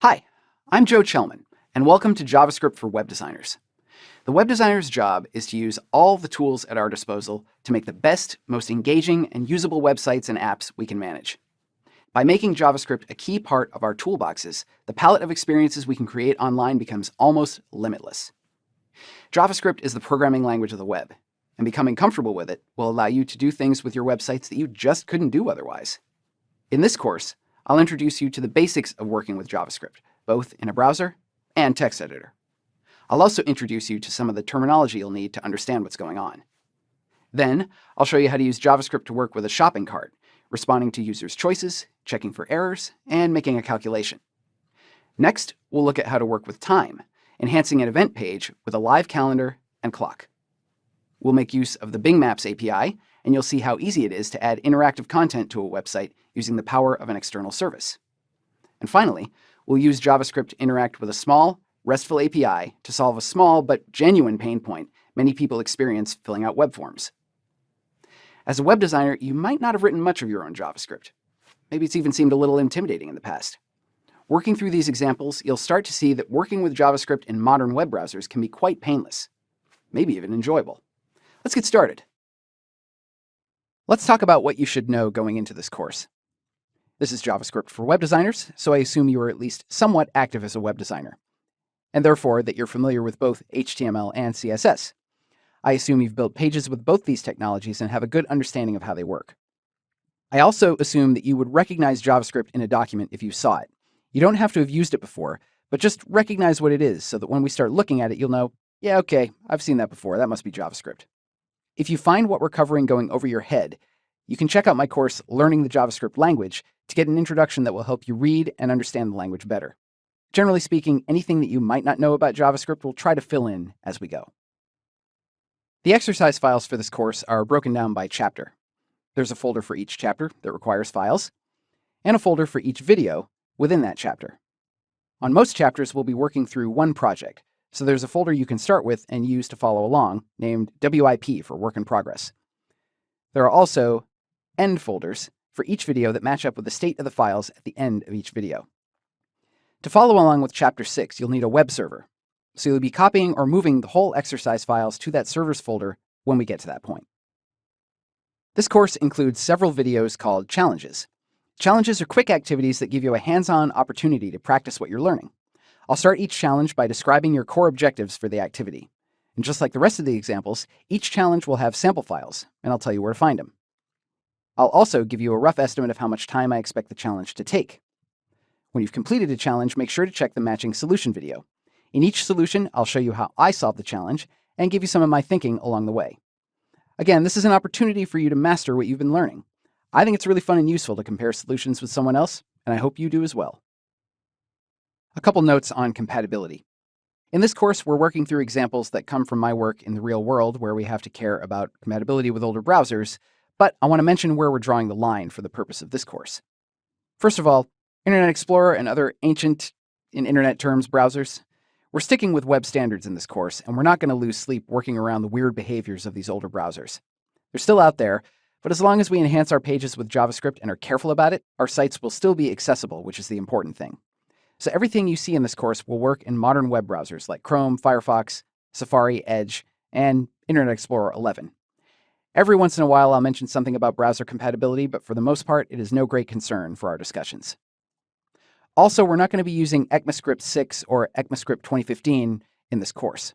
Hi, I'm Joe Chelman, and welcome to JavaScript for Web Designers. The web designer's job is to use all the tools at our disposal to make the best, most engaging, and usable websites and apps we can manage. By making JavaScript a key part of our toolboxes, the palette of experiences we can create online becomes almost limitless. JavaScript is the programming language of the web, and becoming comfortable with it will allow you to do things with your websites that you just couldn't do otherwise. In this course, I'll introduce you to the basics of working with JavaScript, both in a browser and text editor. I'll also introduce you to some of the terminology you'll need to understand what's going on. Then, I'll show you how to use JavaScript to work with a shopping cart, responding to users' choices, checking for errors, and making a calculation. Next, we'll look at how to work with time, enhancing an event page with a live calendar and clock. We'll make use of the Bing Maps API, and you'll see how easy it is to add interactive content to a website using the power of an external service. And finally, we'll use JavaScript to interact with a small, RESTful API to solve a small but genuine pain point many people experience filling out web forms. As a web designer, you might not have written much of your own JavaScript. Maybe it's even seemed a little intimidating in the past. Working through these examples, you'll start to see that working with JavaScript in modern web browsers can be quite painless, maybe even enjoyable. Let's get started. Let's talk about what you should know going into this course. This is JavaScript for web designers, so I assume you are at least somewhat active as a web designer, and therefore that you're familiar with both HTML and CSS. I assume you've built pages with both these technologies and have a good understanding of how they work. I also assume that you would recognize JavaScript in a document if you saw it. You don't have to have used it before, but just recognize what it is so that when we start looking at it, you'll know, yeah, okay, I've seen that before, that must be JavaScript. If you find what we're covering going over your head, you can check out my course, Learning the JavaScript Language, to get an introduction that will help you read and understand the language better. Generally speaking, anything that you might not know about JavaScript we'll try to fill in as we go. The exercise files for this course are broken down by chapter. There's a folder for each chapter that requires files, and a folder for each video within that chapter. On most chapters, we'll be working through one project, so there's a folder you can start with and use to follow along, named WIP for Work in Progress. There are also end folders for each video that match up with the state of the files at the end of each video. To follow along with Chapter 6, you'll need a web server, so you'll be copying or moving the whole exercise files to that server's folder when we get to that point. This course includes several videos called challenges. Challenges are quick activities that give you a hands-on opportunity to practice what you're learning. I'll start each challenge by describing your core objectives for the activity. And just like the rest of the examples, each challenge will have sample files, and I'll tell you where to find them. I'll also give you a rough estimate of how much time I expect the challenge to take. When you've completed a challenge, make sure to check the matching solution video. In each solution, I'll show you how I solved the challenge and give you some of my thinking along the way. Again, this is an opportunity for you to master what you've been learning. I think it's really fun and useful to compare solutions with someone else, and I hope you do as well. A couple notes on compatibility. In this course, we're working through examples that come from my work in the real world where we have to care about compatibility with older browsers, but I want to mention where we're drawing the line for the purpose of this course. First of all, Internet Explorer and other ancient, in internet terms, browsers. We're sticking with web standards in this course, and we're not going to lose sleep working around the weird behaviors of these older browsers. They're still out there, but as long as we enhance our pages with JavaScript and are careful about it, our sites will still be accessible, which is the important thing. So everything you see in this course will work in modern web browsers like Chrome, Firefox, Safari, Edge, and Internet Explorer 11. Every once in a while, I'll mention something about browser compatibility, but for the most part, it is no great concern for our discussions. Also, we're not going to be using ECMAScript 6 or ECMAScript 2015 in this course.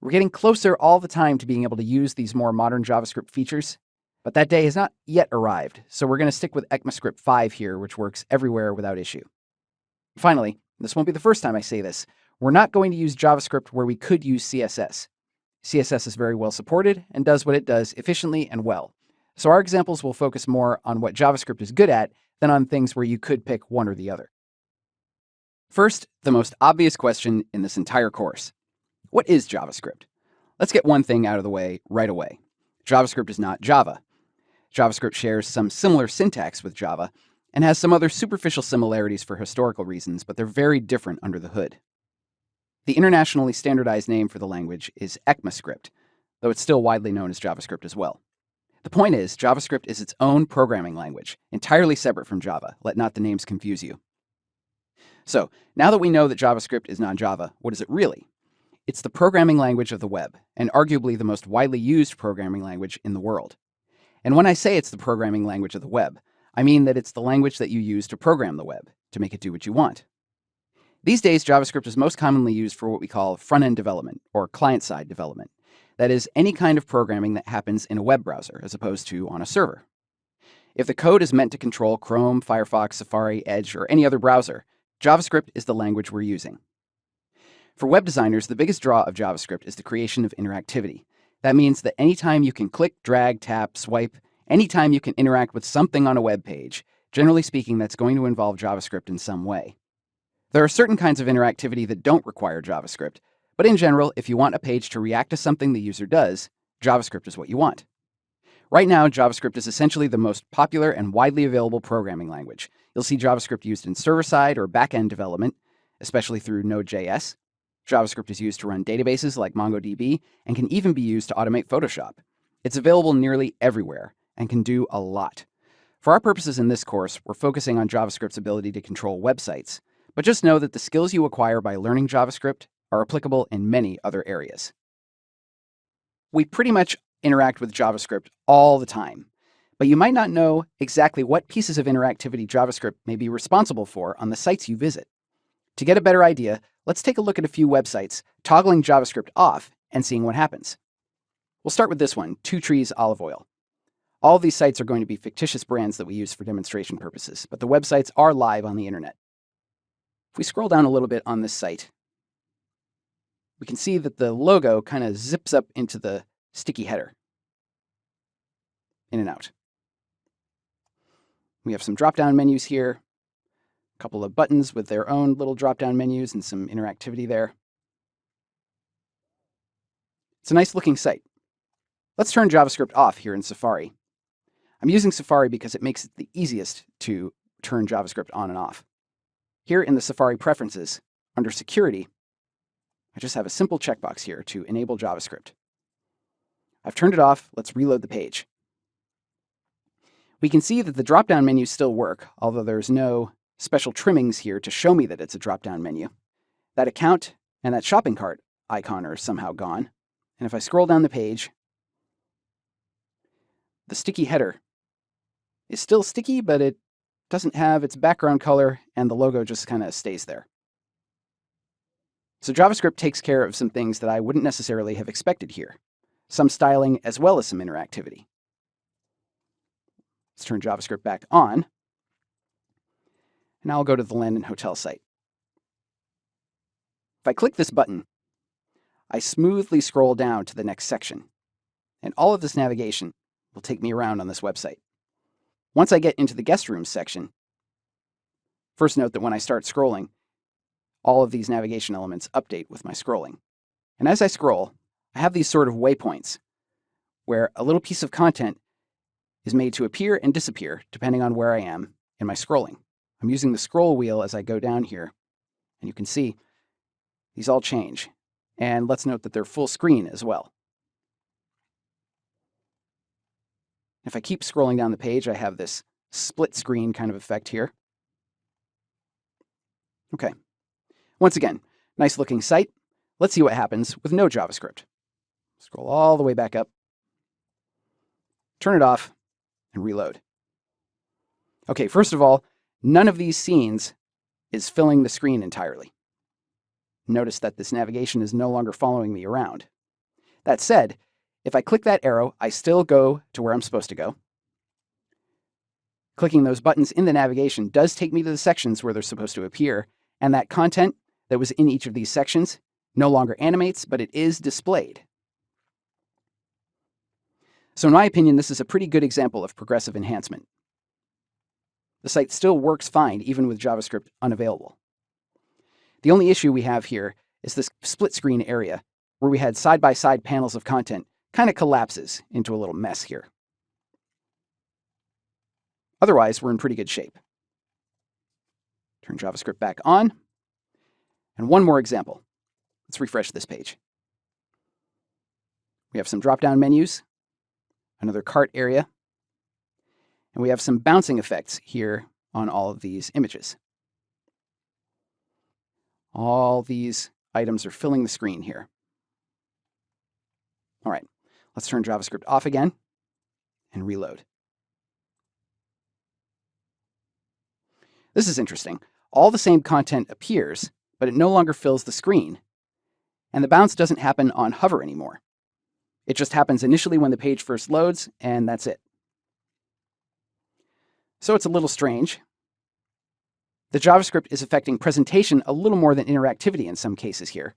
We're getting closer all the time to being able to use these more modern JavaScript features, but that day has not yet arrived, so we're going to stick with ECMAScript 5 here, which works everywhere without issue. Finally, this won't be the first time I say this, we're not going to use JavaScript where we could use CSS. CSS is very well supported and does what it does efficiently and well. So our examples will focus more on what JavaScript is good at than on things where you could pick one or the other. First, the most obvious question in this entire course. What is JavaScript? Let's get one thing out of the way right away. JavaScript is not Java. JavaScript shares some similar syntax with Java and has some other superficial similarities for historical reasons, but they're very different under the hood. The internationally standardized name for the language is ECMAScript, though it's still widely known as JavaScript as well. The point is, JavaScript is its own programming language, entirely separate from Java. Let not the names confuse you. So now that we know that JavaScript is non-Java, what is it really? It's the programming language of the web, and arguably the most widely used programming language in the world. And when I say it's the programming language of the web, I mean that it's the language that you use to program the web, to make it do what you want. These days, JavaScript is most commonly used for what we call front-end development, or client-side development. That is, any kind of programming that happens in a web browser, as opposed to on a server. If the code is meant to control Chrome, Firefox, Safari, Edge, or any other browser, JavaScript is the language we're using. For web designers, the biggest draw of JavaScript is the creation of interactivity. That means that anytime you can click, drag, tap, swipe, anytime you can interact with something on a web page, generally speaking, that's going to involve JavaScript in some way. There are certain kinds of interactivity that don't require JavaScript, but in general, if you want a page to react to something the user does, JavaScript is what you want. Right now, JavaScript is essentially the most popular and widely available programming language. You'll see JavaScript used in server-side or back-end development, especially through Node.js. JavaScript is used to run databases like MongoDB and can even be used to automate Photoshop. It's available nearly everywhere and can do a lot. For our purposes in this course, we're focusing on JavaScript's ability to control websites, but just know that the skills you acquire by learning JavaScript are applicable in many other areas. We pretty much interact with JavaScript all the time, but you might not know exactly what pieces of interactivity JavaScript may be responsible for on the sites you visit. To get a better idea, let's take a look at a few websites, toggling JavaScript off and seeing what happens. We'll start with this one, 2 Trees Olive Oil. All of these sites are going to be fictitious brands that we use for demonstration purposes, but the websites are live on the internet. If we scroll down a little bit on this site, we can see that the logo kind of zips up into the sticky header, in and out. We have some drop-down menus here, a couple of buttons with their own little drop-down menus and some interactivity there. It's a nice looking site. Let's turn JavaScript off here in Safari. I'm using Safari because it makes it the easiest to turn JavaScript on and off. Here in the Safari preferences, under Security, I just have a simple checkbox here to enable JavaScript. I've turned it off. Let's reload the page. We can see that the drop-down menus still work, although there's no special trimmings here to show me that it's a drop-down menu. That account and that shopping cart icon are somehow gone. And if I scroll down the page, the sticky header is still sticky, but it doesn't have its background color, and the logo just kind of stays there. So JavaScript takes care of some things that I wouldn't necessarily have expected here. Some styling as well as some interactivity. Let's turn JavaScript back on. And now I'll go to the Land and Hotel site. If I click this button, I smoothly scroll down to the next section. And all of this navigation will take me around on this website. Once I get into the guest rooms section, first note that when I start scrolling, all of these navigation elements update with my scrolling. And as I scroll, I have these sort of waypoints where a little piece of content is made to appear and disappear depending on where I am in my scrolling. I'm using the scroll wheel as I go down here, and you can see these all change. And let's note that they're full screen as well. If I keep scrolling down the page, I have this split screen kind of effect here. Okay. Once again, nice looking site. Let's see what happens with no JavaScript. Scroll all the way back up, turn it off, and reload. Okay, first of all, none of these scenes is filling the screen entirely. Notice that this navigation is no longer following me around. That said, if I click that arrow, I still go to where I'm supposed to go. Clicking those buttons in the navigation does take me to the sections where they're supposed to appear, and that content that was in each of these sections no longer animates, but it is displayed. So in my opinion, this is a pretty good example of progressive enhancement. The site still works fine, even with JavaScript unavailable. The only issue we have here is this split screen area, where we had side-by-side panels of content kind of collapses into a little mess here. Otherwise, we're in pretty good shape. Turn JavaScript back on. And one more example. Let's refresh this page. We have some drop-down menus, another cart area, and we have some bouncing effects here on all of these images. All these items are filling the screen here. All right, let's turn JavaScript off again and reload. This is interesting. All the same content appears, but it no longer fills the screen, and the bounce doesn't happen on hover anymore. It just happens initially when the page first loads, and that's it. So it's a little strange. The JavaScript is affecting presentation a little more than interactivity in some cases here.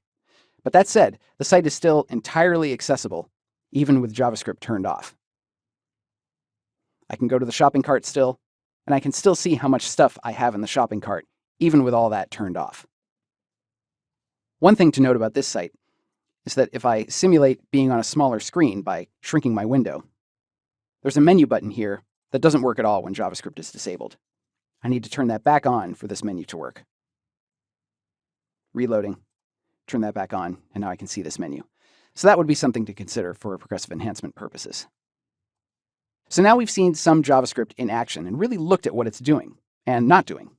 But that said, the site is still entirely accessible, even with JavaScript turned off. I can go to the shopping cart still, and I can still see how much stuff I have in the shopping cart, even with all that turned off. One thing to note about this site is that if I simulate being on a smaller screen by shrinking my window, there's a menu button here that doesn't work at all when JavaScript is disabled. I need to turn that back on for this menu to work. Reloading, turn that back on, and now I can see this menu. So that would be something to consider for progressive enhancement purposes. So now we've seen some JavaScript in action and really looked at what it's doing and not doing.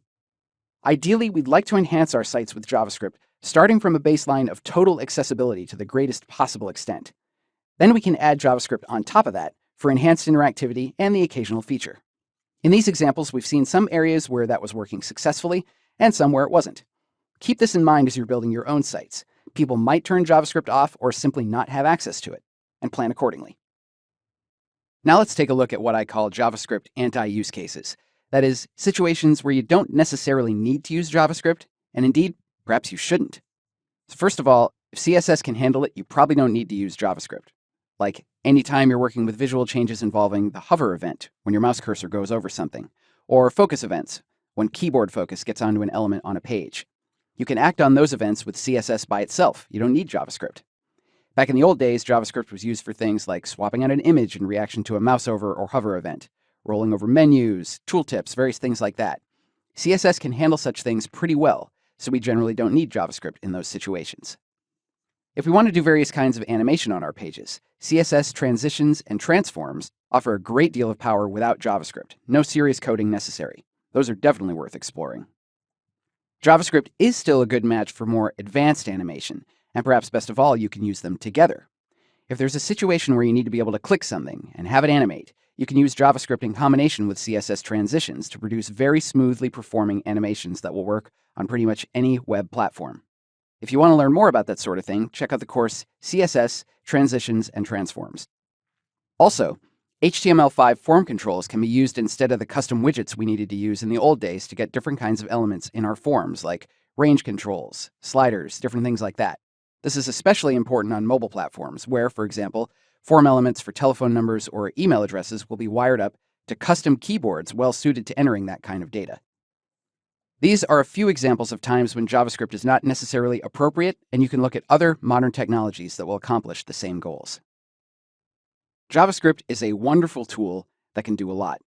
Ideally, we'd like to enhance our sites with JavaScript, starting from a baseline of total accessibility to the greatest possible extent. Then we can add JavaScript on top of that for enhanced interactivity and the occasional feature. In these examples, we've seen some areas where that was working successfully and some where it wasn't. Keep this in mind as you're building your own sites. People might turn JavaScript off or simply not have access to it, and plan accordingly. Now let's take a look at what I call JavaScript anti-use cases. That is, situations where you don't necessarily need to use JavaScript, and indeed, perhaps you shouldn't. So first of all, if CSS can handle it, you probably don't need to use JavaScript. Like anytime you're working with visual changes involving the hover event, when your mouse cursor goes over something, or focus events, when keyboard focus gets onto an element on a page. You can act on those events with CSS by itself. You don't need JavaScript. Back in the old days, JavaScript was used for things like swapping out an image in reaction to a mouse over or hover event, rolling over menus, tooltips, various things like that. CSS can handle such things pretty well, so we generally don't need JavaScript in those situations. If we want to do various kinds of animation on our pages, CSS transitions and transforms offer a great deal of power without JavaScript. No serious coding necessary. Those are definitely worth exploring. JavaScript is still a good match for more advanced animation, and perhaps best of all, you can use them together. If there's a situation where you need to be able to click something and have it animate, you can use JavaScript in combination with CSS transitions to produce very smoothly performing animations that will work on pretty much any web platform. If you want to learn more about that sort of thing, check out the course CSS, Transitions, and Transforms. Also, HTML5 form controls can be used instead of the custom widgets we needed to use in the old days to get different kinds of elements in our forms, like range controls, sliders, different things like that. This is especially important on mobile platforms where, for example, form elements for telephone numbers or email addresses will be wired up to custom keyboards well suited to entering that kind of data. These are a few examples of times when JavaScript is not necessarily appropriate, and you can look at other modern technologies that will accomplish the same goals. JavaScript is a wonderful tool that can do a lot.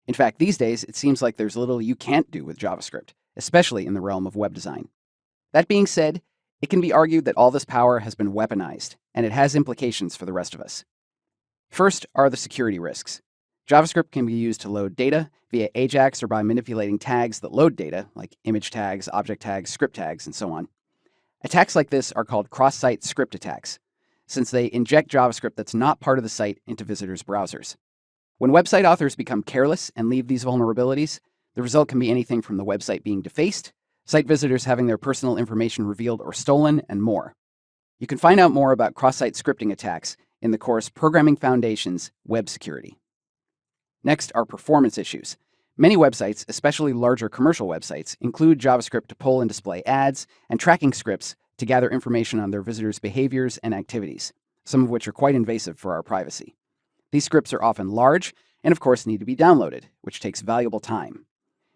In fact, these days, it seems like there's little you can't do with JavaScript, especially in the realm of web design. That being said, it can be argued that all this power has been weaponized, and it has implications for the rest of us. First are the security risks. JavaScript can be used to load data via AJAX or by manipulating tags that load data, like image tags, object tags, script tags, and so on. Attacks like this are called cross-site script attacks, since they inject JavaScript that's not part of the site into visitors' browsers. When website authors become careless and leave these vulnerabilities, the result can be anything from the website being defaced, site visitors having their personal information revealed or stolen, and more. You can find out more about cross-site scripting attacks in the course Programming Foundations Web Security. Next are performance issues. Many websites, especially larger commercial websites, include JavaScript to pull and display ads and tracking scripts to gather information on their visitors' behaviors and activities, some of which are quite invasive for our privacy. These scripts are often large and, of course, need to be downloaded, which takes valuable time.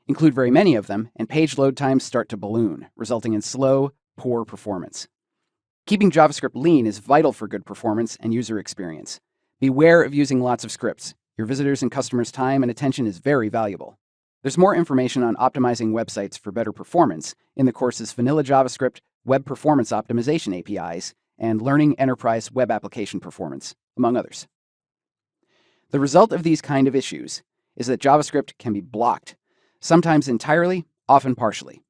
Include very many of them, and page load times start to balloon, resulting in slow, poor performance. Keeping JavaScript lean is vital for good performance and user experience. Beware of using lots of scripts. Your visitors' and customers' time and attention is very valuable. There's more information on optimizing websites for better performance in the courses Vanilla JavaScript, Web Performance Optimization APIs, and Learning Enterprise Web Application Performance, among others. The result of these kind of issues is that JavaScript can be blocked, sometimes entirely, often partially.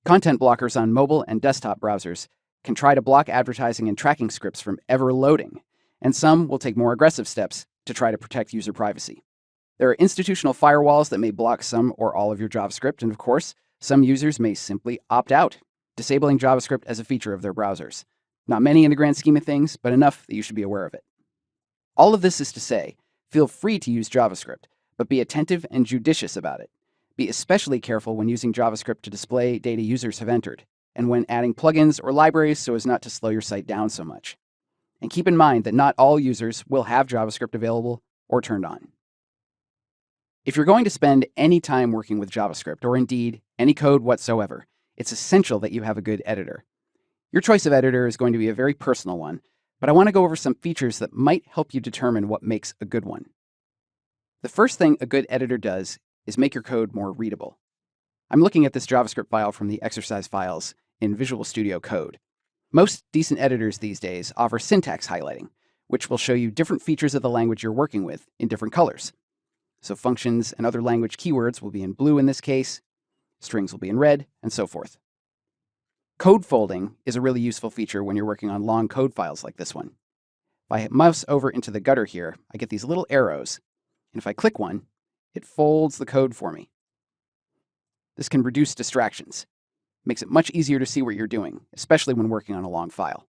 Content blockers on mobile and desktop browsers can try to block advertising and tracking scripts from ever loading, and some will take more aggressive steps to try to protect user privacy. There are institutional firewalls that may block some or all of your JavaScript, and of course, some users may simply opt out, disabling JavaScript as a feature of their browsers. Not many in the grand scheme of things, but enough that you should be aware of it. All of this is to say, feel free to use JavaScript, but be attentive and judicious about it. Be especially careful when using JavaScript to display data users have entered, and when adding plugins or libraries so as not to slow your site down so much. And keep in mind that not all users will have JavaScript available or turned on. If you're going to spend any time working with JavaScript, or indeed any code whatsoever, it's essential that you have a good editor. Your choice of editor is going to be a very personal one, but I want to go over some features that might help you determine what makes a good one. The first thing a good editor does is make your code more readable. I'm looking at this JavaScript file from the exercise files in Visual Studio Code. Most decent editors these days offer syntax highlighting, which will show you different features of the language you're working with in different colors. So functions and other language keywords will be in blue in this case, strings will be in red, and so forth. Code folding is a really useful feature when you're working on long code files like this one. If I mouse over into the gutter here, I get these little arrows, and if I click one, it folds the code for me. This can reduce distractions. Makes it much easier to see what you're doing, especially when working on a long file.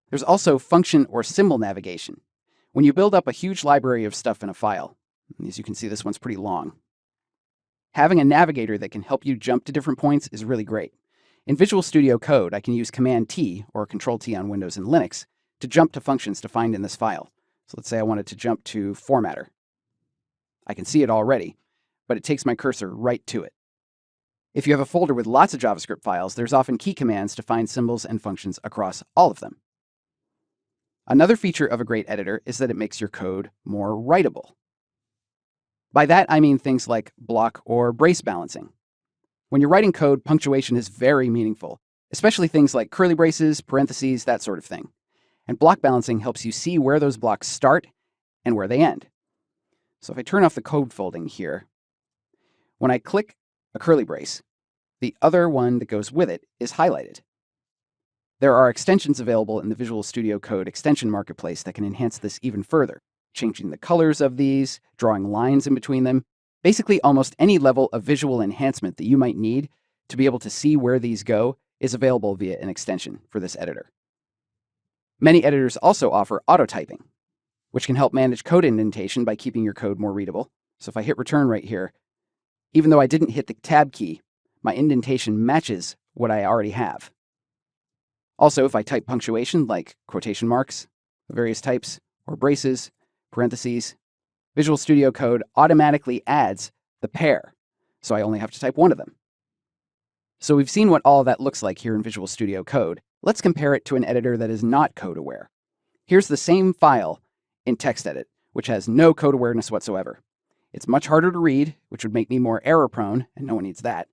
There's also function or symbol navigation. When you build up a huge library of stuff in a file, and as you can see, this one's pretty long, having a navigator that can help you jump to different points is really great. In Visual Studio Code, I can use Command-T or Control-T on Windows and Linux to jump to functions to find in this file. So let's say I wanted to jump to formatter. I can see it already, but it takes my cursor right to it. If you have a folder with lots of JavaScript files, there's often key commands to find symbols and functions across all of them. Another feature of a great editor is that it makes your code more writable. By that, I mean things like block or brace balancing. When you're writing code, punctuation is very meaningful, especially things like curly braces, parentheses, that sort of thing. And block balancing helps you see where those blocks start and where they end. So if I turn off the code folding here, when I click a curly brace, the other one that goes with it is highlighted. There are extensions available in the Visual Studio Code extension marketplace that can enhance this even further, changing the colors of these, drawing lines in between them, basically almost any level of visual enhancement that you might need to be able to see where these go is available via an extension for this editor. Many editors also offer auto-typing, which can help manage code indentation by keeping your code more readable. So if I hit return right here, even though I didn't hit the tab key, my indentation matches what I already have. Also, if I type punctuation like quotation marks of various types, or braces, parentheses, Visual Studio Code automatically adds the pair, so I only have to type one of them. So we've seen what all of that looks like here in Visual Studio Code. Let's compare it to an editor that is not code aware. Here's the same file in TextEdit, which has no code awareness whatsoever. It's much harder to read, which would make me more error prone, and no one needs that.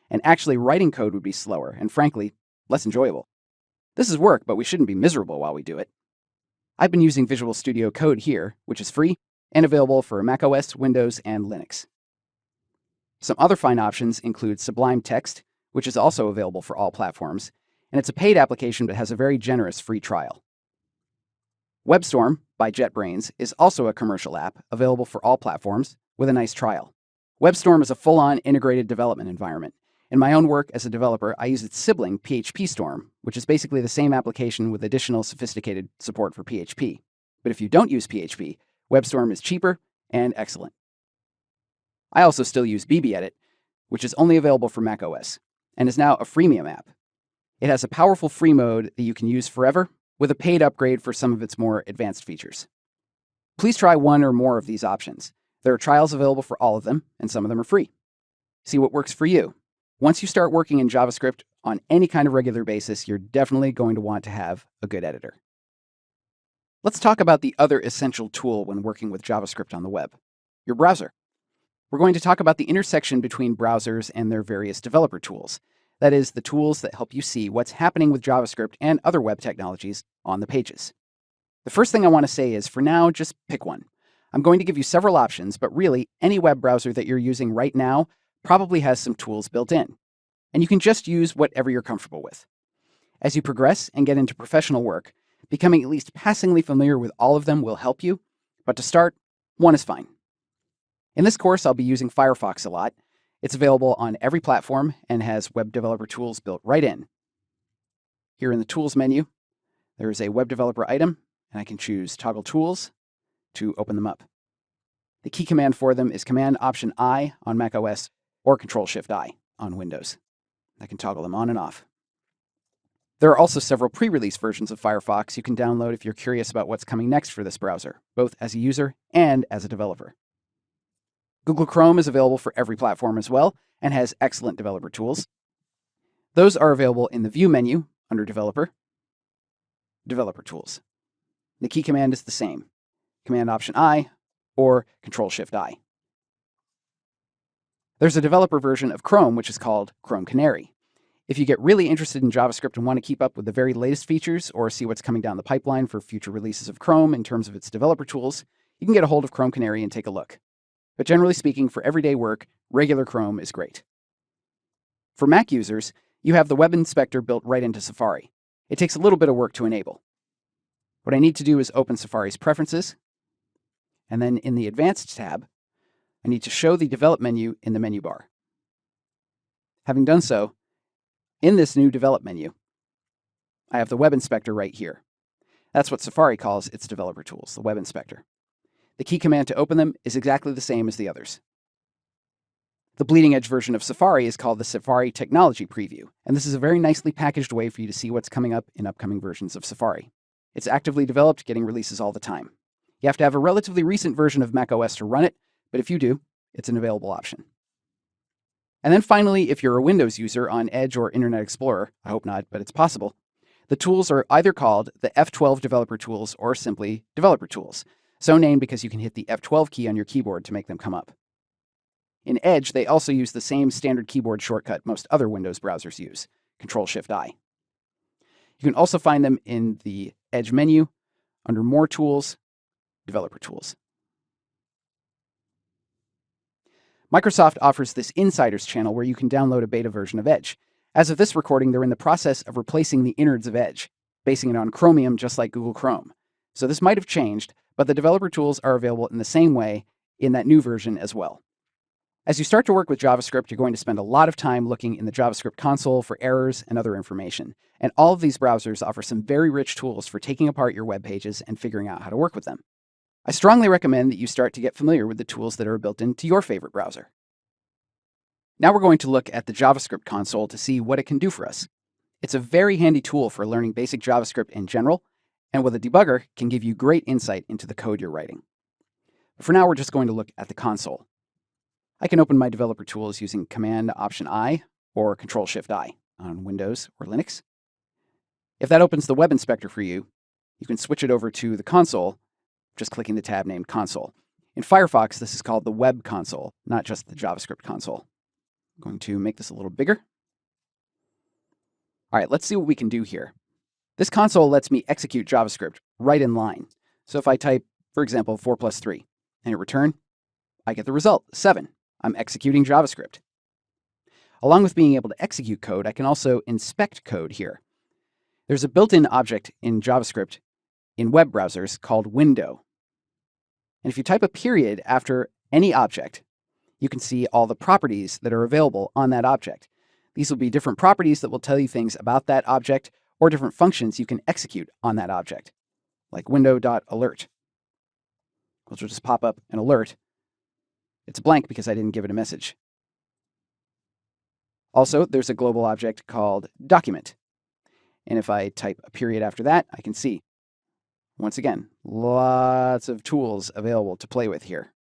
And actually writing code would be slower, and frankly, less enjoyable. This is work, but we shouldn't be miserable while we do it. I've been using Visual Studio Code here, which is free and available for macOS, Windows, and Linux. Some other fine options include Sublime Text, which is also available for all platforms, and it's a paid application but has a very generous free trial. WebStorm by JetBrains is also a commercial app available for all platforms with a nice trial. WebStorm is a full-on integrated development environment. In my own work as a developer, I use its sibling, PHPStorm, which is basically the same application with additional sophisticated support for PHP. But if you don't use PHP, WebStorm is cheaper and excellent. I also still use BBEdit, which is only available for macOS, and is now a freemium app. It has a powerful free mode that you can use forever, with a paid upgrade for some of its more advanced features. Please try one or more of these options. There are trials available for all of them, and some of them are free. See what works for you. Once you start working in JavaScript on any kind of regular basis, you're definitely going to want to have a good editor. Let's talk about the other essential tool when working with JavaScript on the web, your browser. We're going to talk about the intersection between browsers and their various developer tools. That is, the tools that help you see what's happening with JavaScript and other web technologies on the pages. The first thing I want to say is, for now, just pick one. I'm going to give you several options, but really, any web browser that you're using right now probably has some tools built in. and you can just use whatever you're comfortable with. As you progress and get into professional work, becoming at least passingly familiar with all of them will help you, but to start, one is fine. In this course, I'll be using Firefox a lot. It's available on every platform and has web developer tools built right in. Here in the Tools menu, there is a web developer item, and I can choose Toggle Tools to open them up. The key command for them is Command-Option-I on macOS or Control-Shift-I on Windows. I can toggle them on and off. There are also several pre-release versions of Firefox you can download if you're curious about what's coming next for this browser, both as a user and as a developer. Google Chrome is available for every platform as well and has excellent developer tools. Those are available in the View menu under Developer, Developer Tools. The key command is the same, Command-Option-I or Control-Shift-I. There's a developer version of Chrome which is called Chrome Canary. If you get really interested in JavaScript and want to keep up with the very latest features or see what's coming down the pipeline for future releases of Chrome in terms of its developer tools, you can get a hold of Chrome Canary and take a look. But generally speaking, for everyday work, regular Chrome is great. For Mac users, you have the Web Inspector built right into Safari. It takes a little bit of work to enable. What I need to do is open Safari's Preferences, and then in the Advanced tab, I need to show the Develop menu in the menu bar. Having done so, in this new Develop menu, I have the Web Inspector right here. That's what Safari calls its developer tools, the Web Inspector. The key command to open them is exactly the same as the others. The bleeding edge version of Safari is called the Safari Technology Preview, and this is a very nicely packaged way for you to see what's coming up in upcoming versions of Safari. It's actively developed, getting releases all the time. You have to have a relatively recent version of macOS to run it, but if you do, it's an available option. And then finally, if you're a Windows user on Edge or Internet Explorer, I hope not, but it's possible, the tools are either called the F12 Developer Tools or simply Developer Tools, so named because you can hit the F12 key on your keyboard to make them come up. In Edge, they also use the same standard keyboard shortcut most other Windows browsers use, Control-Shift-I. You can also find them in the Edge menu under More Tools, Developer Tools. Microsoft offers this Insiders channel where you can download a beta version of Edge. As of this recording, they're in the process of replacing the innards of Edge, basing it on Chromium just like Google Chrome. So this might have changed, but the developer tools are available in the same way in that new version as well. As you start to work with JavaScript, you're going to spend a lot of time looking in the JavaScript console for errors and other information. And all of these browsers offer some very rich tools for taking apart your web pages and figuring out how to work with them. I strongly recommend that you start to get familiar with the tools that are built into your favorite browser. Now we're going to look at the JavaScript console to see what it can do for us. It's a very handy tool for learning basic JavaScript in general, and with a debugger can give you great insight into the code you're writing. But for now, we're just going to look at the console. I can open my developer tools using Command-Option-I or Control-Shift-I on Windows or Linux. If that opens the Web Inspector for you, you can switch it over to the console, just clicking the tab named Console. In Firefox, this is called the Web Console, not just the JavaScript console. I'm going to make this a little bigger. All right, let's see what we can do here. This console lets me execute JavaScript right in line. So if I type, for example, 4 plus 3, and hit return, I get the result, 7. I'm executing JavaScript. Along with being able to execute code, I can also inspect code here. There's a built-in object in JavaScript in web browsers called window. And if you type a period after any object, you can see all the properties that are available on that object. These will be different properties that will tell you things about that object or different functions you can execute on that object, like window.alert, which will just pop up an alert. It's blank because I didn't give it a message. Also, there's a global object called document. And if I type a period after that, I can see, once again, lots of tools available to play with here.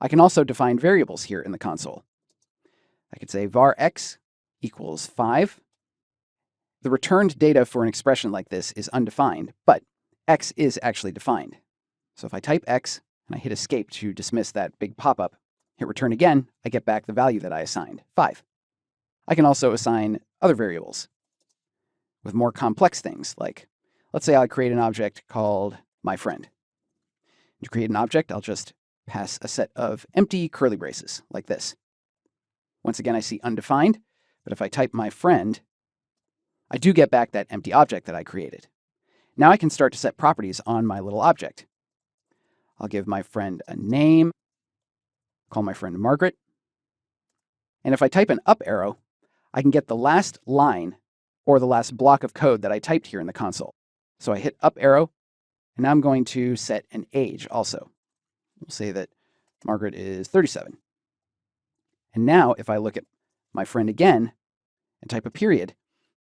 I can also define variables here in the console. I could say var x equals 5. The returned data for an expression like this is undefined, but x is actually defined. So if I type x and I hit escape to dismiss that big pop-up, hit return again, I get back the value that I assigned, 5. I can also assign other variables with more complex things, like, let's say I create an object called my friend. To create an object, I'll just pass a set of empty curly braces, like this. Once again, I see undefined, But if I type my friend, I do get back that empty object that I created. Now I can start to set properties on my little object. I'll give my friend a name, call my friend Margaret, and if I type an up arrow, I can get the last line or the last block of code that I typed here in the console. So I hit up arrow, and now I'm going to set an age also. We'll say that Margaret is 37. And now if I look at my friend again and type a period,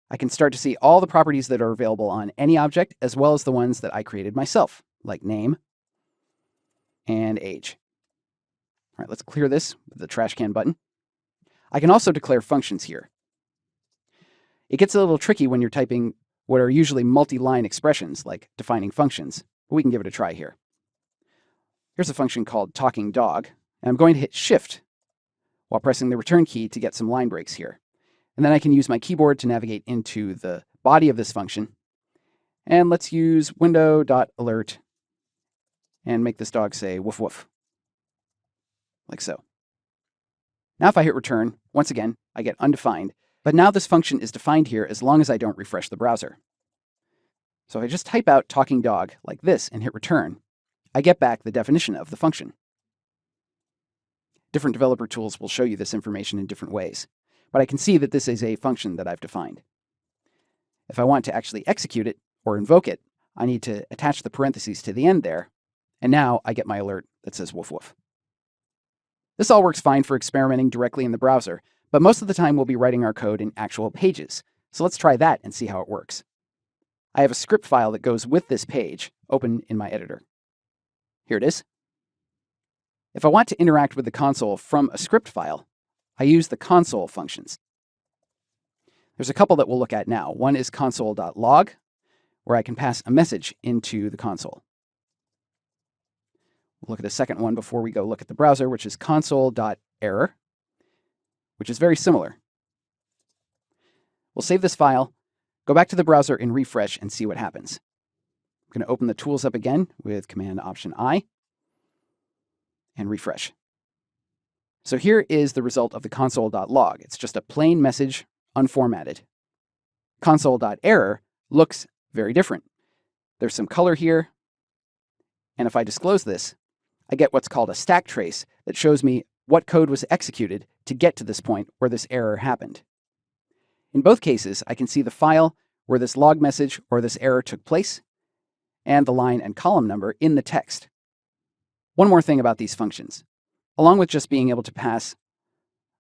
I can start to see all the properties that are available on any object, as well as the ones that I created myself, like name and age. All right, let's clear this with the trash can button. I can also declare functions here. It gets a little tricky when you're typing what are usually multi-line expressions, like defining functions, but we can give it a try here. Here's a function called talking dog, and I'm going to hit Shift while pressing the return key to get some line breaks here. And then I can use my keyboard to navigate into the body of this function. And let's use window.alert and make this dog say woof woof, like so. Now if I hit return, once again, I get undefined, but now this function is defined here as long as I don't refresh the browser. So if I just type out talking dog like this and hit return, I get back the definition of the function. Different developer tools will show you this information in different ways, but I can see that this is a function that I've defined. If I want to actually execute it or invoke it, I need to attach the parentheses to the end there, and now I get my alert that says woof woof. This all works fine for experimenting directly in the browser, but most of the time we'll be writing our code in actual pages. So let's try that and see how it works. I have a script file that goes with this page open in my editor. Here it is. If I want to interact with the console from a script file, I use the console functions. There's a couple that we'll look at now. One is console.log, where I can pass a message into the console. We'll look at a second one before we go look at the browser, which is console.error, which is very similar. We'll save this file, go back to the browser and refresh and see what happens. I'm going to open the tools up again with Command-Option-I and refresh. So here is the result of the console.log. It's just a plain message, unformatted. Console.error looks very different. There's some color here, and if I disclose this, I get what's called a stack trace that shows me what code was executed to get to this point where this error happened. In both cases, I can see the file where this log message or this error took place, and the line and column number in the text. One more thing about these functions. Along with just being able to pass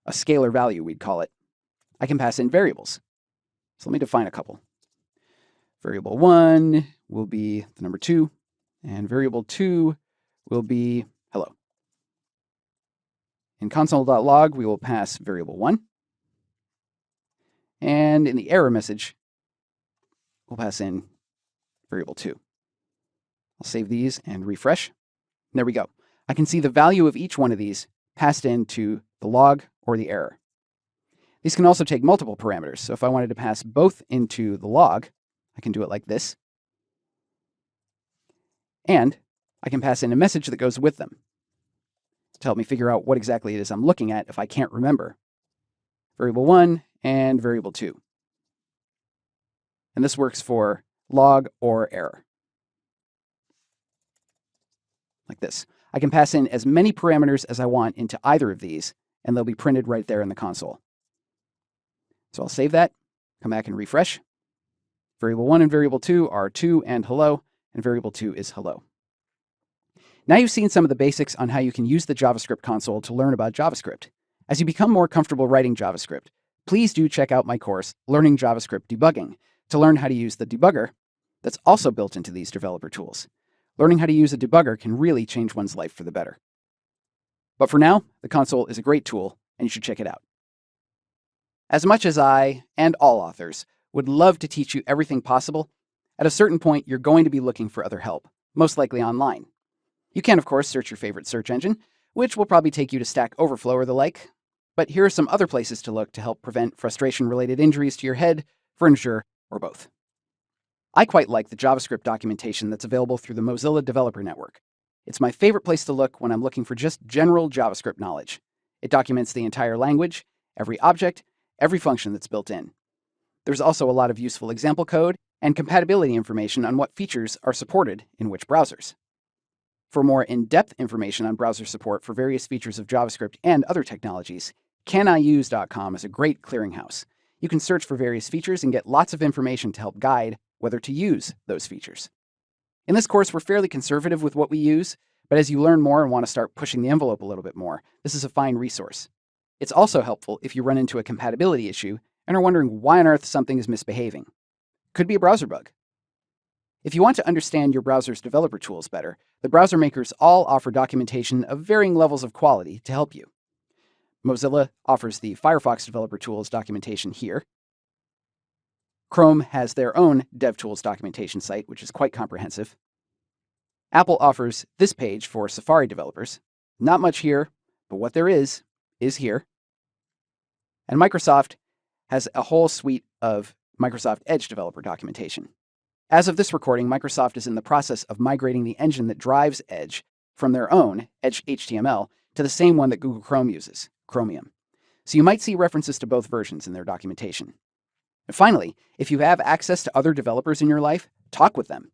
a scalar value, we'd call it, I can pass in variables. So let me define a couple. Variable 1 will be the number 2, and variable 2 will be hello. In console.log, we will pass variable 1. And in the error message, we'll pass in variable 2. I'll save these and refresh. There we go. I can see the value of each one of these passed into the log or the error. These can also take multiple parameters. So if I wanted to pass both into the log, I can do it like this. And I can pass in a message that goes with them to help me figure out what exactly it is I'm looking at if I can't remember. Variable 1 and variable 2. And this works for log or error. Like this. I can pass in as many parameters as I want into either of these, and they'll be printed right there in the console. So I'll save that, come back and refresh. Variable 1 and variable 2 are 2 and hello, and variable 2 is hello. Now you've seen some of the basics on how you can use the JavaScript console to learn about JavaScript. As you become more comfortable writing JavaScript, please do check out my course, Learning JavaScript Debugging, to learn how to use the debugger that's also built into these developer tools. Learning how to use a debugger can really change one's life for the better. But for now, the console is a great tool, and you should check it out. As much as I, and all authors, would love to teach you everything possible, at a certain point you're going to be looking for other help, most likely online. You can, of course, search your favorite search engine, which will probably take you to Stack Overflow or the like, but here are some other places to look to help prevent frustration-related injuries to your head, furniture, or both. I quite like the JavaScript documentation that's available through the Mozilla Developer Network. It's my favorite place to look when I'm looking for just general JavaScript knowledge. It documents the entire language, every object, every function that's built in. There's also a lot of useful example code and compatibility information on what features are supported in which browsers. For more in-depth information on browser support for various features of JavaScript and other technologies, caniuse.com is a great clearinghouse. You can search for various features and get lots of information to help guide whether to use those features. In this course, we're fairly conservative with what we use, but as you learn more and want to start pushing the envelope a little bit more, this is a fine resource. It's also helpful if you run into a compatibility issue and are wondering why on earth something is misbehaving. Could be a browser bug. If you want to understand your browser's developer tools better, the browser makers all offer documentation of varying levels of quality to help you. Mozilla offers the Firefox developer tools documentation here. Chrome has their own DevTools documentation site, which is quite comprehensive. Apple offers this page for Safari developers. Not much here, but what there is here. And Microsoft has a whole suite of Microsoft Edge developer documentation. As of this recording, Microsoft is in the process of migrating the engine that drives Edge from their own Edge HTML to the same one that Google Chrome uses, Chromium. So you might see references to both versions in their documentation. And finally, if you have access to other developers in your life, talk with them.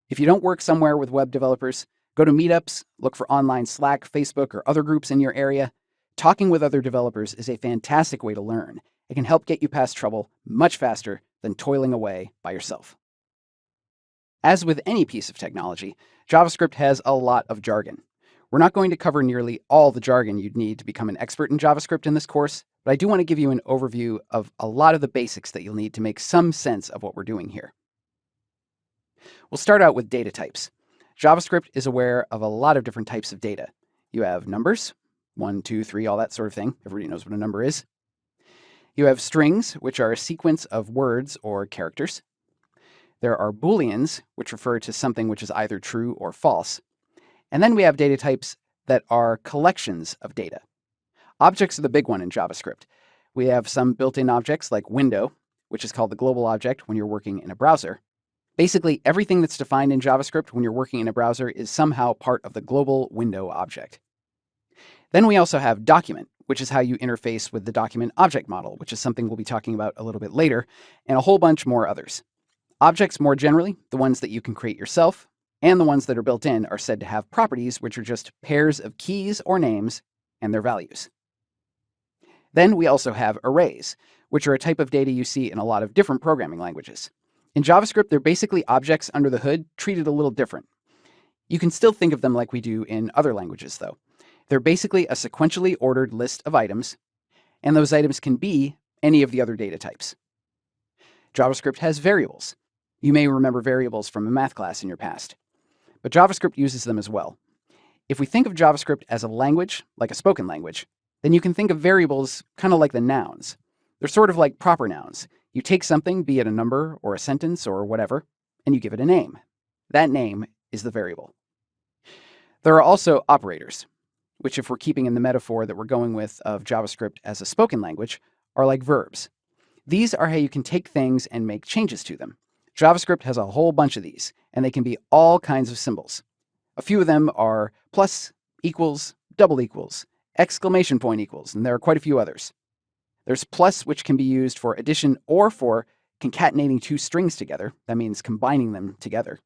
If you don't work somewhere with web developers, go to meetups, look for online Slack, Facebook, or other groups in your area. Talking with other developers is a fantastic way to learn. It can help get you past trouble much faster than toiling away by yourself. As with any piece of technology, JavaScript has a lot of jargon. We're not going to cover nearly all the jargon you'd need to become an expert in JavaScript in this course, but I do want to give you an overview of a lot of the basics that you'll need to make some sense of what we're doing here. We'll start out with data types. JavaScript is aware of a lot of different types of data. You have numbers, 1, 2, 3, all that sort of thing. Everybody knows what a number is. You have strings, which are a sequence of words or characters. There are booleans, which refer to something which is either true or false. And then we have data types that are collections of data. Objects are the big one in JavaScript. We have some built-in objects like window, which is called the global object when you're working in a browser. Basically, everything that's defined in JavaScript when you're working in a browser is somehow part of the global window object. Then we also have document, which is how you interface with the document object model, which is something we'll be talking about a little bit later, and a whole bunch more others. Objects more generally, the ones that you can create yourself, and the ones that are built in are said to have properties, which are just pairs of keys or names and their values. Then we also have arrays, which are a type of data you see in a lot of different programming languages. In JavaScript, they're basically objects under the hood, treated a little different. You can still think of them like we do in other languages, though. They're basically a sequentially ordered list of items, and those items can be any of the other data types. JavaScript has variables. You may remember variables from a math class in your past, but JavaScript uses them as well. If we think of JavaScript as a language, like a spoken language, then you can think of variables kind of like the nouns. They're sort of like proper nouns. You take something, be it a number or a sentence or whatever, and you give it a name. That name is the variable. There are also operators, which, if we're keeping in the metaphor that we're going with of JavaScript as a spoken language, are like verbs. These are how you can take things and make changes to them. JavaScript has a whole bunch of these, and they can be all kinds of symbols. A few of them are plus, equals, double equals, exclamation point equals, and there are quite a few others. There's plus, which can be used for addition or for concatenating two strings together. That means combining them together.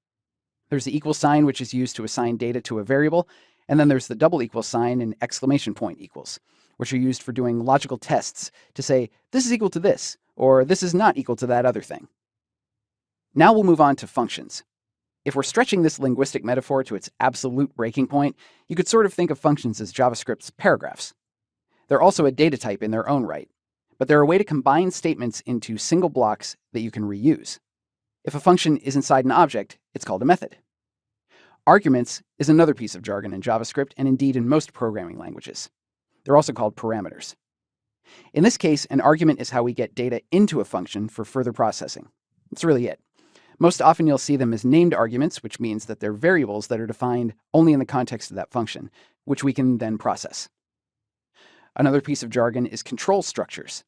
There's the equal sign, which is used to assign data to a variable. And then there's the double equal sign and exclamation point equals, which are used for doing logical tests to say, this is equal to this, or this is not equal to that other thing. Now we'll move on to functions. If we're stretching this linguistic metaphor to its absolute breaking point, you could sort of think of functions as JavaScript's paragraphs. They're also a data type in their own right, but they're a way to combine statements into single blocks that you can reuse. If a function is inside an object, it's called a method. Arguments is another piece of jargon in JavaScript and indeed in most programming languages. They're also called parameters. In this case, an argument is how we get data into a function for further processing. That's really it. Most often you'll see them as named arguments, which means that they're variables that are defined only in the context of that function, which we can then process. Another piece of jargon is control structures.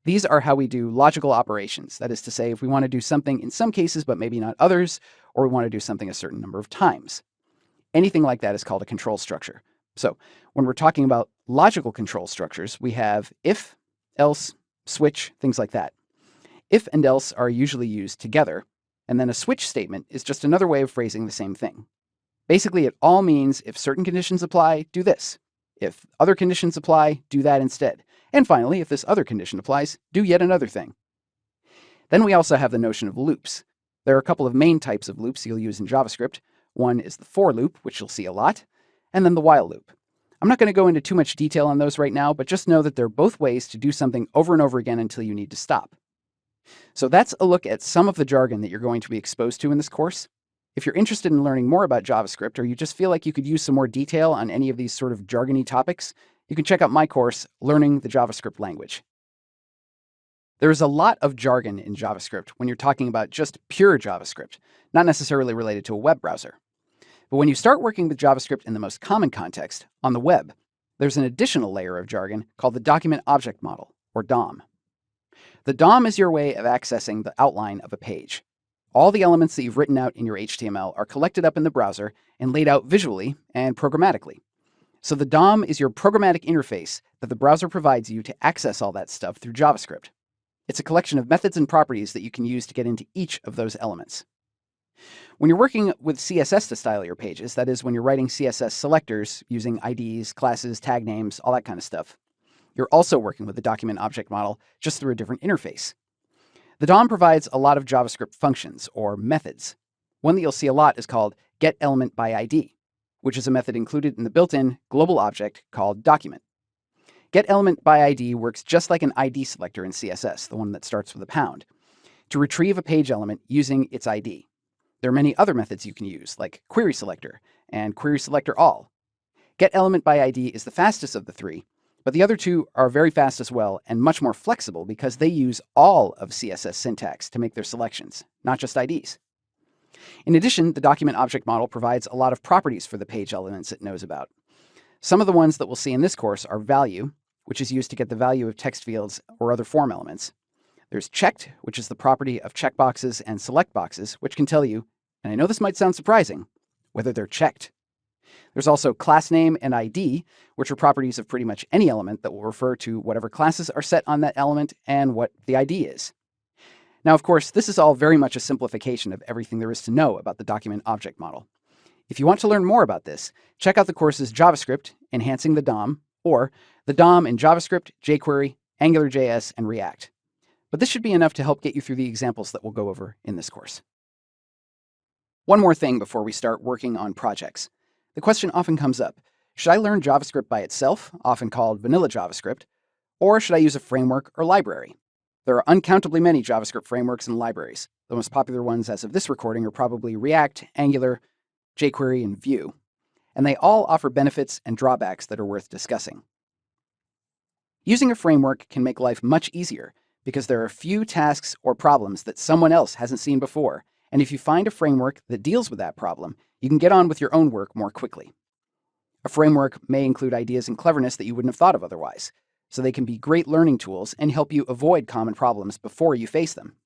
These are how we do logical operations. That is to say, if we want to do something in some cases, but maybe not others, or we want to do something a certain number of times. Anything like that is called a control structure. So when we're talking about logical control structures, we have if, else, switch, things like that. If and else are usually used together, and then a switch statement is just another way of phrasing the same thing. Basically, it all means if certain conditions apply, do this. If other conditions apply, do that instead. And finally, if this other condition applies, do yet another thing. Then we also have the notion of loops. There are a couple of main types of loops you'll use in JavaScript. One is the for loop, which you'll see a lot, and then the while loop. I'm not going to go into too much detail on those right now, but just know that they're both ways to do something over and over again until you need to stop. So that's a look at some of the jargon that you're going to be exposed to in this course. If you're interested in learning more about JavaScript, or you just feel like you could use some more detail on any of these sort of jargony topics, you can check out my course, Learning the JavaScript Language. There is a lot of jargon in JavaScript when you're talking about just pure JavaScript, not necessarily related to a web browser. But when you start working with JavaScript in the most common context, on the web, there's an additional layer of jargon called the Document Object Model, or DOM. The DOM is your way of accessing the outline of a page. All the elements that you've written out in your HTML are collected up in the browser and laid out visually and programmatically. So the DOM is your programmatic interface that the browser provides you to access all that stuff through JavaScript. It's a collection of methods and properties that you can use to get into each of those elements. When you're working with CSS to style your pages, that is, when you're writing CSS selectors using IDs, classes, tag names, all that kind of stuff, you're also working with the document object model just through a different interface. The DOM provides a lot of JavaScript functions, or methods. One that you'll see a lot is called getElementById, which is a method included in the built-in global object called document. GetElementById works just like an ID selector in CSS, the one that starts with a pound, to retrieve a page element using its ID. There are many other methods you can use, like querySelector and querySelectorAll. GetElementById is the fastest of the three, but the other two are very fast as well and much more flexible because they use all of CSS syntax to make their selections, not just IDs. In addition, the document object model provides a lot of properties for the page elements it knows about. Some of the ones that we'll see in this course are value, which is used to get the value of text fields or other form elements. There's checked, which is the property of checkboxes and select boxes, which can tell you, and I know this might sound surprising, whether they're checked. There's also class name and ID, which are properties of pretty much any element that will refer to whatever classes are set on that element and what the ID is. Now, of course, this is all very much a simplification of everything there is to know about the document object model. If you want to learn more about this, check out the courses JavaScript, Enhancing the DOM, or the DOM in JavaScript, jQuery, AngularJS, and React. But this should be enough to help get you through the examples that we'll go over in this course. One more thing before we start working on projects. The question often comes up, should I learn JavaScript by itself, often called vanilla JavaScript, or should I use a framework or library? There are uncountably many JavaScript frameworks and libraries. The most popular ones as of this recording are probably React, Angular, jQuery, and Vue, and they all offer benefits and drawbacks that are worth discussing. Using a framework can make life much easier because there are few tasks or problems that someone else hasn't seen before, and if you find a framework that deals with that problem, you can get on with your own work more quickly. A framework may include ideas and cleverness that you wouldn't have thought of otherwise, so they can be great learning tools and help you avoid common problems before you face them.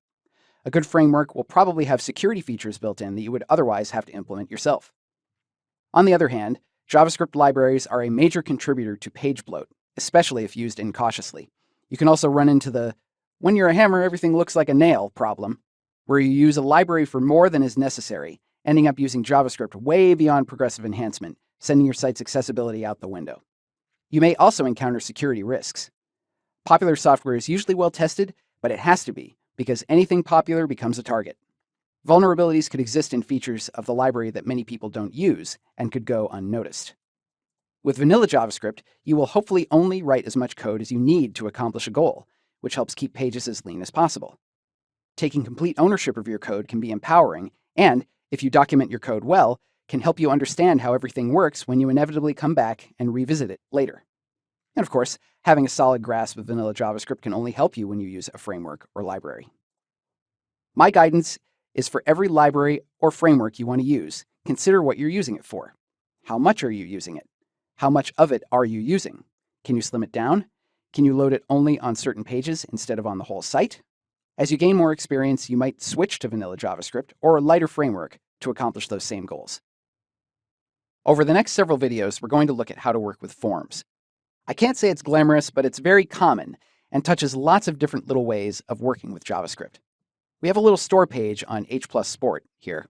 A good framework will probably have security features built in that you would otherwise have to implement yourself. On the other hand, JavaScript libraries are a major contributor to page bloat, especially if used incautiously. You can also run into the "when you're a hammer, everything looks like a nail" problem, where you use a library for more than is necessary, ending up using JavaScript way beyond progressive enhancement, sending your site's accessibility out the window. You may also encounter security risks. Popular software is usually well tested, but it has to be, because anything popular becomes a target. Vulnerabilities could exist in features of the library that many people don't use and could go unnoticed. With vanilla JavaScript, you will hopefully only write as much code as you need to accomplish a goal, which helps keep pages as lean as possible. Taking complete ownership of your code can be empowering, and, if you document your code well, can help you understand how everything works when you inevitably come back and revisit it later. And of course, having a solid grasp of vanilla JavaScript can only help you when you use a framework or library. My guidance is for every library or framework you want to use, consider what you're using it for. How much are you using it? How much of it are you using? Can you slim it down? Can you load it only on certain pages instead of on the whole site? As you gain more experience, you might switch to vanilla JavaScript or a lighter framework to accomplish those same goals. Over the next several videos, we're going to look at how to work with forms. I can't say it's glamorous, but it's very common, and touches lots of different little ways of working with JavaScript. We have a little store page on H+ Sport here,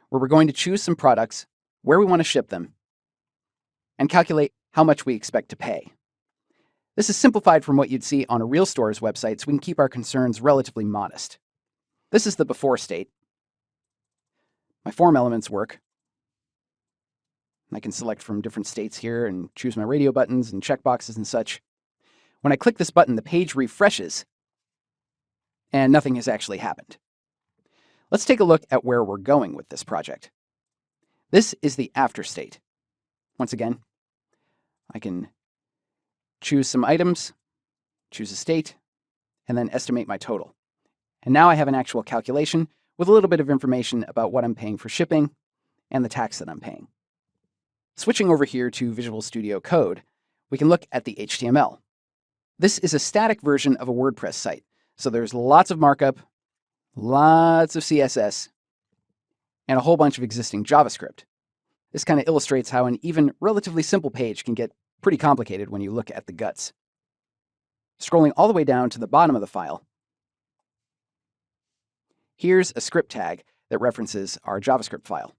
where we're going to choose some products, where we want to ship them, and calculate how much we expect to pay. This is simplified from what you'd see on a real store's website, so we can keep our concerns relatively modest. This is the before state. My form elements work. I can select from different states here and choose my radio buttons and checkboxes and such. When I click this button, the page refreshes, and nothing has actually happened. Let's take a look at where we're going with this project. This is the after state. Once again, I can choose some items, choose a state, and then estimate my total. And now I have an actual calculation with a little bit of information about what I'm paying for shipping and the tax that I'm paying. Switching over here to Visual Studio Code, we can look at the HTML. This is a static version of a WordPress site, so there's lots of markup, lots of CSS, and a whole bunch of existing JavaScript. This kind of illustrates how an even relatively simple page can get pretty complicated when you look at the guts. Scrolling all the way down to the bottom of the file, here's a script tag that references our JavaScript file.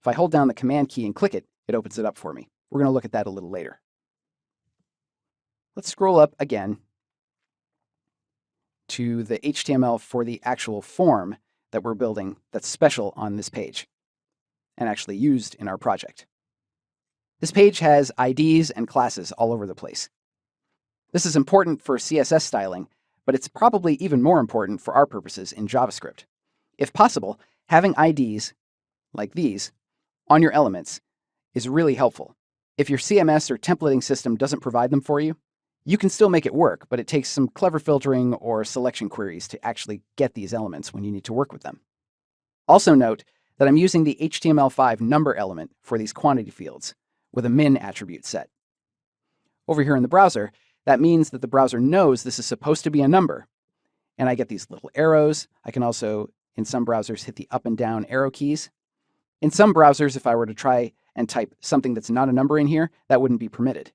If I hold down the Command key and click it, it opens it up for me. We're going to look at that a little later. Let's scroll up again to the HTML for the actual form that we're building that's special on this page and actually used in our project. This page has IDs and classes all over the place. This is important for CSS styling, but it's probably even more important for our purposes in JavaScript. If possible, having IDs, like these, on your elements is really helpful. If your CMS or templating system doesn't provide them for you, you can still make it work, but it takes some clever filtering or selection queries to actually get these elements when you need to work with them. Also note that I'm using the HTML5 number element for these quantity fields with a min attribute set. Over here in the browser, that means that the browser knows this is supposed to be a number, and I get these little arrows. I can also, in some browsers, hit the up and down arrow keys. In some browsers, if I were to try and type something that's not a number in here, that wouldn't be permitted.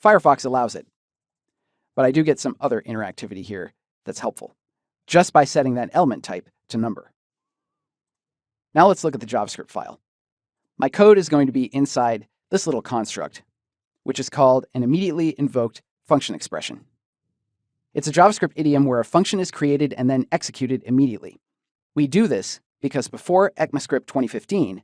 Firefox allows it, but I do get some other interactivity here that's helpful, just by setting that element type to number. Now let's look at the JavaScript file. My code is going to be inside this little construct, which is called an immediately invoked function expression. It's a JavaScript idiom where a function is created and then executed immediately. We do this because before ECMAScript 2015,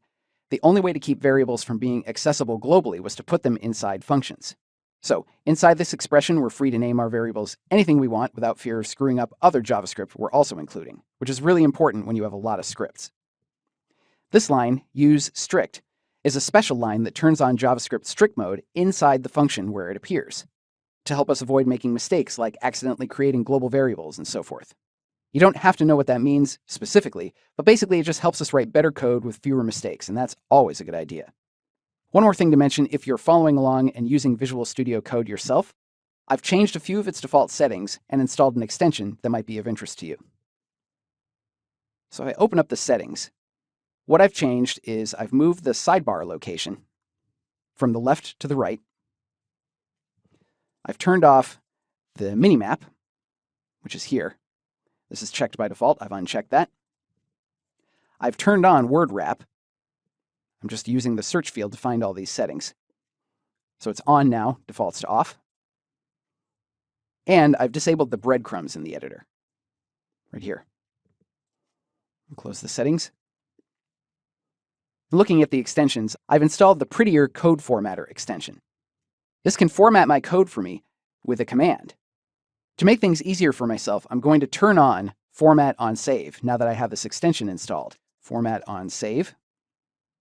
the only way to keep variables from being accessible globally was to put them inside functions. So inside this expression, we're free to name our variables anything we want without fear of screwing up other JavaScript we're also including, which is really important when you have a lot of scripts. This line, use strict, is a special line that turns on JavaScript strict mode inside the function where it appears, to help us avoid making mistakes like accidentally creating global variables and so forth. You don't have to know what that means specifically, but basically it just helps us write better code with fewer mistakes, and that's always a good idea. One more thing to mention, if you're following along and using Visual Studio Code yourself, I've changed a few of its default settings and installed an extension that might be of interest to you. So I open up the settings. What I've changed is I've moved the sidebar location from the left to the right. I've turned off the minimap, which is here. This is checked by default. I've unchecked that. I've turned on word wrap. I'm just using the search field to find all these settings. So it's on now, defaults to off. And I've disabled the breadcrumbs in the editor, right here. I'll close the settings. Looking at the extensions, I've installed the Prettier Code Formatter extension. This can format my code for me with a command. To make things easier for myself, I'm going to turn on Format on Save now that I have this extension installed. Format on Save.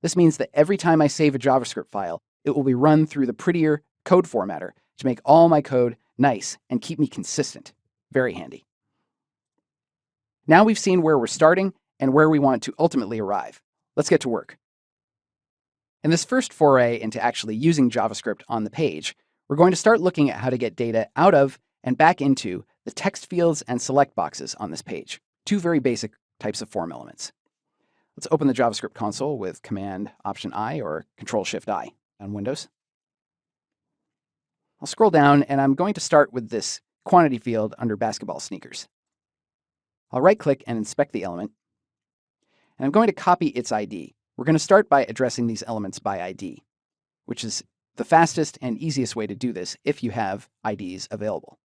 This means that every time I save a JavaScript file, it will be run through the Prettier Code Formatter to make all my code nice and keep me consistent. Very handy. Now we've seen where we're starting and where we want to ultimately arrive. Let's get to work. In this first foray into actually using JavaScript on the page, we're going to start looking at how to get data out of and back into the text fields and select boxes on this page, two very basic types of form elements. Let's open the JavaScript console with Command-Option-I or Control-Shift-I on Windows. I'll scroll down and I'm going to start with this quantity field under basketball sneakers. I'll right-click and inspect the element, and I'm going to copy its ID. We're going to start by addressing these elements by ID, which is the fastest and easiest way to do this if you have IDs available.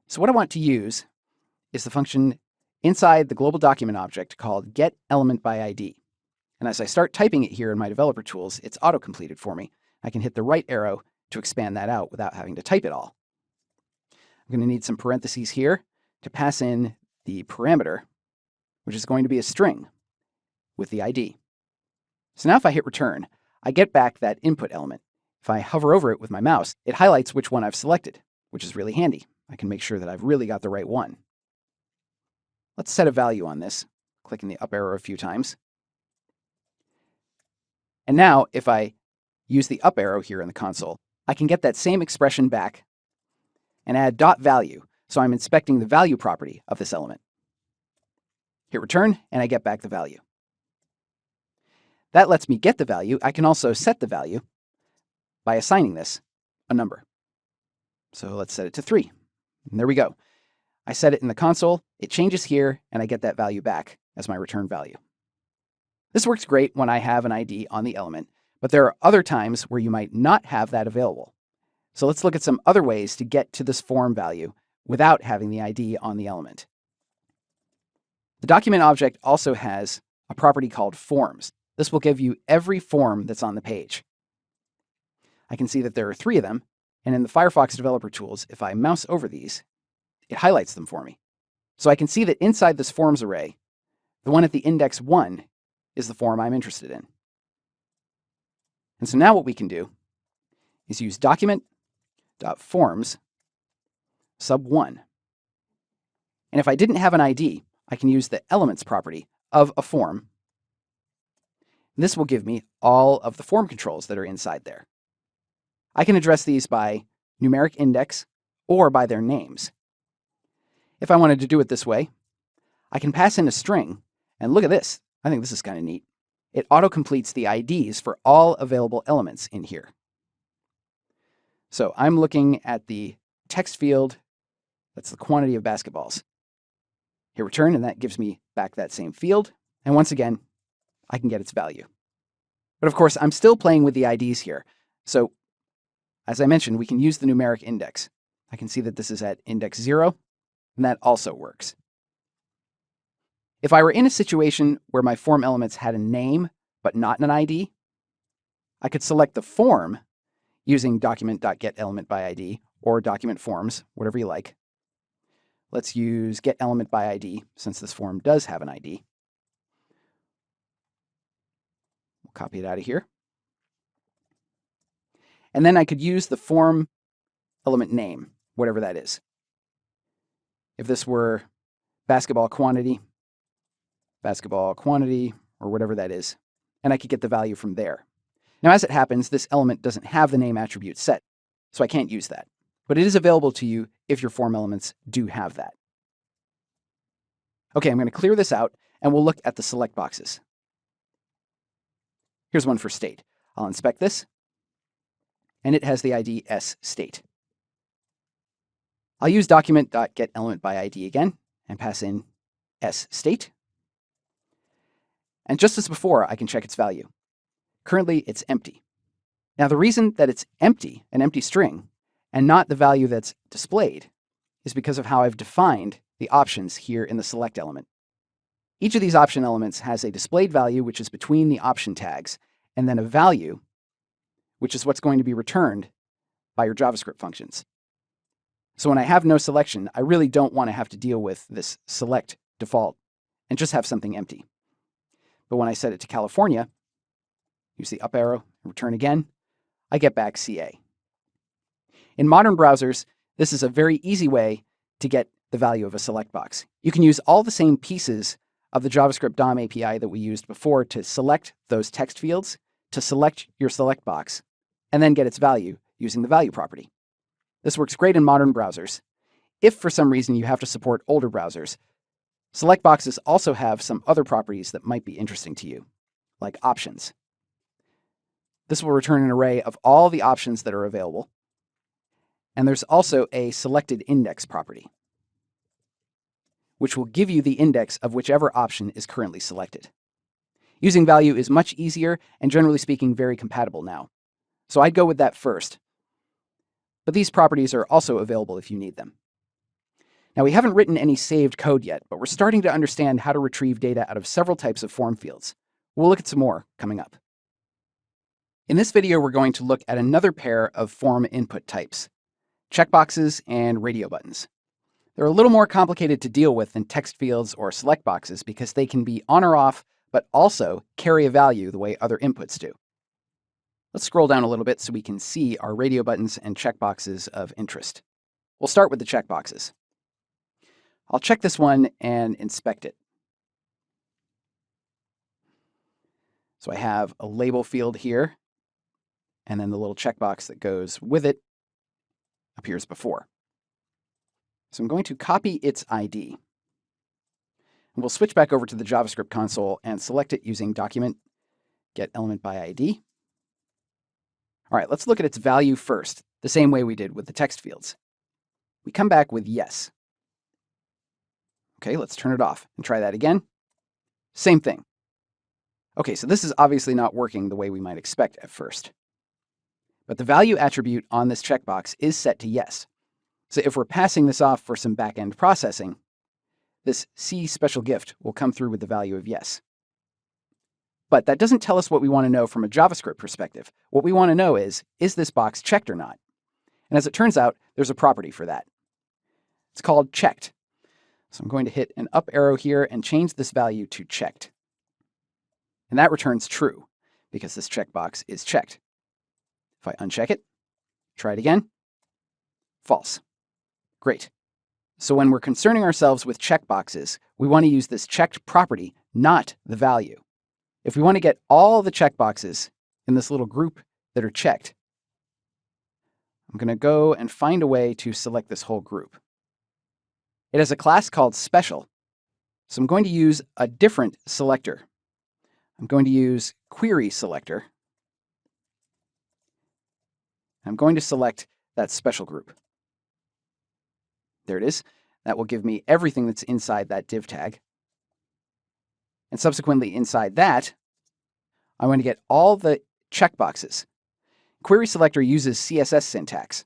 So what I want to use is the function inside the global document object called getElementById. And as I start typing it here in my developer tools, it's auto-completed for me. I can hit the right arrow to expand that out without having to type it all. I'm going to need some parentheses here to pass in the parameter, which is going to be a string with the ID. So now if I hit return, I get back that input element. If I hover over it with my mouse, it highlights which one I've selected, which is really handy. I can make sure that I've really got the right one. Let's set a value on this, clicking the up arrow a few times. And now if I use the up arrow here in the console, I can get that same expression back and add .value, so I'm inspecting the value property of this element. Hit return, and I get back the value. That lets me get the value. I can also set the value by assigning this a number. So let's set it to 3. And there we go. I set it in the console, it changes here, and I get that value back as my return value. This works great when I have an ID on the element, but there are other times where you might not have that available. So let's look at some other ways to get to this form value without having the ID on the element. The document object also has a property called forms. This will give you every form that's on the page. I can see that there are 3 of them, and in the Firefox developer tools, if I mouse over these, it highlights them for me. So I can see that inside this forms array, the one at the index 1 is the form I'm interested in. And so now what we can do is use document.forms sub1. And if I didn't have an ID, I can use the elements property of a form. This will give me all of the form controls that are inside there. I can address these by numeric index or by their names. If I wanted to do it this way, I can pass in a string, and look at this. I think this is kind of neat. It auto-completes the IDs for all available elements in here. So I'm looking at the text field. That's the quantity of basketballs. Hit return, and that gives me back that same field. And once again, I can get its value. But of course, I'm still playing with the IDs here. So as I mentioned, we can use the numeric index. I can see that this is at index 0, and that also works. If I were in a situation where my form elements had a name but not an ID, I could select the form using document.getElementById or document forms, whatever you like. Let's use getElementById since this form does have an ID. We'll copy it out of here. And then I could use the form element name, whatever that is. If this were basketball quantity, or whatever that is, and I could get the value from there. Now, as it happens, this element doesn't have the name attribute set, so I can't use that. But it is available to you if your form elements do have that. Okay, I'm going to clear this out, and we'll look at the select boxes. Here's one for state. I'll inspect this, and it has the ID sState. I'll use document.getElementById again and pass in sState. And just as before, I can check its value. Currently, it's empty. Now, the reason that it's empty, an empty string, and not the value that's displayed, is because of how I've defined the options here in the select element. Each of these option elements has a displayed value, which is between the option tags, and then a value, which is what's going to be returned by your JavaScript functions. So when I have no selection, I really don't want to have to deal with this select default and just have something empty. But when I set it to California, use the up arrow, and return again, I get back CA. In modern browsers, this is a very easy way to get the value of a select box. You can use all the same pieces of the JavaScript DOM API that we used before to select those text fields, to select your select box, and then get its value using the value property. This works great in modern browsers. If for some reason you have to support older browsers, select boxes also have some other properties that might be interesting to you, like options. This will return an array of all the options that are available. And there's also a selected index property, which will give you the index of whichever option is currently selected. Using value is much easier and, generally speaking, very compatible now. So I'd go with that first. But these properties are also available if you need them. Now, we haven't written any saved code yet, but we're starting to understand how to retrieve data out of several types of form fields. We'll look at some more coming up. In this video, we're going to look at another pair of form input types, checkboxes and radio buttons. They're a little more complicated to deal with than text fields or select boxes because they can be on or off, but also carry a value the way other inputs do. Let's scroll down a little bit so we can see our radio buttons and checkboxes of interest. We'll start with the checkboxes. I'll check this one and inspect it. So I have a label field here, and then the little checkbox that goes with it appears before. So I'm going to copy its ID. And we'll switch back over to the JavaScript console and select it using document, get element by ID. All right, let's look at its value first, the same way we did with the text fields. We come back with yes. Okay, let's turn it off and try that again. Same thing. Okay, so this is obviously not working the way we might expect at first. But the value attribute on this checkbox is set to yes. So if we're passing this off for some back-end processing, this C special gift will come through with the value of yes. But that doesn't tell us what we want to know from a JavaScript perspective. What we want to know is this box checked or not? And as it turns out, there's a property for that. It's called checked. So I'm going to hit an up arrow here and change this value to checked. And that returns true because this checkbox is checked. If I uncheck it, try it again, false. Great. So when we're concerning ourselves with checkboxes, we want to use this checked property, not the value. If we want to get all the checkboxes in this little group that are checked, I'm going to go and find a way to select this whole group. It has a class called special, so I'm going to use a different selector. I'm going to use query selector. I'm going to select that special group. There it is. That will give me everything that's inside that div tag. And subsequently inside that, I'm going to get all the checkboxes. Query selector uses CSS syntax,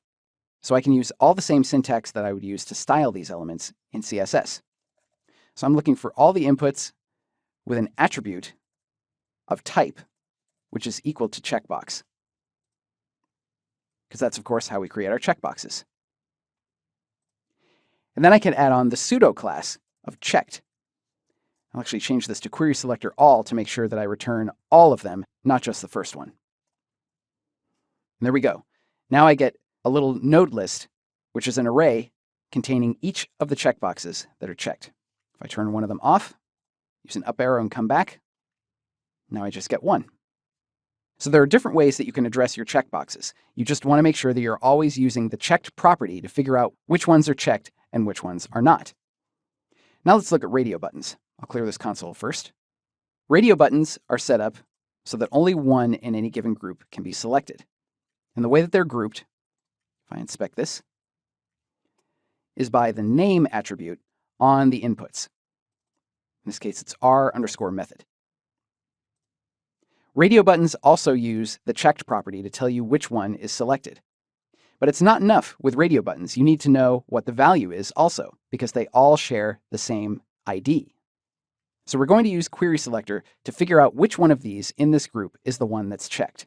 so I can use all the same syntax that I would use to style these elements in CSS. So I'm looking for all the inputs with an attribute of type, which is equal to checkbox, because that's, of course, how we create our checkboxes. And then I can add on the pseudo class of checked. I'll actually change this to query selector all to make sure that I return all of them, not just the first one. And there we go. Now I get a little node list, which is an array containing each of the checkboxes that are checked. If I turn one of them off, use an up arrow and come back, now I just get one. So there are different ways that you can address your checkboxes. You just want to make sure that you're always using the checked property to figure out which ones are checked and which ones are not. Now let's look at radio buttons. I'll clear this console first. Radio buttons are set up so that only one in any given group can be selected. And the way that they're grouped, if I inspect this, is by the name attribute on the inputs. In this case, it's r_method. Radio buttons also use the checked property to tell you which one is selected. But it's not enough with radio buttons. You need to know what the value is also, because they all share the same ID. So we're going to use query selector to figure out which one of these in this group is the one that's checked.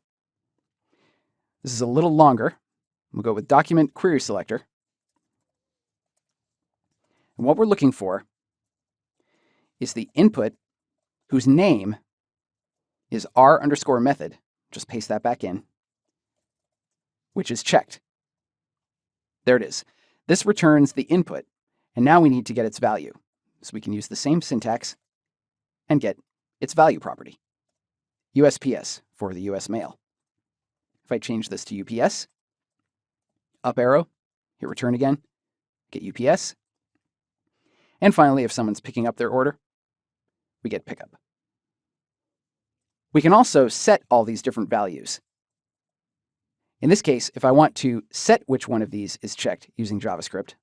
This is a little longer. We'll go with document query selector. And what we're looking for is the input whose name is r_method, just paste that back in, which is checked. There it is. This returns the input, and now we need to get its value. So we can use the same syntax and get its value property, USPS for the US mail. If I change this to UPS, up arrow, hit return again, get UPS. And finally, if someone's picking up their order, we get pickup. We can also set all these different values. In this case, if I want to set which one of these is checked using JavaScript,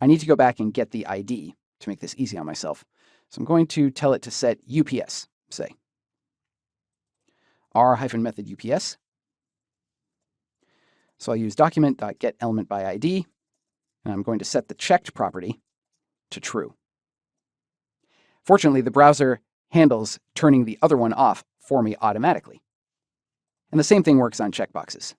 I need to go back and get the ID to make this easy on myself. So I'm going to tell it to set UPS, say. r-method UPS. So I'll use document.getElementById, and I'm going to set the checked property to true. Fortunately, the browser handles turning the other one off for me automatically. And the same thing works on checkboxes.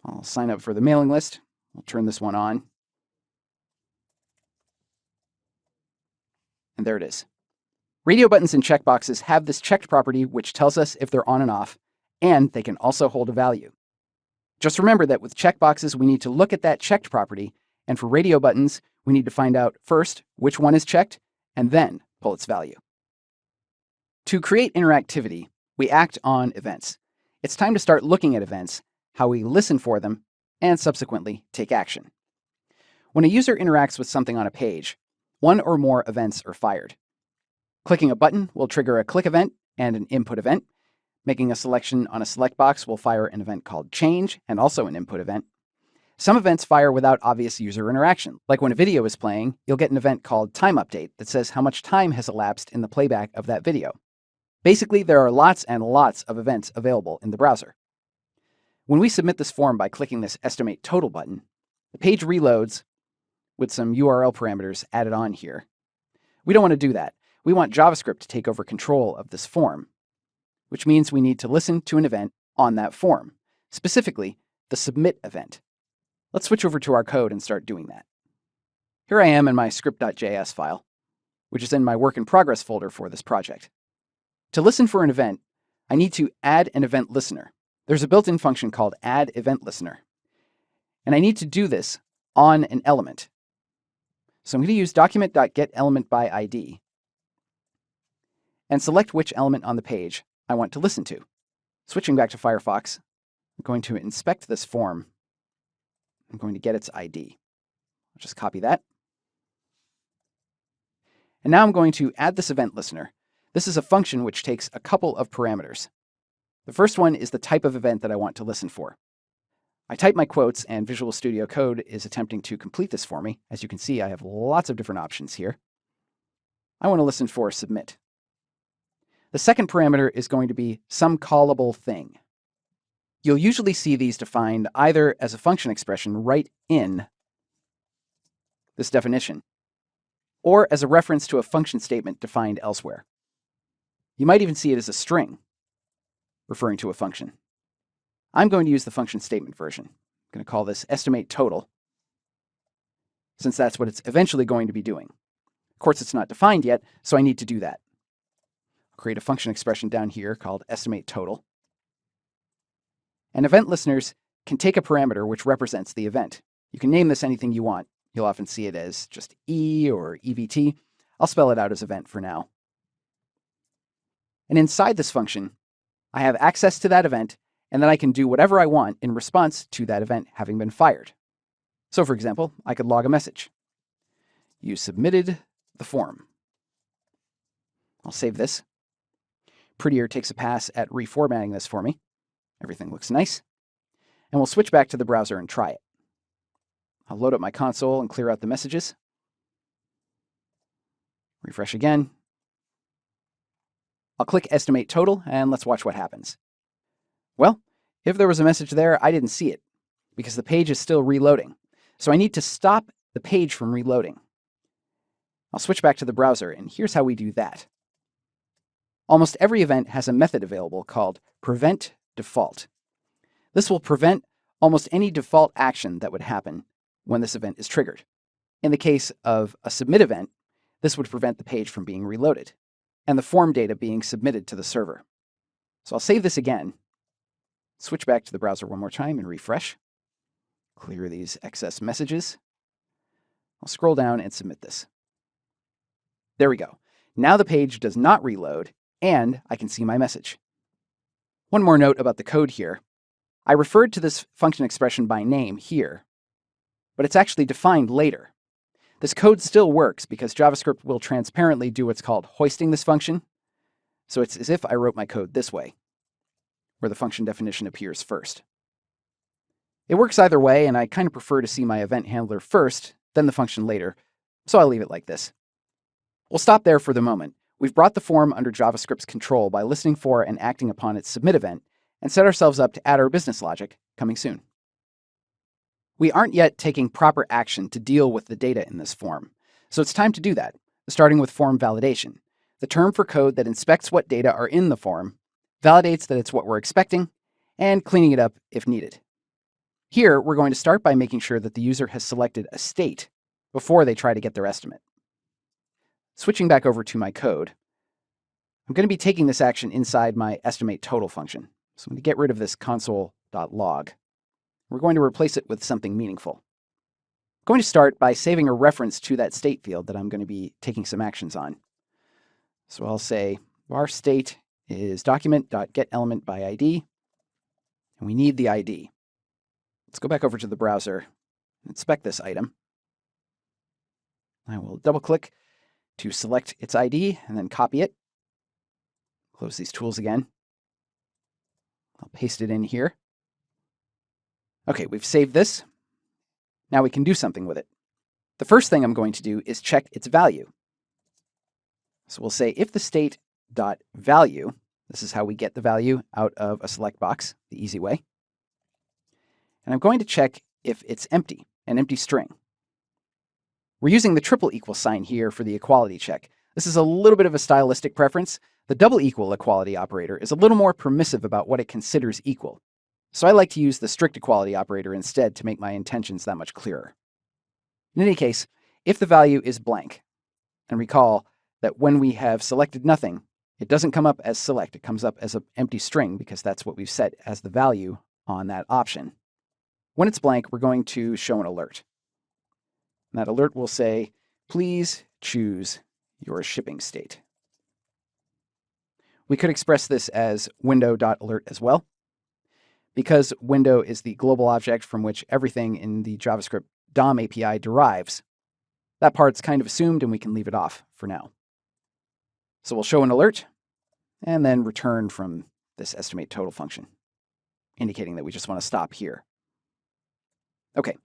I'll sign up for the mailing list. We'll turn this one on. And there it is. Radio buttons and checkboxes have this checked property which tells us if they're on and off, and they can also hold a value. Just remember that with checkboxes, we need to look at that checked property, and for radio buttons, we need to find out first which one is checked, and then pull its value. To create interactivity, we act on events. It's time to start looking at events, how we listen for them, and subsequently take action. When a user interacts with something on a page, one or more events are fired. Clicking a button will trigger a click event and an input event. Making a selection on a select box will fire an event called change and also an input event. Some events fire without obvious user interaction. Like when a video is playing, you'll get an event called time update that says how much time has elapsed in the playback of that video. Basically, there are lots and lots of events available in the browser. When we submit this form by clicking this estimate total button, the page reloads with some URL parameters added on here. We don't want to do that. We want JavaScript to take over control of this form, which means we need to listen to an event on that form, specifically the submit event. Let's switch over to our code and start doing that. Here I am in my script.js file, which is in my work in progress folder for this project. To listen for an event, I need to add an event listener. There's a built-in function called add event listener, and I need to do this on an element. So I'm going to use document.getElementById and select which element on the page I want to listen to. Switching back to Firefox, I'm going to inspect this form. I'm going to get its ID. I'll just copy that. And now I'm going to add this event listener. This is a function which takes a couple of parameters. The first one is the type of event that I want to listen for. I type my quotes, and Visual Studio Code is attempting to complete this for me. As you can see, I have lots of different options here. I want to listen for submit. The second parameter is going to be some callable thing. You'll usually see these defined either as a function expression right in this definition, or as a reference to a function statement defined elsewhere. You might even see it as a string, referring to a function. I'm going to use the function statement version. I'm going to call this estimate total, since that's what it's eventually going to be doing. Of course, it's not defined yet, so I need to do that. I'll create a function expression down here called estimate total. And event listeners can take a parameter which represents the event. You can name this anything you want. You'll often see it as just E or EVT. I'll spell it out as event for now. And inside this function, I have access to that event, and then I can do whatever I want in response to that event having been fired. So for example, I could log a message. You submitted the form. I'll save this. Prettier takes a pass at reformatting this for me. Everything looks nice. And we'll switch back to the browser and try it. I'll load up my console and clear out the messages. Refresh again. I'll click estimate total, and let's watch what happens. Well, if there was a message there, I didn't see it because the page is still reloading. So I need to stop the page from reloading. I'll switch back to the browser, and here's how we do that. Almost every event has a method available called prevent default. This will prevent almost any default action that would happen when this event is triggered. In the case of a submit event, this would prevent the page from being reloaded and the form data being submitted to the server. So I'll save this again, switch back to the browser one more time and refresh. Clear these excess messages. I'll scroll down and submit this. There we go. Now the page does not reload, and I can see my message. One more note about the code here. I referred to this function expression by name here, but it's actually defined later. This code still works because JavaScript will transparently do what's called hoisting this function. So it's as if I wrote my code this way, where the function definition appears first. It works either way, and I kind of prefer to see my event handler first, then the function later, so I'll leave it like this. We'll stop there for the moment. We've brought the form under JavaScript's control by listening for and acting upon its submit event, and set ourselves up to add our business logic, coming soon. We aren't yet taking proper action to deal with the data in this form, so it's time to do that, starting with form validation, the term for code that inspects what data are in the form, validates that it's what we're expecting, and cleaning it up if needed. Here, we're going to start by making sure that the user has selected a state before they try to get their estimate. Switching back over to my code, I'm going to be taking this action inside my estimate total function. So I'm going to get rid of this console.log. We're going to replace it with something meaningful. I'm going to start by saving a reference to that state field that I'm going to be taking some actions on. So I'll say var state is document.getElementById, and we need the ID. Let's go back over to the browser and inspect this item. I will double-click to select its ID and then copy it. Close these tools again. I'll paste it in here. Okay, we've saved this. Now we can do something with it. The first thing I'm going to do is check its value. So we'll say if the state.value, this is how we get the value out of a select box, the easy way. And I'm going to check if it's empty, an empty string. We're using the triple equal sign here for the equality check. This is a little bit of a stylistic preference. The double equal equality operator is a little more permissive about what it considers equal. So I like to use the strict equality operator instead to make my intentions that much clearer. In any case, if the value is blank, and recall that when we have selected nothing, it doesn't come up as select, it comes up as an empty string because that's what we've set as the value on that option. When it's blank, we're going to show an alert. And that alert will say, please choose your shipping state. We could express this as window.alert as well. Because window is the global object from which everything in the JavaScript DOM API derives, that part's kind of assumed and we can leave it off for now. So we'll show an alert and then return from this estimate total function, indicating that we just want to stop here. Okay,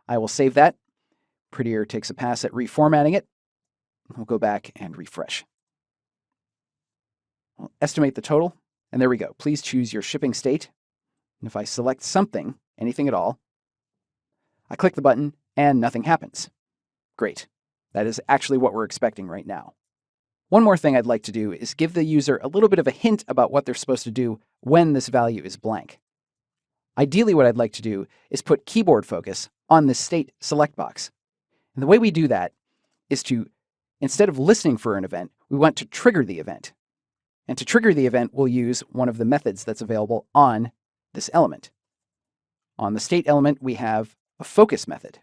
I will save that. Prettier takes a pass at reformatting it. We'll go back and refresh. We'll estimate the total, and there we go. Please choose your shipping state. And if I select something, anything at all, I click the button and nothing happens. Great. That is actually what we're expecting right now. One more thing I'd like to do is give the user a little bit of a hint about what they're supposed to do when this value is blank. Ideally, what I'd like to do is put keyboard focus on this state select box. And the way we do that is to, instead of listening for an event, we want to trigger the event. And to trigger the event, we'll use one of the methods that's available on this element. On the state element, we have a focus method.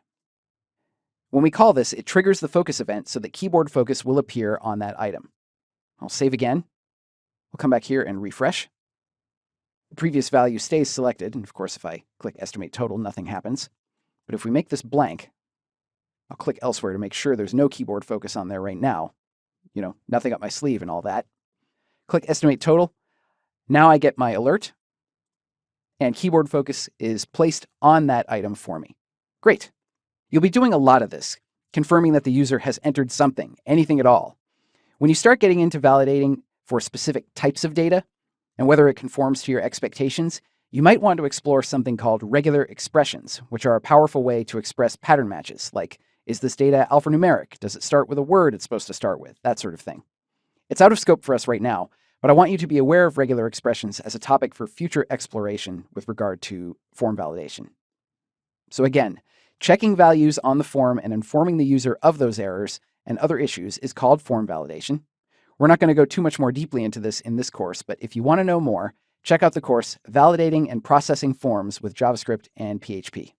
When we call this, it triggers the focus event so that keyboard focus will appear on that item. I'll save again. We'll come back here and refresh. The previous value stays selected, and of course, if I click estimate total, nothing happens. But if we make this blank, I'll click elsewhere to make sure there's no keyboard focus on there right now. You know, nothing up my sleeve and all that. Click estimate total. Now I get my alert, and keyboard focus is placed on that item for me. Great. You'll be doing a lot of this, confirming that the user has entered something, anything at all. When you start getting into validating for specific types of data and whether it conforms to your expectations, you might want to explore something called regular expressions, which are a powerful way to express pattern matches, like, is this data alphanumeric? Does it start with a word it's supposed to start with? That sort of thing. It's out of scope for us right now, but I want you to be aware of regular expressions as a topic for future exploration with regard to form validation. So again, checking values on the form and informing the user of those errors and other issues is called form validation. We're not going to go too much more deeply into this in this course, but if you want to know more, check out the course Validating and Processing Forms with JavaScript and PHP.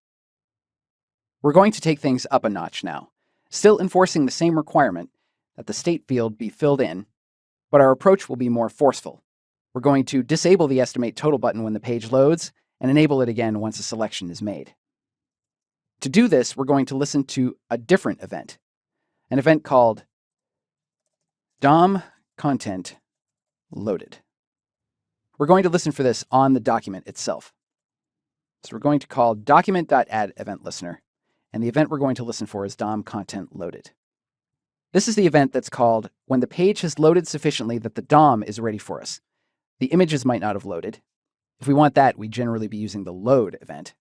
We're going to take things up a notch now, still enforcing the same requirement that the state field be filled in, but our approach will be more forceful. We're going to disable the estimate total button when the page loads and enable it again once a selection is made. To do this, we're going to listen to a different event, an event called DOM content loaded. We're going to listen for this on the document itself. So we're going to call document.addEventListener, and the event we're going to listen for is DOM content loaded. This is the event that's called when the page has loaded sufficiently that the DOM is ready for us. The images might not have loaded. If we want that, we'd generally be using the load event.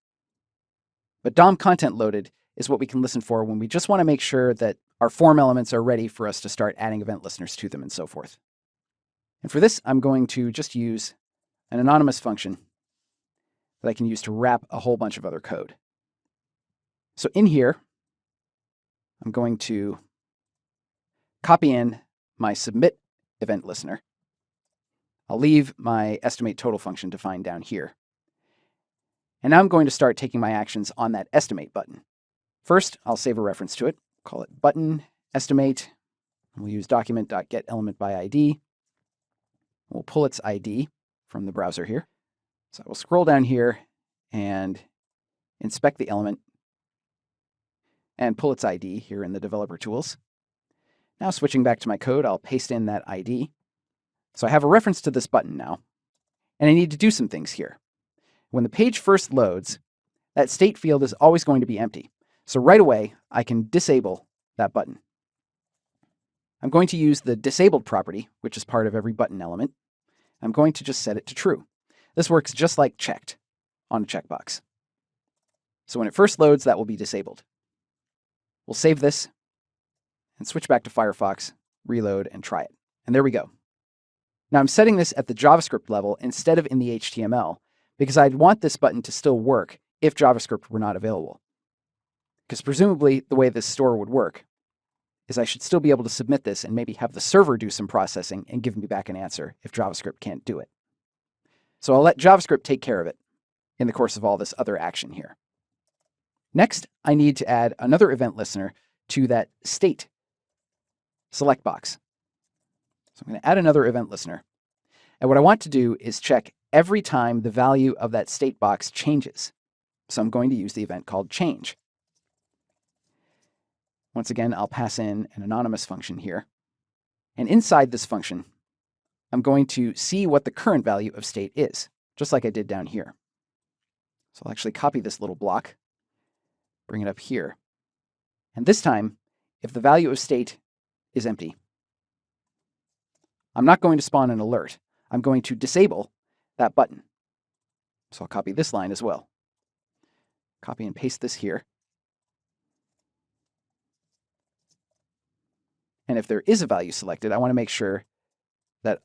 But DOM content loaded is what we can listen for when we just want to make sure that our form elements are ready for us to start adding event listeners to them and so forth. And for this, I'm going to just use an anonymous function that I can use to wrap a whole bunch of other code. So in here, I'm going to copy in my submit event listener. I'll leave my estimate total function defined down here. And now I'm going to start taking my actions on that estimate button. First, I'll save a reference to it, call it button estimate. We'll use document.getElementById. We'll pull its ID from the browser here. So I will scroll down here and inspect the element and pull its ID here in the developer tools. Now switching back to my code, I'll paste in that ID. So I have a reference to this button now, and I need to do some things here. When the page first loads, that state field is always going to be empty. So right away, I can disable that button. I'm going to use the disabled property, which is part of every button element. I'm going to just set it to true. This works just like checked on a checkbox. So when it first loads, that will be disabled. We'll save this and switch back to Firefox, reload, and try it. And there we go. Now I'm setting this at the JavaScript level instead of in the HTML because I'd want this button to still work if JavaScript were not available. Because presumably the way this store would work is I should still be able to submit this and maybe have the server do some processing and give me back an answer if JavaScript can't do it. So I'll let JavaScript take care of it in the course of all this other action here. Next, I need to add another event listener to that state select box. So I'm going to add another event listener. And what I want to do is check every time the value of that state box changes. So I'm going to use the event called change. Once again, I'll pass in an anonymous function here. And inside this function, I'm going to see what the current value of state is, just like I did down here. So I'll actually copy this little block, bring it up here. And this time, if the value of state is empty, I'm not going to spawn an alert. I'm going to disable that button. So I'll copy this line as well. Copy and paste this here. And if there is a value selected, I want to make sure that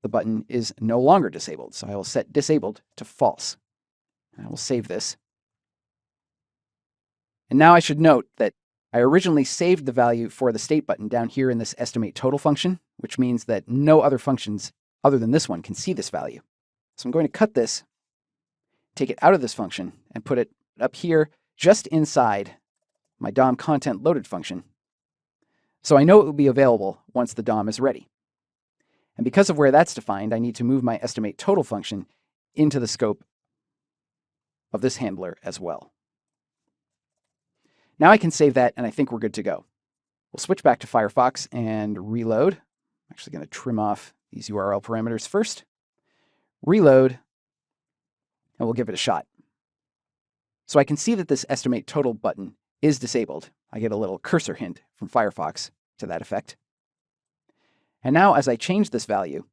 the button is no longer disabled. So I will set disabled to false. And I will save this. And now I should note that I originally saved the value for the state button down here in this estimate total function, which means that no other functions other than this one can see this value. So I'm going to cut this, take it out of this function, and put it up here just inside my DOM content loaded function. So I know it will be available once the DOM is ready. And because of where that's defined, I need to move my estimate total function into the scope of this handler as well. Now I can save that, and I think we're good to go. We'll switch back to Firefox and reload. I'm actually going to trim off these URL parameters first. Reload, and we'll give it a shot. So I can see that this estimate total button is disabled. I get a little cursor hint from Firefox to that effect. And now as I change this value,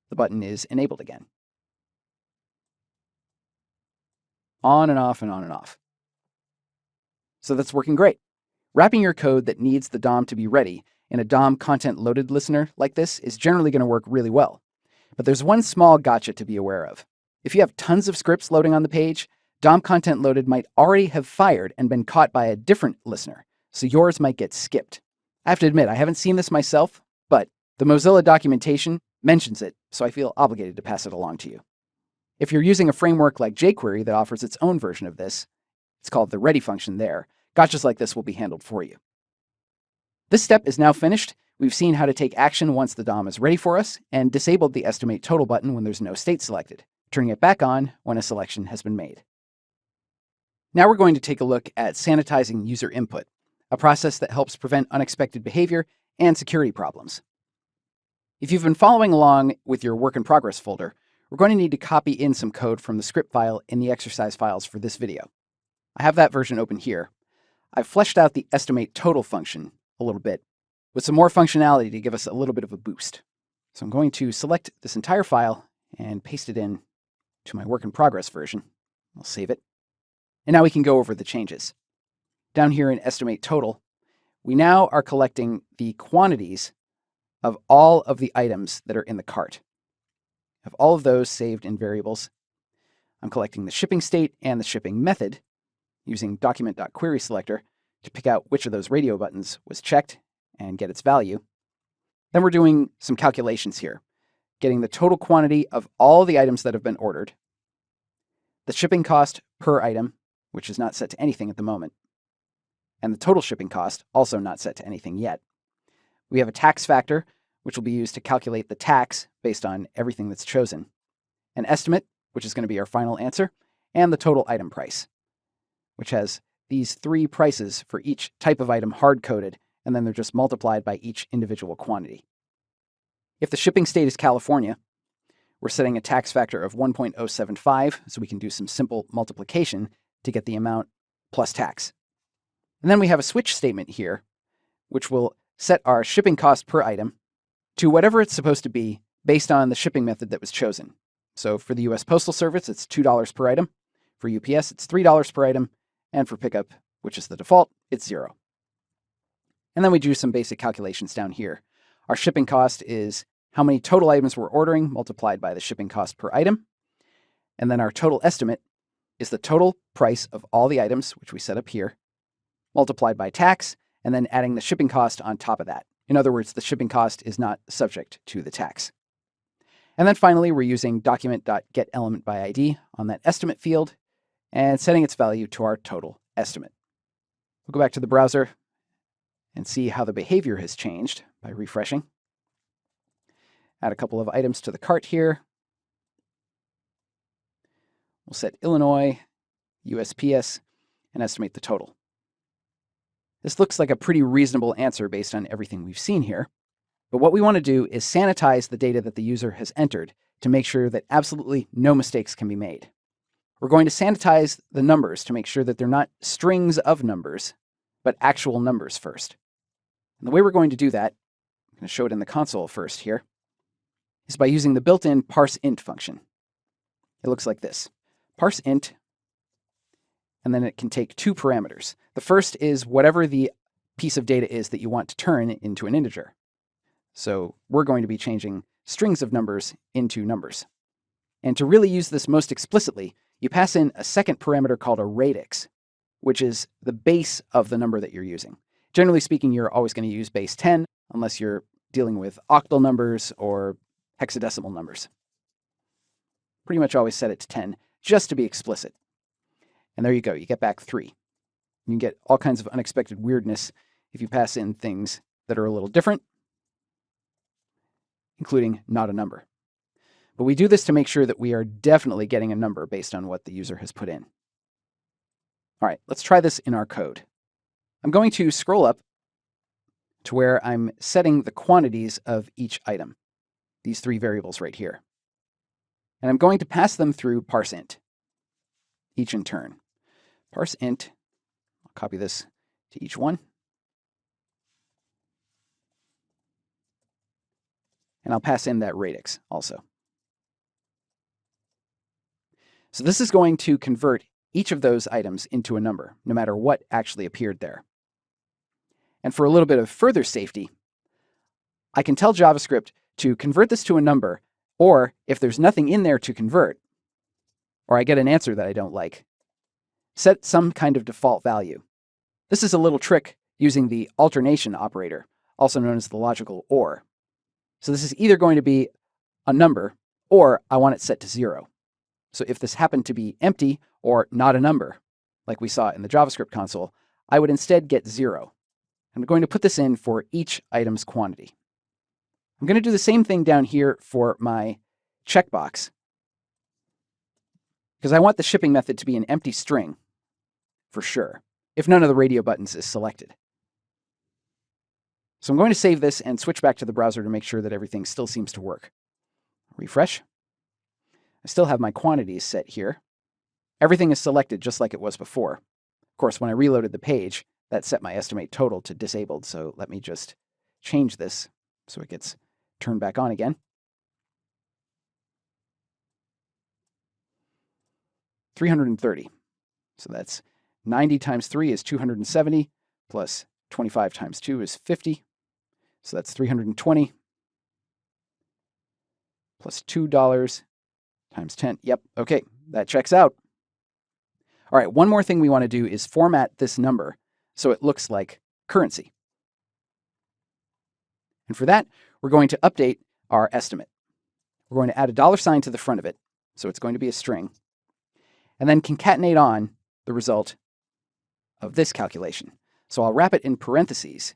the button is enabled again. On and off and on and off. So that's working great. Wrapping your code that needs the DOM to be ready in a DOM content loaded listener like this is generally going to work really well. But there's one small gotcha to be aware of. If you have tons of scripts loading on the page, DOM content loaded might already have fired and been caught by a different listener, so yours might get skipped. I have to admit, I haven't seen this myself, but the Mozilla documentation mentions it, so I feel obligated to pass it along to you. If you're using a framework like jQuery that offers its own version of this, it's called the ready function there. Gotchas like this will be handled for you. This step is now finished. We've seen how to take action once the DOM is ready for us and disabled the estimate total button when there's no state selected, turning it back on when a selection has been made. Now we're going to take a look at sanitizing user input, a process that helps prevent unexpected behavior and security problems. If you've been following along with your work in progress folder, we're going to need to copy in some code from the script file in the exercise files for this video. I have that version open here. I've fleshed out the estimate total function a little bit with some more functionality to give us a little bit of a boost. So I'm going to select this entire file and paste it in to my work in progress version. I'll save it. And now we can go over the changes. Down here in estimate total, we now are collecting the quantities of all of the items that are in the cart. I have all of those saved in variables. I'm collecting the shipping state and the shipping method using document.querySelector to pick out which of those radio buttons was checked and get its value. Then we're doing some calculations here, getting the total quantity of all the items that have been ordered, the shipping cost per item, which is not set to anything at the moment, and the total shipping cost, also not set to anything yet. We have a tax factor, which will be used to calculate the tax based on everything that's chosen, an estimate, which is going to be our final answer, and the total item price, which has these three prices for each type of item hard-coded, and then they're just multiplied by each individual quantity. If the shipping state is California, we're setting a tax factor of 1.075, so we can do some simple multiplication to get the amount plus tax. And then we have a switch statement here, which will set our shipping cost per item to whatever it's supposed to be based on the shipping method that was chosen. So for the US Postal Service, it's $2 per item. For UPS, it's $3 per item. And for pickup, which is the default, it's 0. And then we do some basic calculations down here. Our shipping cost is how many total items we're ordering multiplied by the shipping cost per item. And then our total estimate is the total price of all the items, which we set up here, multiplied by tax, and then adding the shipping cost on top of that. In other words, the shipping cost is not subject to the tax. And then finally, we're using document.getElementById on that estimate field and setting its value to our total estimate. We'll go back to the browser and see how the behavior has changed by refreshing. Add a couple of items to the cart here. We'll set Illinois, USPS, and estimate the total. This looks like a pretty reasonable answer based on everything we've seen here. But what we want to do is sanitize the data that the user has entered to make sure that absolutely no mistakes can be made. We're going to sanitize the numbers to make sure that they're not strings of numbers, but actual numbers first. And the way we're going to do that, I'm going to show it in the console first here, is by using the built-in parseInt function. It looks like this. ParseInt, and then it can take two parameters. The first is whatever the piece of data is that you want to turn into an integer. So we're going to be changing strings of numbers into numbers. And to really use this most explicitly, you pass in a second parameter called a radix, which is the base of the number that you're using. Generally speaking, you're always going to use base 10, unless you're dealing with octal numbers or hexadecimal numbers. Pretty much always set it to 10, just to be explicit. And there you go, you get back 3. You can get all kinds of unexpected weirdness if you pass in things that are a little different, including not a number. But we do this to make sure that we are definitely getting a number based on what the user has put in. All right, let's try this in our code. I'm going to scroll up to where I'm setting the quantities of each item, these 3 variables right here. And I'm going to pass them through parseInt, each in turn. ParseInt, I'll copy this to each one. And I'll pass in that radix also. So this is going to convert each of those items into a number, no matter what actually appeared there. And for a little bit of further safety, I can tell JavaScript to convert this to a number, or if there's nothing in there to convert, or I get an answer that I don't like, set some kind of default value. This is a little trick using the alternation operator, also known as the logical OR. So this is either going to be a number, or I want it set to 0. So if this happened to be empty or not a number, like we saw in the JavaScript console, I would instead get 0. I'm going to put this in for each item's quantity. I'm going to do the same thing down here for my checkbox, because I want the shipping method to be an empty string, for sure, if none of the radio buttons is selected. So I'm going to save this and switch back to the browser to make sure that everything still seems to work. Refresh. I still have my quantities set here. Everything is selected just like it was before. Of course, when I reloaded the page, that set my estimate total to disabled, so let me just change this so it gets turned back on again. 330. So that's 90 times 3 is 270, plus 25 times 2 is 50. So that's 320, plus $2 times 10. Yep, okay, that checks out. All right, one more thing we want to do is format this number so it looks like currency. And for that, we're going to update our estimate. We're going to add a $sign to the front of it, so it's going to be a string, and then concatenate on the result of this calculation. So I'll wrap it in parentheses,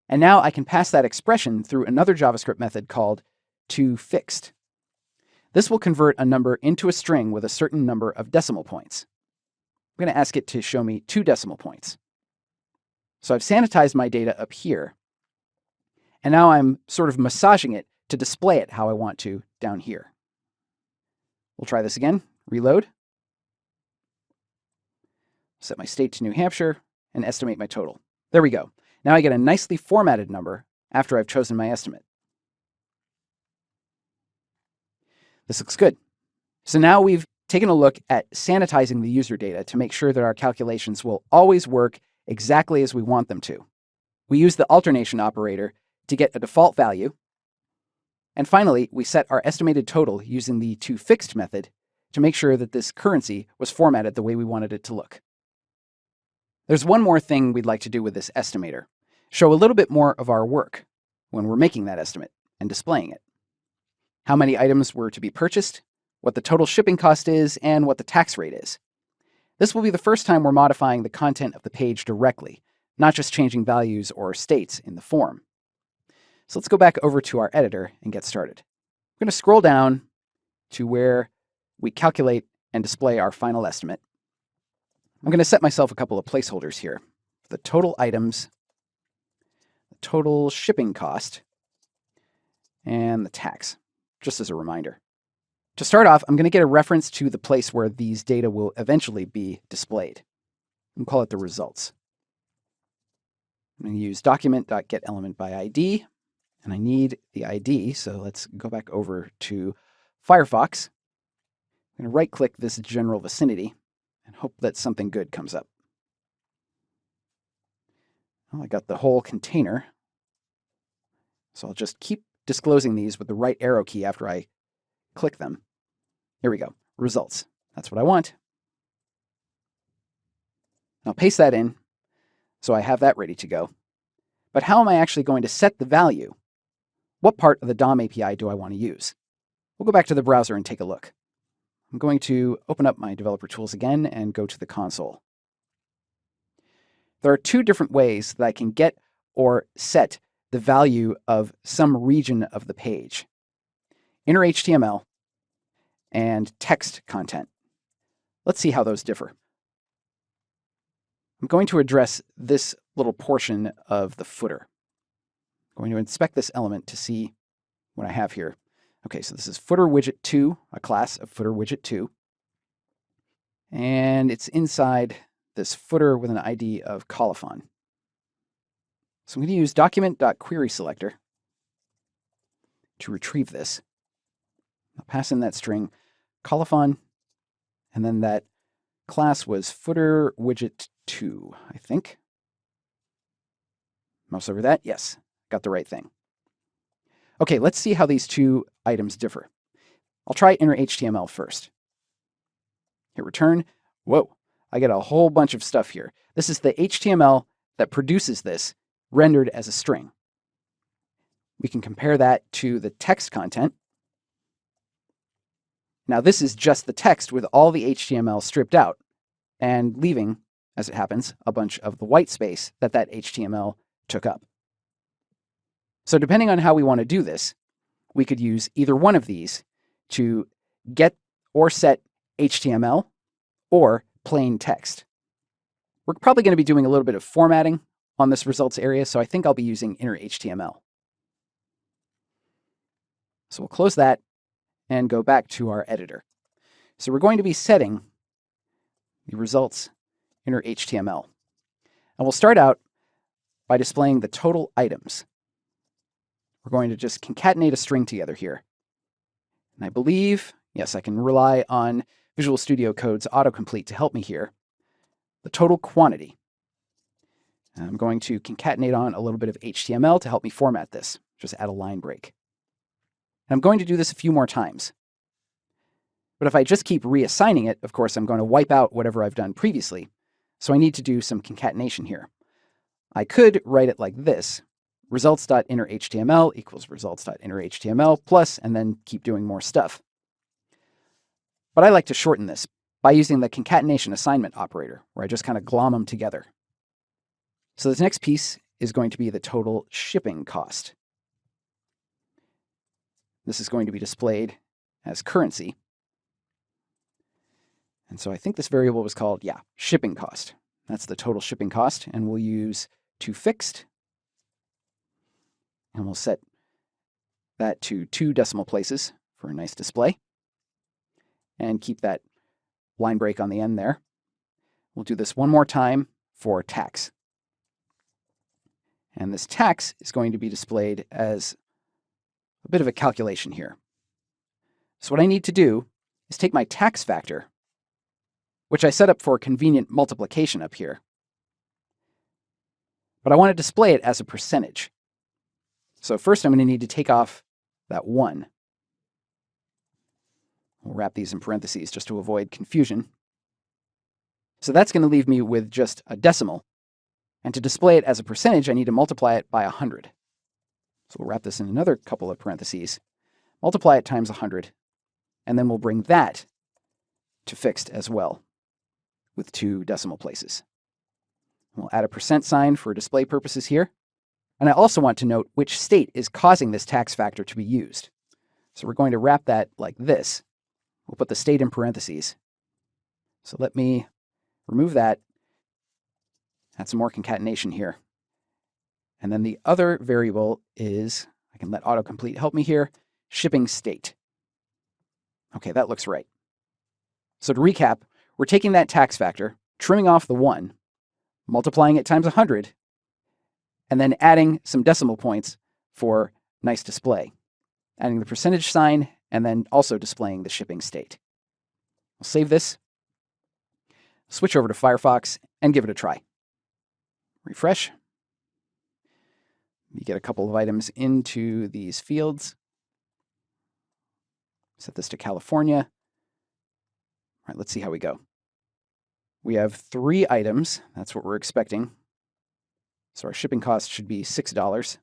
and now I can pass that expression through another JavaScript method called toFixed. This will convert a number into a string with a certain number of decimal points. I'm going to ask it to show me 2 decimal points. So I've sanitized my data up here, and now I'm sort of massaging it to display it how I want to down here. We'll try this again. Reload. Set my state to New Hampshire and estimate my total. There we go. Now I get a nicely formatted number after I've chosen my estimate. This looks good. So now we've taken a look at sanitizing the user data to make sure that our calculations will always work exactly as we want them to. We use the alternation operator to get a default value. And finally, we set our estimated total using the toFixed method to make sure that this currency was formatted the way we wanted it to look. There's one more thing we'd like to do with this estimator. Show a little bit more of our work when we're making that estimate and displaying it. How many items were to be purchased, what the total shipping cost is, and what the tax rate is. This will be the first time we're modifying the content of the page directly, not just changing values or states in the form. So let's go back over to our editor and get started. I'm going to scroll down to where we calculate and display our final estimate. I'm going to set myself a couple of placeholders here. The total items, the total shipping cost, and the tax, just as a reminder. To start off, I'm going to get a reference to the place where these data will eventually be displayed. We'll call it the results. I'm going to use document.getElementById, and I need the ID, so let's go back over to Firefox. I'm going to right-click this general vicinity and hope that something good comes up. Well, I got the whole container, so I'll just keep disclosing these with the right arrow key after I click them. Here we go, results. That's what I want. I'll paste that in, so I have that ready to go. But how am I actually going to set the value? What part of the DOM API do I want to use? We'll go back to the browser and take a look. I'm going to open up my developer tools again and go to the console. There are 2 different ways that I can get or set the value of some region of the page: inner HTML and text content. Let's see how those differ. I'm going to address this little portion of the footer. I'm going to inspect this element to see what I have here. Okay, so this is footer widget 2, a class of footer widget 2. And it's inside this footer with an ID of colophon. So I'm going to use document.querySelector to retrieve this. I'll pass in that string colophon, and then that class was footer widget 2, I think. Mouse over that. Yes, got the right thing. Okay, let's see how these 2 items differ. I'll try inner HTML first. Hit return. Whoa, I get a whole bunch of stuff here. This is the HTML that produces this, rendered as a string. We can compare that to the text content. Now this is just the text with all the HTML stripped out and leaving, as it happens, a bunch of the white space that HTML took up. So depending on how we want to do this, we could use either one of these to get or set HTML or plain text. We're probably going to be doing a little bit of formatting on this results area, so I think I'll be using inner HTML. So we'll close that and go back to our editor. So we're going to be setting the results inner HTML. And we'll start out by displaying the total items. We're going to just concatenate a string together here. And I believe, yes, I can rely on Visual Studio Code's autocomplete to help me here. The total quantity. And I'm going to concatenate on a little bit of HTML to help me format this. Just add a line break. And I'm going to do this a few more times. But if I just keep reassigning it, of course, I'm going to wipe out whatever I've done previously. So I need to do some concatenation here. I could write it like this: results.innerHTML equals results.innerHTML plus, and then keep doing more stuff. But I like to shorten this by using the concatenation assignment operator, where I just kind of glom them together. So this next piece is going to be the total shipping cost. This is going to be displayed as currency. And so I think this variable was called, shipping cost. That's the total shipping cost, and we'll use toFixed, and we'll set that to 2 decimal places for a nice display, and keep that line break on the end there. We'll do this one more time for tax. And this tax is going to be displayed as a bit of a calculation here. So what I need to do is take my tax factor, which I set up for convenient multiplication up here, but I want to display it as a percentage. So first I'm going to need to take off that 1. We'll wrap these in parentheses just to avoid confusion. So that's going to leave me with just a decimal. And to display it as a percentage, I need to multiply it by 100. So we'll wrap this in another couple of parentheses, multiply it times 100, and then we'll bring that to fixed as well with 2 decimal places. We'll add a percent sign for display purposes here. And I also want to note which state is causing this tax factor to be used. So we're going to wrap that like this. We'll put the state in parentheses. So let me remove that. Add some more concatenation here. And then the other variable is, I can let autocomplete help me here, shipping state. Okay, that looks right. So to recap, we're taking that tax factor, trimming off the 1, multiplying it times 100, and then adding some decimal points for nice display. Adding the percentage sign, and then also displaying the shipping state. I'll save this, switch over to Firefox, and give it a try. Refresh. You get a couple of items into these fields. Set this to California. All right, let's see how we go. We have 3 items. That's what we're expecting. So our shipping cost should be $6.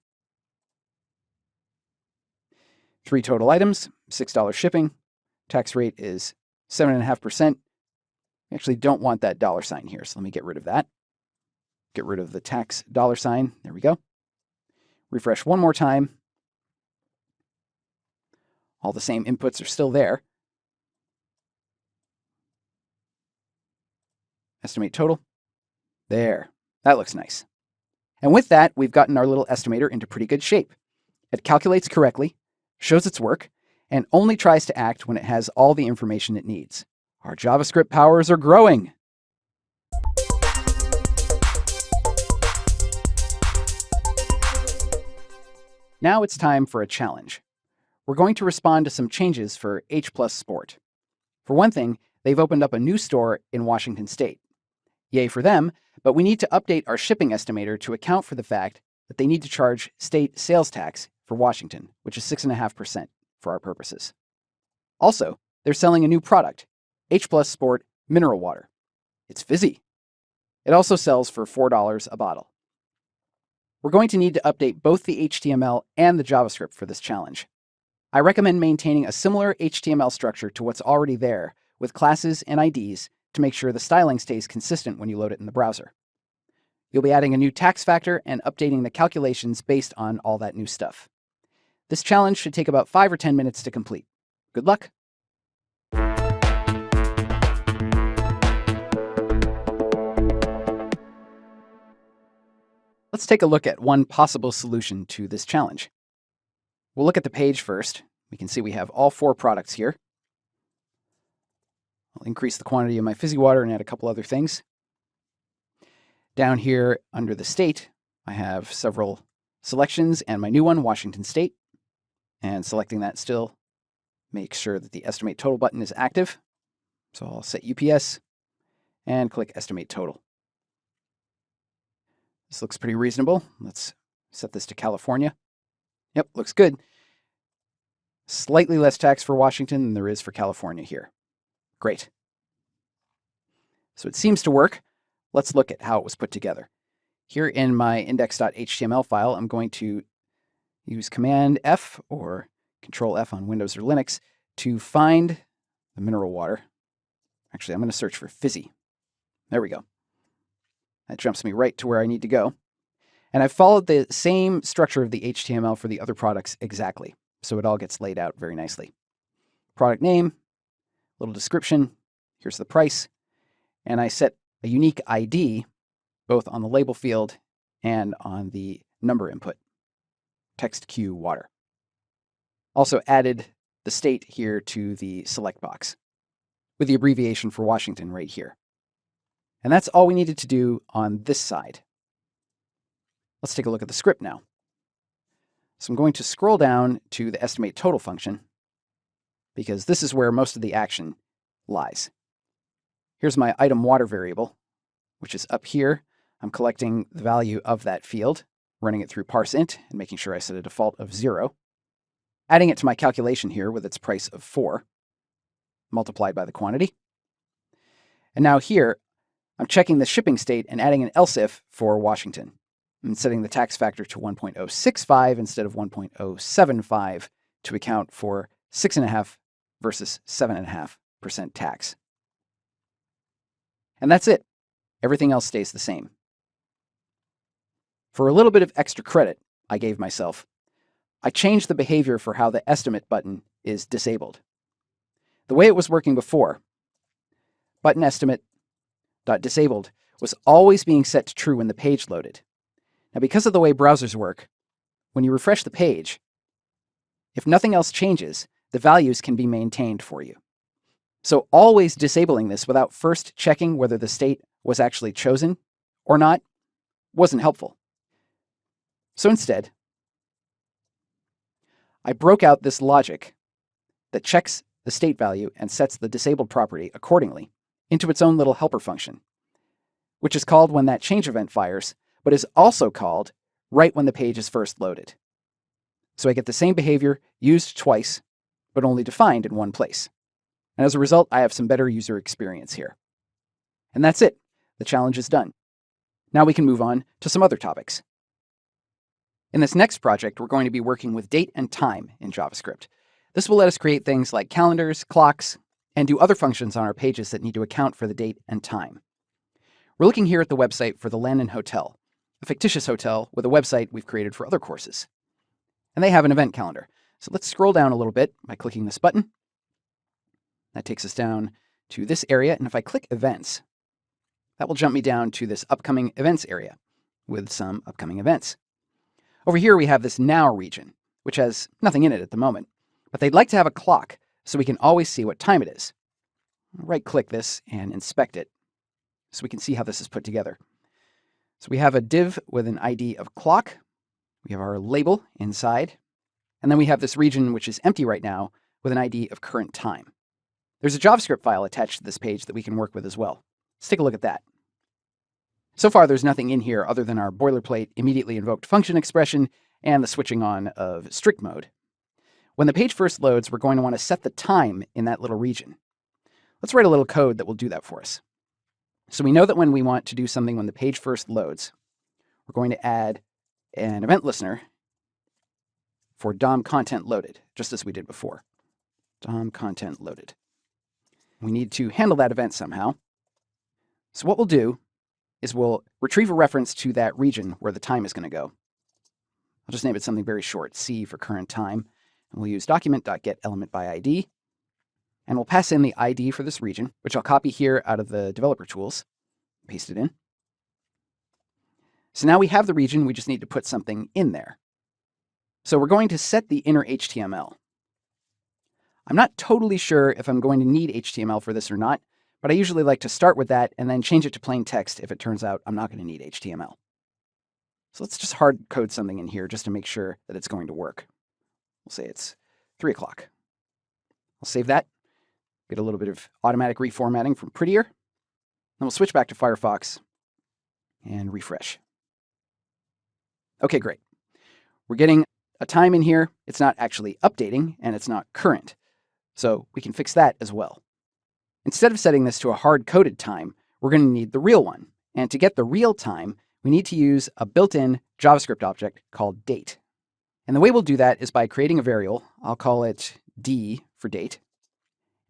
3 total items, $6 shipping. Tax rate is 7.5%. We actually don't want that dollar sign here, so let me get rid of that. Get rid of the tax dollar sign. There we go. Refresh one more time. All the same inputs are still there. Estimate total. There. That looks nice. And with that, we've gotten our little estimator into pretty good shape. It calculates correctly, shows its work, and only tries to act when it has all the information it needs. Our JavaScript powers are growing. Now it's time for a challenge. We're going to respond to some changes for H+ Sport. For one thing, they've opened up a new store in Washington State. Yay for them, but we need to update our shipping estimator to account for the fact that they need to charge state sales tax for Washington, which is 6.5% for our purposes. Also, they're selling a new product, H+ Sport Mineral Water. It's fizzy. It also sells for $4 a bottle. We're going to need to update both the HTML and the JavaScript for this challenge. I recommend maintaining a similar HTML structure to what's already there with classes and IDs to make sure the styling stays consistent when you load it in the browser. You'll be adding a new tax factor and updating the calculations based on all that new stuff. This challenge should take about 5 or 10 minutes to complete. Good luck! Let's take a look at one possible solution to this challenge. We'll look at the page first. We can see we have all 4 products here. I'll increase the quantity of my fizzy water and add a couple other things. Down here under the state, I have several selections and my new one, Washington State. And selecting that still makes sure that the Estimate Total button is active. So I'll set UPS and click Estimate Total. This looks pretty reasonable. Let's set this to California. Yep, looks good. Slightly less tax for Washington than there is for California here. Great. So it seems to work. Let's look at how it was put together. Here in my index.html file, I'm going to use Command F or Control F on Windows or Linux to find the mineral water. Actually, I'm going to search for fizzy. There we go. That jumps me right to where I need to go. And I've followed the same structure of the HTML for the other products exactly. So it all gets laid out very nicely. Product name, little description, here's the price, and I set a unique ID both on the label field and on the number input, text Q water. Also added the state here to the select box with the abbreviation for Washington right here. And that's all we needed to do on this side. Let's take a look at the script now. So I'm going to scroll down to the estimate total function because this is where most of the action lies. Here's my item water variable, which is up here. I'm collecting the value of that field, running it through parseInt and making sure I set a default of 0, adding it to my calculation here with its price of 4, multiplied by the quantity. And now here, I'm checking the shipping state and adding an else if for Washington and setting the tax factor to 1.065 instead of 1.075 to account for 6.5 versus 7.5% tax. And that's it. Everything else stays the same. For a little bit of extra credit I gave myself, I changed the behavior for how the estimate button is disabled. The way it was working before, button estimate.disabled was always being set to true when the page loaded. Now, because of the way browsers work, when you refresh the page, if nothing else changes, the values can be maintained for you. So always disabling this without first checking whether the state was actually chosen or not wasn't helpful. So instead, I broke out this logic that checks the state value and sets the disabled property accordingly into its own little helper function, which is called when that change event fires, but is also called right when the page is first loaded. So I get the same behavior used twice, but only defined in one place. And as a result, I have some better user experience here. And that's it. The challenge is done. Now we can move on to some other topics. In this next project, we're going to be working with date and time in JavaScript. This will let us create things like calendars, clocks, and do other functions on our pages that need to account for the date and time. We're looking here at the website for the Landon Hotel, a fictitious hotel with a website we've created for other courses. And they have an event calendar. So let's scroll down a little bit by clicking this button. That takes us down to this area, and if I click Events, that will jump me down to this Upcoming Events area with some upcoming events. Over here we have this Now region, which has nothing in it at the moment, but they'd like to have a clock so we can always see what time it is. Right-click this and inspect it so we can see how this is put together. So we have a div with an ID of clock, we have our label inside, and then we have this region which is empty right now with an ID of current time. There's a JavaScript file attached to this page that we can work with as well. Let's take a look at that. So far, there's nothing in here other than our boilerplate immediately invoked function expression and the switching on of strict mode. When the page first loads, we're going to want to set the time in that little region. Let's write a little code that will do that for us. So we know that when we want to do something when the page first loads, we're going to add an event listener for DOM content loaded, just as we did before. DOM content loaded. We need to handle that event somehow. So what we'll do is we'll retrieve a reference to that region where the time is going to go. I'll just name it something very short, C for current time. And we'll use document.getElementById. And we'll pass in the ID for this region, which I'll copy here out of the developer tools, paste it in. So now we have the region, we just need to put something in there. So we're going to set the inner HTML. I'm not totally sure if I'm going to need HTML for this or not, but I usually like to start with that and then change it to plain text if it turns out I'm not going to need HTML. So let's just hard code something in here just to make sure that it's going to work. We'll say it's 3 o'clock. I'll save that, get a little bit of automatic reformatting from Prettier. Then we'll switch back to Firefox and refresh. Okay, great. We're getting a time in here. It's not actually updating and it's not current. So we can fix that as well. Instead of setting this to a hard-coded time, we're going to need the real one. And to get the real time, we need to use a built-in JavaScript object called date. And the way we'll do that is by creating a variable. I'll call it d for date.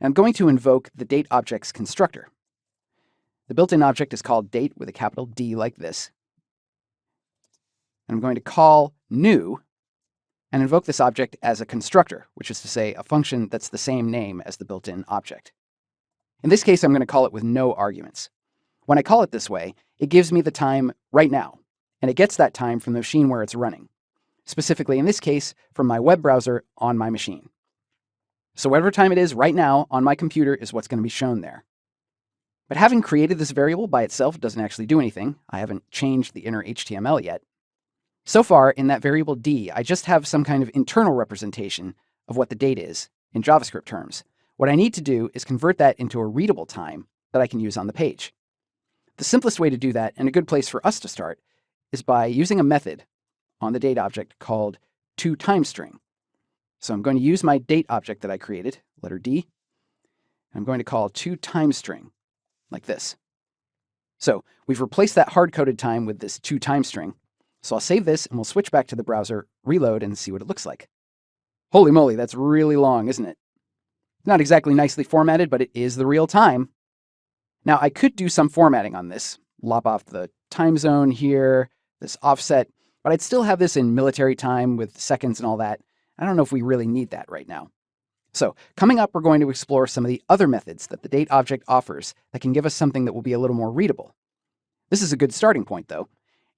And I'm going to invoke the date object's constructor. The built-in object is called date with a capital D like this. And I'm going to call new and invoke this object as a constructor, which is to say a function that's the same name as the built-in object. In this case, I'm going to call it with no arguments. When I call it this way, it gives me the time right now, and it gets that time from the machine where it's running. Specifically, in this case, from my web browser on my machine. So whatever time it is right now on my computer is what's going to be shown there. But having created this variable by itself doesn't actually do anything. I haven't changed the inner HTML yet. So far, in that variable d, I just have some kind of internal representation of what the date is in JavaScript terms. What I need to do is convert that into a readable time that I can use on the page. The simplest way to do that, and a good place for us to start, is by using a method on the date object called toTimeString. So I'm going to use my date object that I created, letter D, and I'm going to call toTimeString, like this. So we've replaced that hard-coded time with this toTimeString. So I'll save this and we'll switch back to the browser, reload, and see what it looks like. Holy moly, that's really long, isn't it? Not exactly nicely formatted, but it is the real time. Now I could do some formatting on this, lop off the time zone here, this offset, but I'd still have this in military time with seconds and all that. I don't know if we really need that right now. So coming up, we're going to explore some of the other methods that the date object offers that can give us something that will be a little more readable. This is a good starting point though,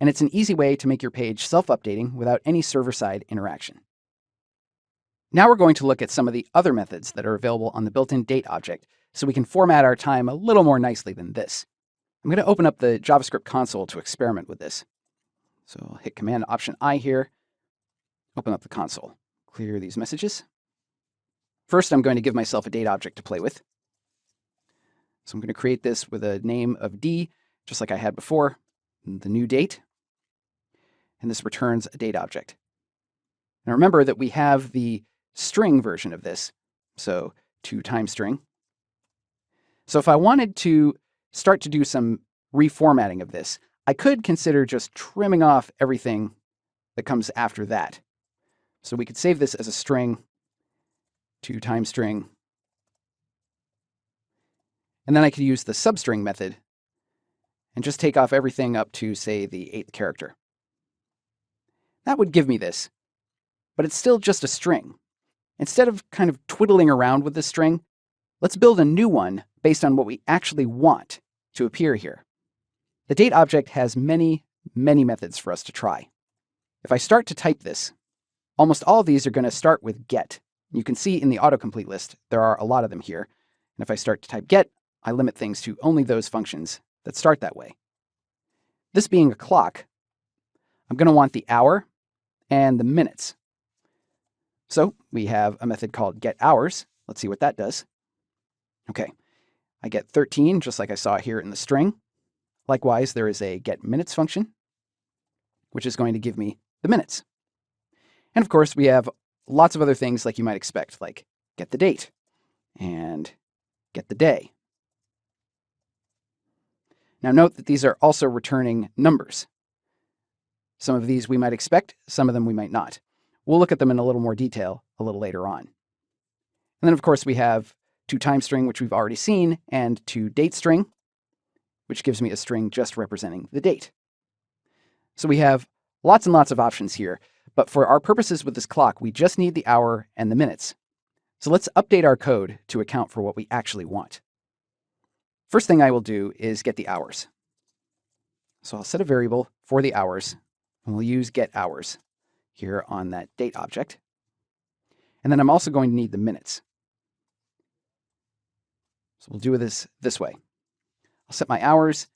and it's an easy way to make your page self-updating without any server-side interaction. Now we're going to look at some of the other methods that are available on the built-in date object so we can format our time a little more nicely than this. I'm going to open up the JavaScript console to experiment with this. So I'll hit Command-Option-I here, open up the console, clear these messages. First, I'm going to give myself a date object to play with. So I'm going to create this with a name of D, just like I had before, the new date. And this returns a date object. Now remember that we have the string version of this, so toTimeString. So if I wanted to start to do some reformatting of this, I could consider just trimming off everything that comes after that. So we could save this as a string, toTimeString, and then I could use the substring method and just take off everything up to, say, the 8th character. That would give me this, but it's still just a string. Instead of kind of twiddling around with this string, let's build a new one based on what we actually want to appear here. The date object has many, many methods for us to try. If I start to type this, almost all of these are going to start with get. You can see in the autocomplete list, there are a lot of them here. And if I start to type get, I limit things to only those functions that start that way. This being a clock, I'm going to want the hour and the minutes. So we have a method called getHours. Let's see what that does. Okay, I get 13, just like I saw here in the string. Likewise, there is a getMinutes function, which is going to give me the minutes. And of course, we have lots of other things like you might expect, like get the date and get the day. Now note that these are also returning numbers. Some of these we might expect, some of them we might not. We'll look at them in a little more detail a little later on. And then of course we have toTimeString, which we've already seen, and toDateString, which gives me a string just representing the date. So we have lots and lots of options here, but for our purposes with this clock, we just need the hour and the minutes. So let's update our code to account for what we actually want. First thing I will do is get the hours. So I'll set a variable for the hours, and we'll use getHours here on that date object. And then I'm also going to need the minutes. So we'll do this way. I'll set my hours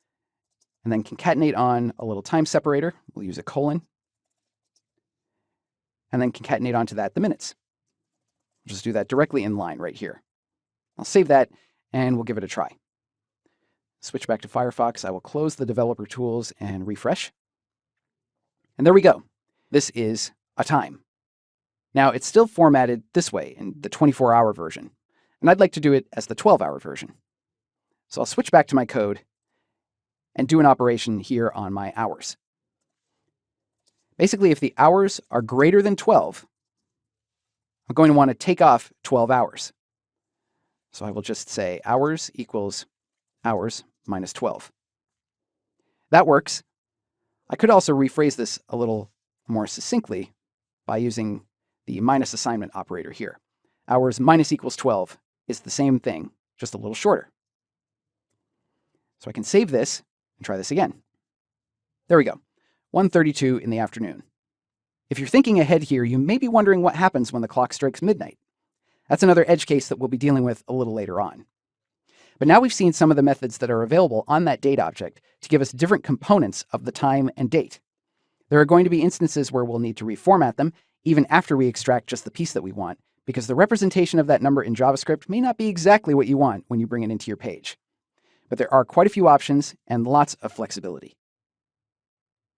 and then concatenate on a little time separator. We'll use a colon. And then concatenate onto that the minutes. We'll just do that directly in line right here. I'll save that and we'll give it a try. Switch back to Firefox. I will close the developer tools and refresh. And there we go. This is a time. Now it's still formatted this way in the 24-hour version, and I'd like to do it as the 12-hour version. So I'll switch back to my code and do an operation here on my hours. Basically, if the hours are greater than 12, I'm going to want to take off 12 hours. So I will just say hours equals hours minus 12. That works. I could also rephrase this a little more succinctly by using the minus assignment operator here. Hours minus equals 12 is the same thing, just a little shorter. So I can save this and try this again. There we go, 1:32 in the afternoon. If you're thinking ahead here, you may be wondering what happens when the clock strikes midnight. That's another edge case that we'll be dealing with a little later on. But now we've seen some of the methods that are available on that date object to give us different components of the time and date. There are going to be instances where we'll need to reformat them even after we extract just the piece that we want, because the representation of that number in JavaScript may not be exactly what you want when you bring it into your page. But there are quite a few options and lots of flexibility.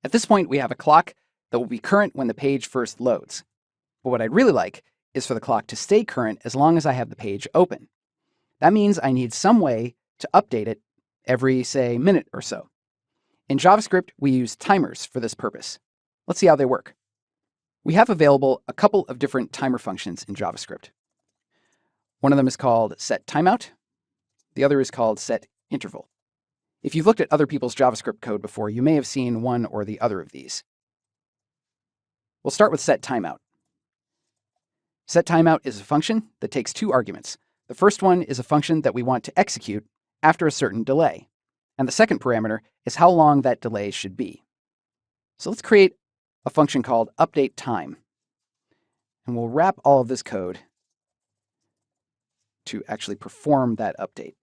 At this point, we have a clock that will be current when the page first loads. But what I'd really like is for the clock to stay current as long as I have the page open. That means I need some way to update it every, say, minute or so. In JavaScript, we use timers for this purpose. Let's see how they work. We have available a couple of different timer functions in JavaScript. One of them is called setTimeout. The other is called setInterval. If you've looked at other people's JavaScript code before, you may have seen one or the other of these. We'll start with setTimeout. SetTimeout is a function that takes two arguments. The first one is a function that we want to execute after a certain delay, and the second parameter is how long that delay should be. So let's create a function called updateTime, and we'll wrap all of this code to actually perform that update.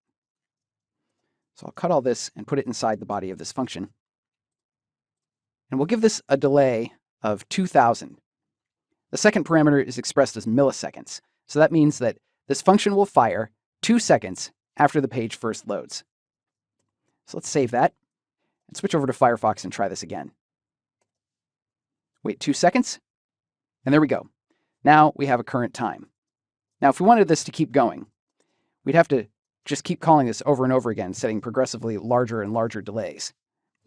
So I'll cut all this and put it inside the body of this function, and we'll give this a delay of 2000. The second parameter is expressed as milliseconds, so that means that this function will fire 2 seconds after the page first loads. So let's save that and switch over to Firefox and try this again. Wait 2 seconds, and there we go. Now we have a current time. Now, if we wanted this to keep going, we'd have to just keep calling this over and over again, setting progressively larger and larger delays.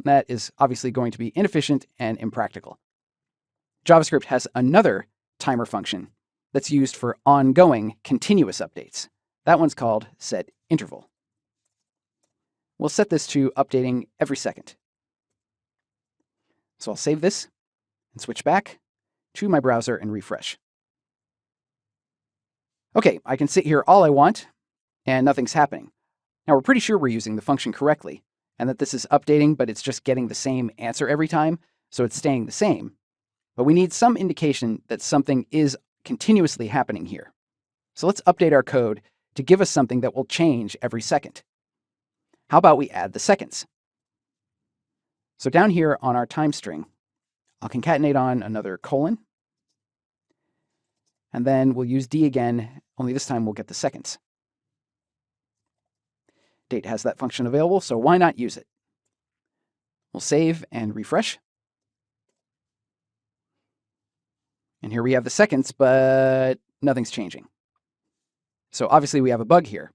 That is obviously going to be inefficient and impractical. JavaScript has another timer function that's used for ongoing continuous updates. That one's called setInterval. We'll set this to updating every second. So I'll save this and switch back to my browser and refresh. Okay, I can sit here all I want and nothing's happening. Now we're pretty sure we're using the function correctly and that this is updating, but it's just getting the same answer every time, so it's staying the same. But we need some indication that something is continuously happening here. So let's update our code to give us something that will change every second. How about we add the seconds? So down here on our time string, I'll concatenate on another colon, and then we'll use D again, only this time we'll get the seconds. Date has that function available, so why not use it? We'll save and refresh. And here we have the seconds, but nothing's changing. So obviously we have a bug here.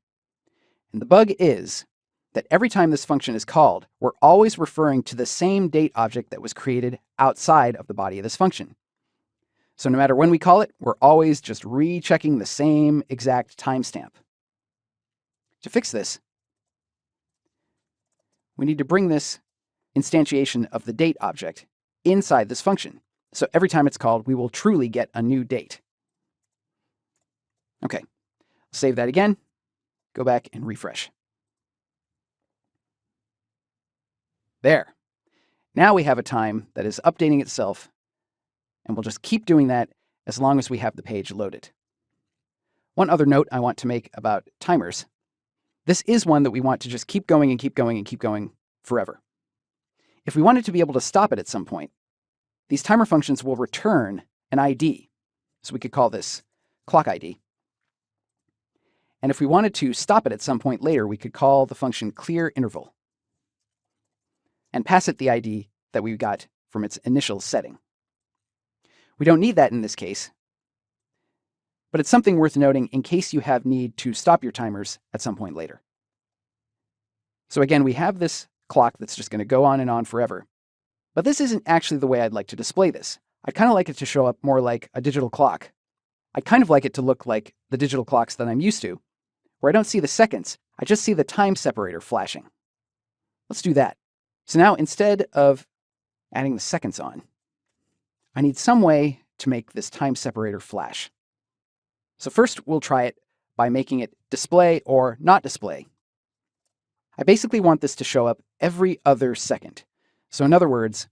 And the bug is that every time this function is called, we're always referring to the same date object that was created outside of the body of this function. So no matter when we call it, we're always just rechecking the same exact timestamp. To fix this, we need to bring this instantiation of the date object inside this function. So every time it's called, we will truly get a new date. Okay, save that again, go back and refresh. There. Now we have a time that is updating itself, and we'll just keep doing that as long as we have the page loaded. One other note I want to make about timers. This is one that we want to just keep going and keep going and keep going forever. If we wanted to be able to stop it at some point, these timer functions will return an ID. So we could call this clock ID. And if we wanted to stop it at some point later, we could call the function clear interval and pass it the ID that we got from its initial setting. We don't need that in this case, but it's something worth noting in case you have need to stop your timers at some point later. So again, we have this clock that's just going to go on and on forever. But this isn't actually the way I'd like to display this. I'd kind of like it to show up more like a digital clock. I'd kind of like it to look like the digital clocks that I'm used to, where I don't see the seconds, I just see the time separator flashing. Let's do that. So now instead of adding the seconds on, I need some way to make this time separator flash. So first we'll try it by making it display or not display. I basically want this to show up every other second. So in other words,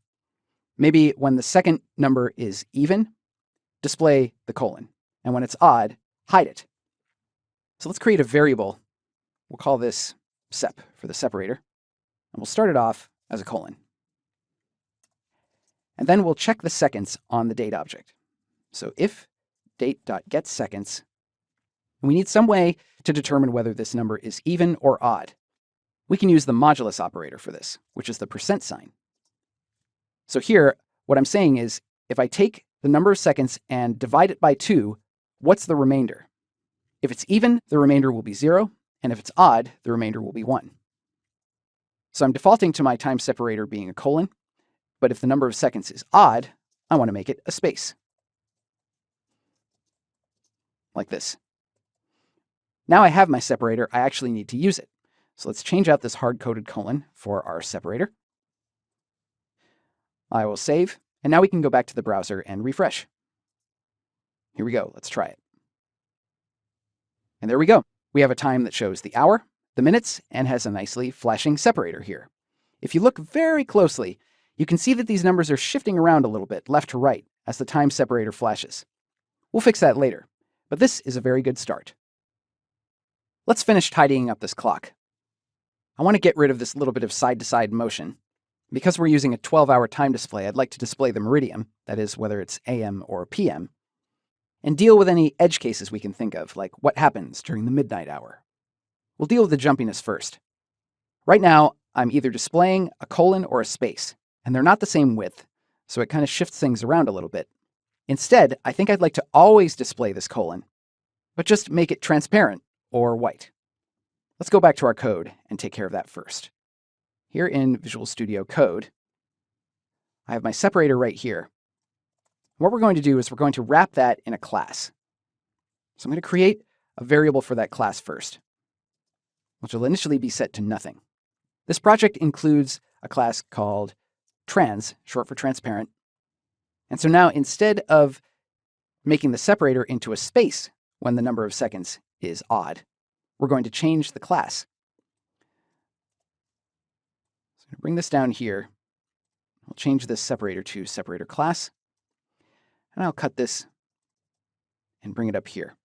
maybe when the second number is even, display the colon. And when it's odd, hide it. So let's create a variable. We'll call this sep for the separator. And we'll start it off as a colon. And then we'll check the seconds on the date object. So if date.getSeconds, we need some way to determine whether this number is even or odd. We can use the modulus operator for this, which is the percent sign. So here, what I'm saying is, if I take the number of seconds and divide it by 2, what's the remainder? If it's even, the remainder will be 0, and if it's odd, the remainder will be 1. So I'm defaulting to my time separator being a colon, but if the number of seconds is odd, I want to make it a space. Like this. Now I have my separator, I actually need to use it. So let's change out this hard-coded colon for our separator. I will save, and now we can go back to the browser and refresh. Here we go, let's try it. And there we go. We have a time that shows the hour, the minutes, and has a nicely flashing separator here. If you look very closely, you can see that these numbers are shifting around a little bit, left to right, as the time separator flashes. We'll fix that later, but this is a very good start. Let's finish tidying up this clock. I want to get rid of this little bit of side-to-side motion. Because we're using a 12-hour time display, I'd like to display the meridian, that is, whether it's AM or PM, and deal with any edge cases we can think of, like what happens during the midnight hour. We'll deal with the jumpiness first. Right now, I'm either displaying a colon or a space, and they're not the same width, so it kind of shifts things around a little bit. Instead, I think I'd like to always display this colon, but just make it transparent or white. Let's go back to our code and take care of that first. Here in Visual Studio Code, I have my separator right here. What we're going to do is we're going to wrap that in a class. So I'm going to create a variable for that class first, which will initially be set to nothing. This project includes a class called trans, short for transparent. And so now instead of making the separator into a space when the number of seconds is odd, we're going to change the class. So I'm going to bring this down here. I'll change this separator to separator class. And I'll cut this and bring it up here.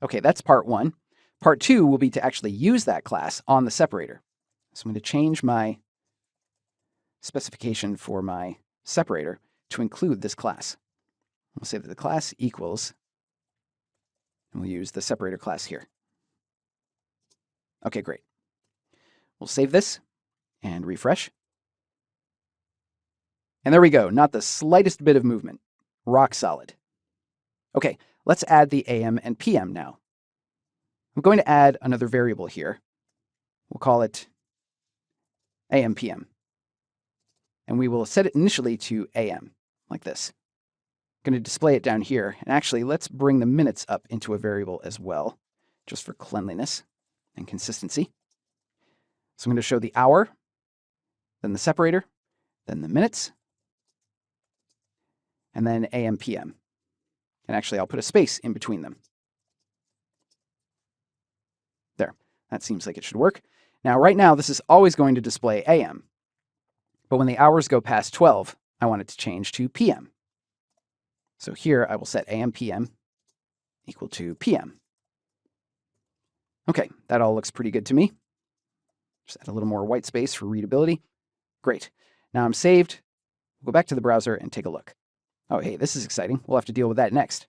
Okay, that's part 1. Part 2 will be to actually use that class on the separator. So I'm going to change my specification for my separator to include this class. We'll say that the class equals, and we'll use the separator class here. Okay, great. We'll save this and refresh. And there we go, not the slightest bit of movement. Rock solid. Okay, let's add the AM and PM now. I'm going to add another variable here. We'll call it AM PM. And we will set it initially to AM, like this. I'm going to display it down here. And actually, let's bring the minutes up into a variable as well, just for cleanliness and consistency. So I'm going to show the hour, then the separator, then the minutes, and then AM PM. And actually, I'll put a space in between them. There, that seems like it should work. Now, right now, this is always going to display AM. But when the hours go past 12, I want it to change to PM. So here I will set AM PM equal to PM. Okay, that all looks pretty good to me. Just add a little more white space for readability. Great. Now I'm saved. We'll go back to the browser and take a look. Oh, hey, this is exciting. We'll have to deal with that next.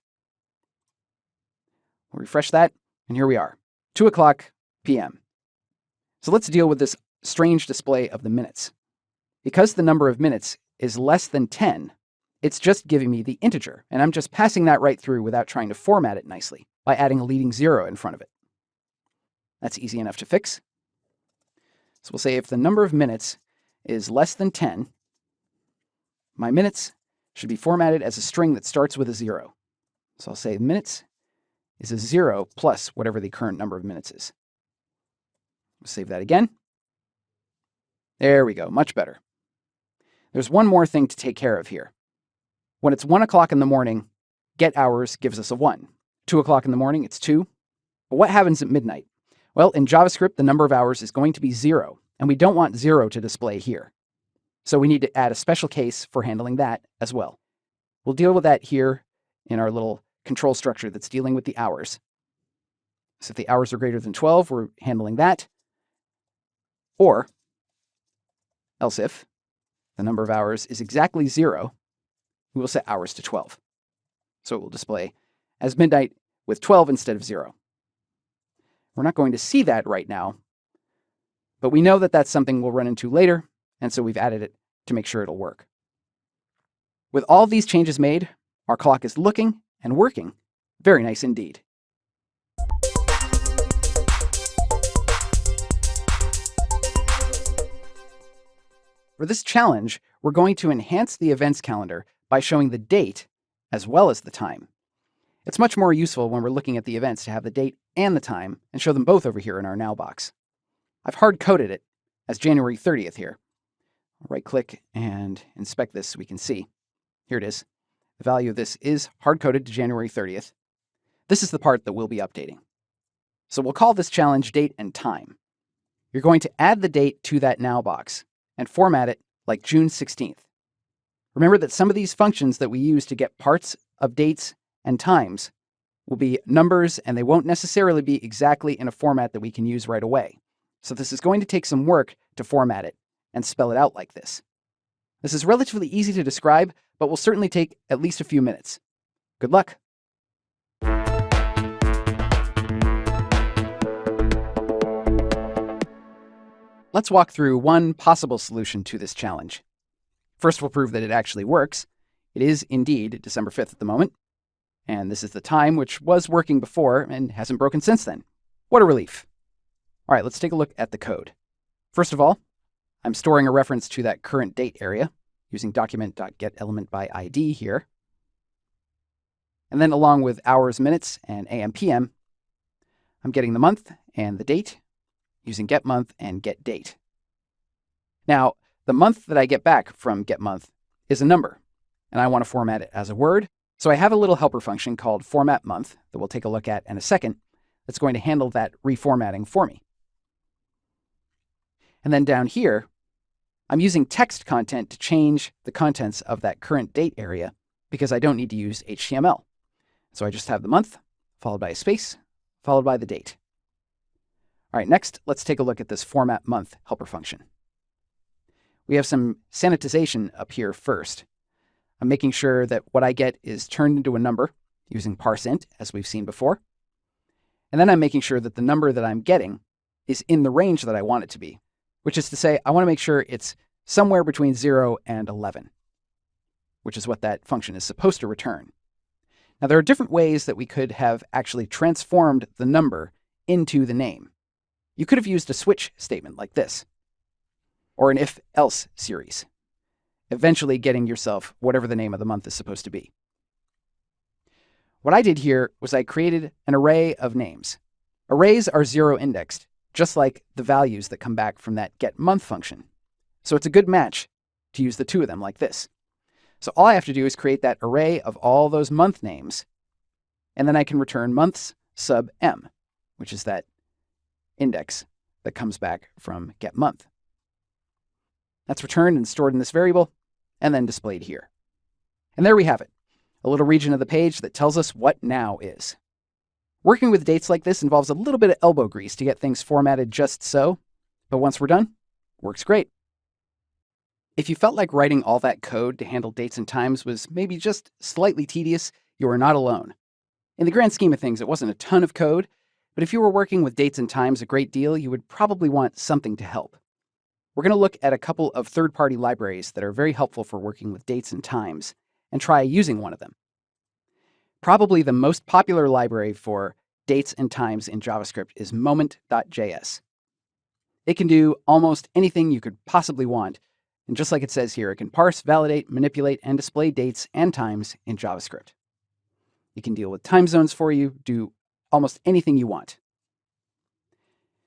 We'll refresh that, and here we are, 2 o'clock PM. So let's deal with this strange display of the minutes. Because the number of minutes is less than 10, it's just giving me the integer, and I'm just passing that right through without trying to format it nicely by adding a leading 0 in front of it. That's easy enough to fix. So we'll say if the number of minutes is less than 10, my minutes should be formatted as a string that starts with a 0. So I'll say minutes is a 0 plus whatever the current number of minutes is. We'll save that again. There we go, much better. There's one more thing to take care of here. When it's 1 o'clock in the morning, get hours gives us a 1. 2 o'clock in the morning, it's 2. But what happens at midnight? Well, in JavaScript, the number of hours is going to be 0, and we don't want 0 to display here. So we need to add a special case for handling that as well. We'll deal with that here in our little control structure that's dealing with the hours. So if the hours are greater than 12, we're handling that. Or else if the number of hours is exactly 0, we will set hours to 12. So it will display as midnight with 12 instead of 0. We're not going to see that right now, but we know that that's something we'll run into later, and so we've added it to make sure it'll work. With all these changes made, our clock is looking and working very nice indeed. For this challenge, we're going to enhance the events calendar by showing the date as well as the time. It's much more useful when we're looking at the events to have the date and the time and show them both over here in our now box. I've hard-coded it as January 30th here. I'll right-click and inspect this so we can see. Here it is. The value of this is hard-coded to January 30th. This is the part that we'll be updating. So we'll call this challenge date and time. You're going to add the date to that now box and format it like June 16th. Remember that some of these functions that we use to get parts of dates and times will be numbers, and they won't necessarily be exactly in a format that we can use right away. So this is going to take some work to format it and spell it out like this. This is relatively easy to describe, but will certainly take at least a few minutes. Good luck. Let's walk through one possible solution to this challenge. First, we'll prove that it actually works. It is indeed December 5th at the moment. And this is the time, which was working before and hasn't broken since then. What a relief. All right, let's take a look at the code. First of all, I'm storing a reference to that current date area using document.getElementById here. And then along with hours, minutes, and AM, PM, I'm getting the month and the date using getMonth and getDate. Now, the month that I get back from getMonth is a number, and I want to format it as a word. So I have a little helper function called formatMonth that we'll take a look at in a second that's going to handle that reformatting for me. And then down here, I'm using text content to change the contents of that current date area because I don't need to use HTML. So I just have the month, followed by a space, followed by the date. All right, next, let's take a look at this formatMonth helper function. We have some sanitization up here first. I'm making sure that what I get is turned into a number using parseInt, as we've seen before. And then I'm making sure that the number that I'm getting is in the range that I want it to be, which is to say I want to make sure it's somewhere between 0 and 11, which is what that function is supposed to return. Now, there are different ways that we could have actually transformed the number into the name. You could have used a switch statement like this, or an if-else series, eventually getting yourself whatever the name of the month is supposed to be. What I did here was I created an array of names. Arrays are 0-indexed, just like the values that come back from that getMonth function. So it's a good match to use the two of them like this. So all I have to do is create that array of all those month names, and then I can return months sub m, which is that index that comes back from getMonth. That's returned and stored in this variable, and then displayed here. And there we have it, a little region of the page that tells us what now is. Working with dates like this involves a little bit of elbow grease to get things formatted just so, but once we're done, works great. If you felt like writing all that code to handle dates and times was maybe just slightly tedious, you are not alone. In the grand scheme of things, it wasn't a ton of code, but if you were working with dates and times a great deal, you would probably want something to help. We're going to look at a couple of third-party libraries that are very helpful for working with dates and times, and try using one of them. Probably the most popular library for dates and times in JavaScript is moment.js. It can do almost anything you could possibly want, and just like it says here, it can parse, validate, manipulate, and display dates and times in JavaScript. It can deal with time zones for you, do almost anything you want.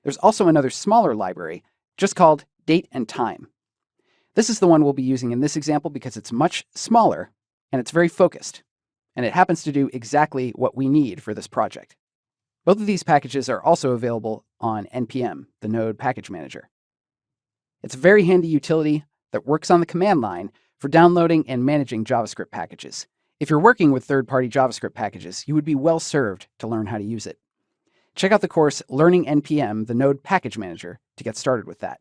There's also another smaller library just called date and time. This is the one we'll be using in this example because it's much smaller and it's very focused, and it happens to do exactly what we need for this project. Both of these packages are also available on NPM, the Node Package Manager. It's a very handy utility that works on the command line for downloading and managing JavaScript packages. If you're working with third-party JavaScript packages, you would be well served to learn how to use it. Check out the course Learning NPM, the Node Package Manager, to get started with that.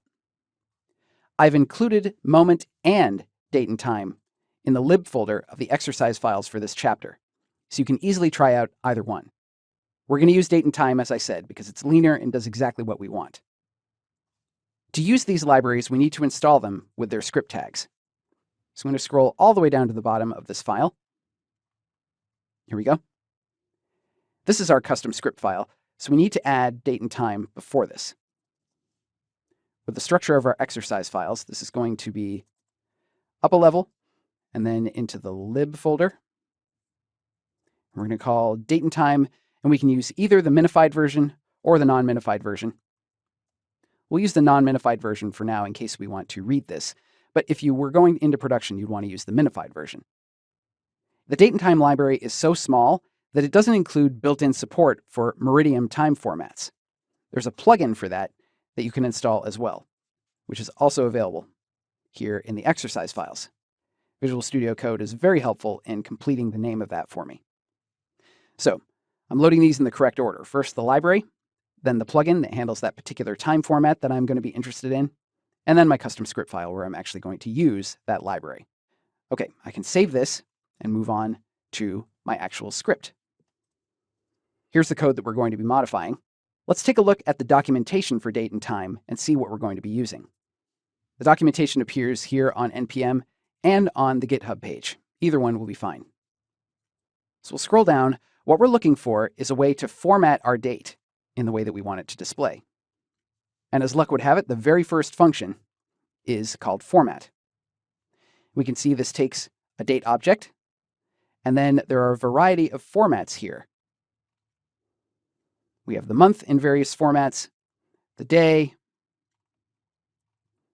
I've included moment and date and time in the lib folder of the exercise files for this chapter, so you can easily try out either one. We're going to use date and time, as I said, because it's leaner and does exactly what we want. To use these libraries, we need to install them with their script tags. So I'm going to scroll all the way down to the bottom of this file. Here we go. This is our custom script file, so we need to add date and time before this. With the structure of our exercise files, this is going to be up a level and then into the lib folder. We're going to call date and time, and we can use either the minified version or the non-minified version. We'll use the non-minified version for now in case we want to read this, but if you were going into production, you'd want to use the minified version. The date and time library is so small that it doesn't include built-in support for Meridian time formats. There's a plugin for that you can install as well, which is also available here in the exercise files. Visual Studio Code is very helpful in completing the name of that for me. So I'm loading these in the correct order. First the library, then the plugin that handles that particular time format that I'm going to be interested in, and then my custom script file where I'm actually going to use that library. Okay, I can save this and move on to my actual script. Here's the code that we're going to be modifying. Let's take a look at the documentation for date and time and see what we're going to be using. The documentation appears here on NPM and on the GitHub page. Either one will be fine. So we'll scroll down. What we're looking for is a way to format our date in the way that we want it to display. And as luck would have it, the very first function is called format. We can see this takes a date object, and then there are a variety of formats here. We have the month in various formats, the day,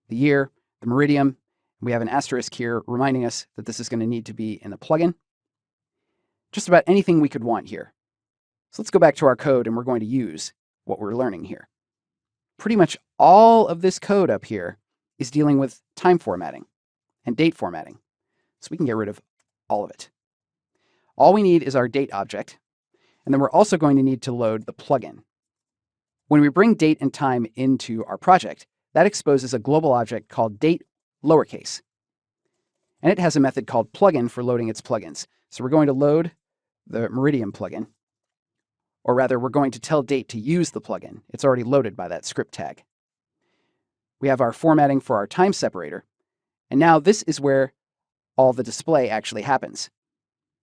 the year, the meridian. We have an asterisk here reminding us that this is going to need to be in the plugin. Just about anything we could want here. So let's go back to our code and we're going to use what we're learning here. Pretty much all of this code up here is dealing with time formatting and date formatting. So we can get rid of all of it. All we need is our date object, and then we're also going to need to load the plugin. When we bring date and time into our project, that exposes a global object called date lowercase. And it has a method called plugin for loading its plugins. So we're going to load the Meridian plugin, or rather we're going to tell date to use the plugin. It's already loaded by that script tag. We have our formatting for our time separator, and now this is where all the display actually happens.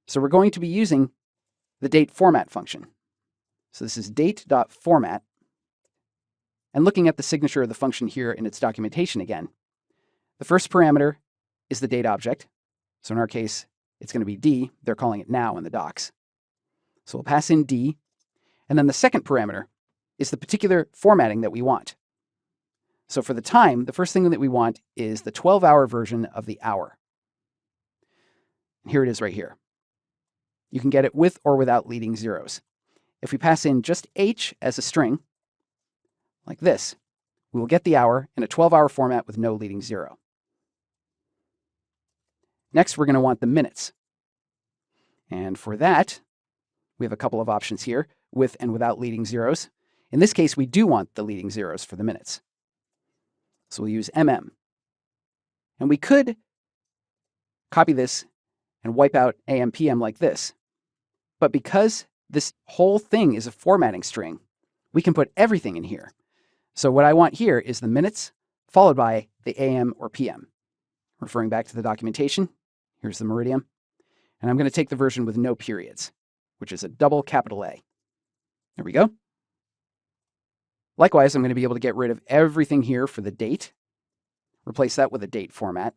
So we're going to be using the date format function. So this is date.format, and looking at the signature of the function here in its documentation again, the first parameter is the date object. So in our case, it's going to be D. They're calling it now in the docs. So we'll pass in D, and then the second parameter is the particular formatting that we want. So for the time, the first thing that we want is the 12-hour version of the hour. And here it is right here. You can get it with or without leading zeros. If we pass in just H as a string, like this, we will get the hour in a 12-hour format with no leading zero. Next, we're going to want the minutes. And for that, we have a couple of options here, with and without leading zeros. In this case, we do want the leading zeros for the minutes. So we'll use MM. And we could copy this and wipe out AM, PM like this. But because this whole thing is a formatting string, we can put everything in here. So what I want here is the minutes followed by the AM or PM. Referring back to the documentation, here's the meridian. And I'm going to take the version with no periods, which is a double capital A. There we go. Likewise, I'm going to be able to get rid of everything here for the date, replace that with a date format.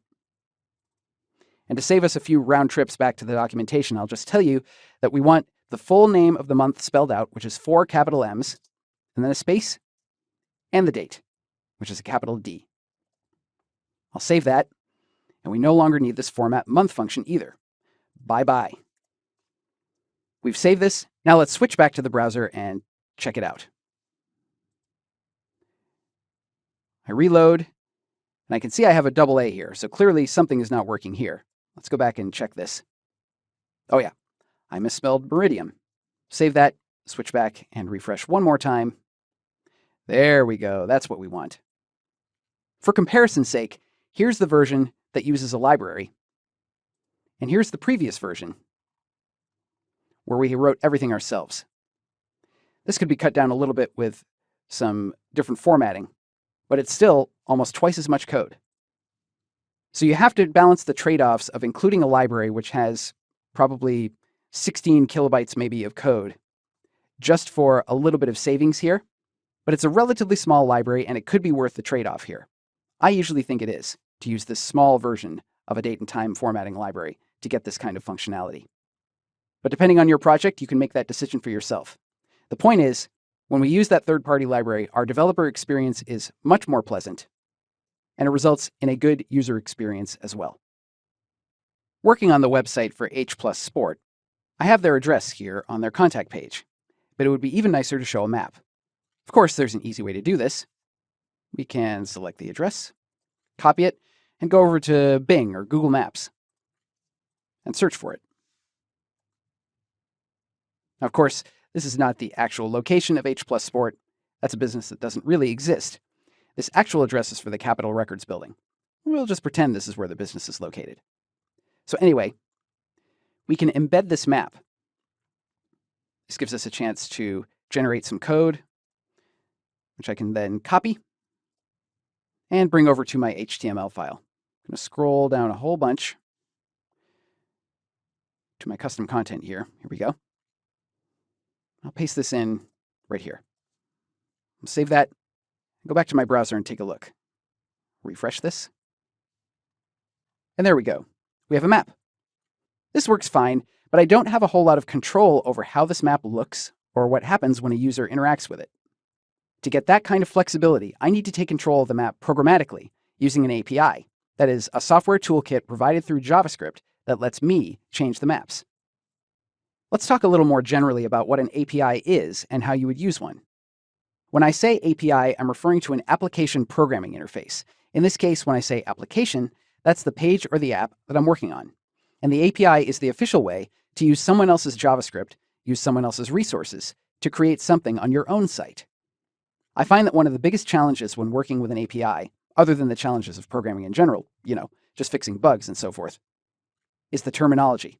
And to save us a few round trips back to the documentation, I'll just tell you that we want the full name of the month spelled out, which is 4 capital M's, and then a space, and the date, which is a capital D. I'll save that, and we no longer need this format month function either. Bye-bye. We've saved this. Now let's switch back to the browser and check it out. I reload, and I can see I have a double A here, so clearly something is not working here. Let's go back and check this. Oh yeah, I misspelled meridian. Save that, switch back, and refresh one more time. There we go, that's what we want. For comparison's sake, here's the version that uses a library, and here's the previous version, where we wrote everything ourselves. This could be cut down a little bit with some different formatting, but it's still almost twice as much code. So you have to balance the trade-offs of including a library which has probably 16 kilobytes maybe of code just for a little bit of savings here, but it's a relatively small library and it could be worth the trade-off here. I usually think it is to use this small version of a date and time formatting library to get this kind of functionality. But depending on your project, you can make that decision for yourself. The point is, when we use that third-party library, our developer experience is much more pleasant, and it results in a good user experience as well. Working on the website for H+ Sport, I have their address here on their contact page, but it would be even nicer to show a map. Of course, there's an easy way to do this. We can select the address, copy it, and go over to Bing or Google Maps and search for it. Now, of course, this is not the actual location of H+ Sport. That's a business that doesn't really exist. This actual address is for the Capitol Records building. We'll just pretend this is where the business is located. So anyway, we can embed this map. This gives us a chance to generate some code, which I can then copy and bring over to my HTML file. I'm going to scroll down a whole bunch to my custom content here. Here we go. I'll paste this in right here. I'll save that, go back to my browser and take a look. Refresh this. And there we go. We have a map. This works fine, but I don't have a whole lot of control over how this map looks or what happens when a user interacts with it. To get that kind of flexibility, I need to take control of the map programmatically using an API. That is, a software toolkit provided through JavaScript that lets me change the maps. Let's talk a little more generally about what an API is and how you would use one. When I say API, I'm referring to an application programming interface. In this case, when I say application, that's the page or the app that I'm working on. And the API is the official way to use someone else's JavaScript, use someone else's resources, to create something on your own site. I find that one of the biggest challenges when working with an API, other than the challenges of programming in general, just fixing bugs and so forth, is the terminology.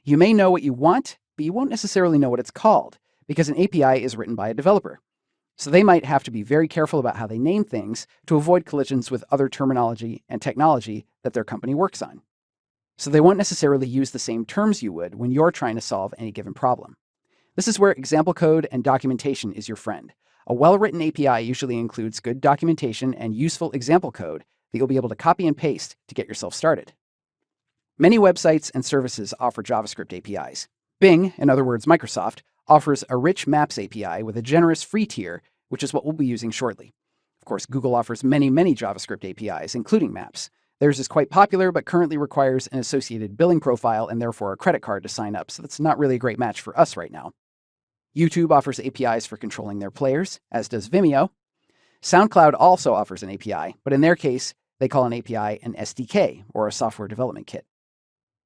You may know what you want, but you won't necessarily know what it's called, because an API is written by a developer. So they might have to be very careful about how they name things to avoid collisions with other terminology and technology that their company works on. So they won't necessarily use the same terms you would when you're trying to solve any given problem. This is where example code and documentation is your friend. A well-written API usually includes good documentation and useful example code that you'll be able to copy and paste to get yourself started. Many websites and services offer JavaScript APIs. Bing, in other words Microsoft, offers a rich Maps API with a generous free tier, which is what we'll be using shortly. Of course, Google offers many JavaScript APIs, including Maps. Theirs is quite popular, but currently requires an associated billing profile and therefore a credit card to sign up, so that's not really a great match for us right now. YouTube offers APIs for controlling their players, as does Vimeo. SoundCloud also offers an API, but in their case, they call an API an SDK, or a software development kit.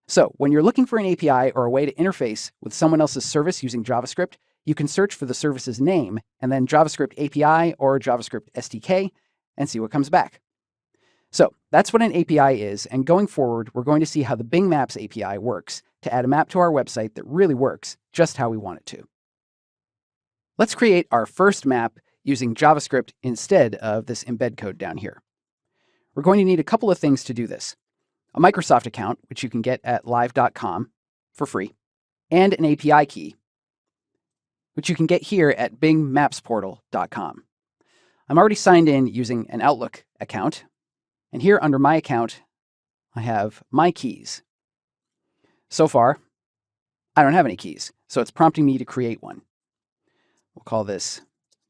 So when you're looking for an API or a way to interface with someone else's service using JavaScript, you can search for the service's name and then JavaScript API or JavaScript SDK and see what comes back. So that's what an API is, and going forward, we're going to see how the Bing Maps API works to add a map to our website that really works just how we want it to. Let's create our first map using JavaScript instead of this embed code down here. We're going to need a couple of things to do this. A Microsoft account, which you can get at live.com for free, and an API key, which you can get here at bingmapsportal.com. I'm already signed in using an Outlook account, and here under my account, I have my keys. So far, I don't have any keys, so it's prompting me to create one. We'll call this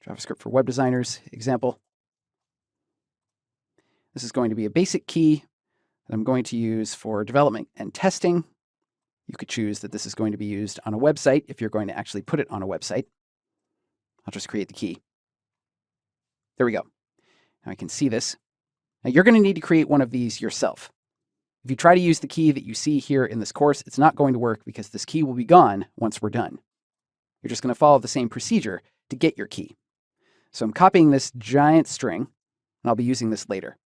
JavaScript for Web Designers example. This is going to be a basic key that I'm going to use for development and testing. You could choose that this is going to be used on a website if you're going to actually put it on a website. I'll just create the key. There we go. Now I can see this. Now you're going to need to create one of these yourself. If you try to use the key that you see here in this course, it's not going to work because this key will be gone once we're done. You're just going to follow the same procedure to get your key. So I'm copying this giant string, and I'll be using this later.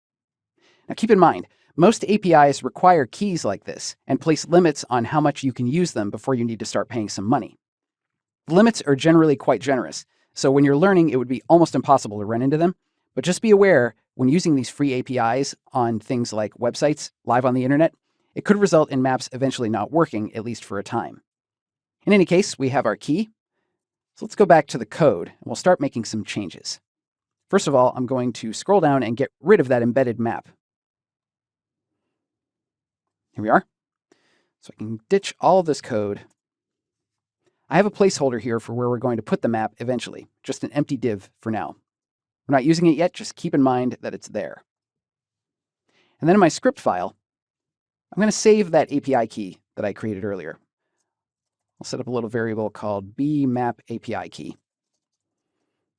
Now keep in mind, most APIs require keys like this and place limits on how much you can use them before you need to start paying some money. The limits are generally quite generous, so when you're learning, it would be almost impossible to run into them. But just be aware, when using these free APIs on things like websites live on the internet, it could result in maps eventually not working, at least for a time. In any case, we have our key. So let's go back to the code, and we'll start making some changes. First of all, I'm going to scroll down and get rid of that embedded map. Here we are. So I can ditch all of this code. I have a placeholder here for where we're going to put the map eventually, just an empty div for now. We're not using it yet, just keep in mind that it's there. And then in my script file, I'm going to save that API key that I created earlier. I'll set up a little variable called bMapAPI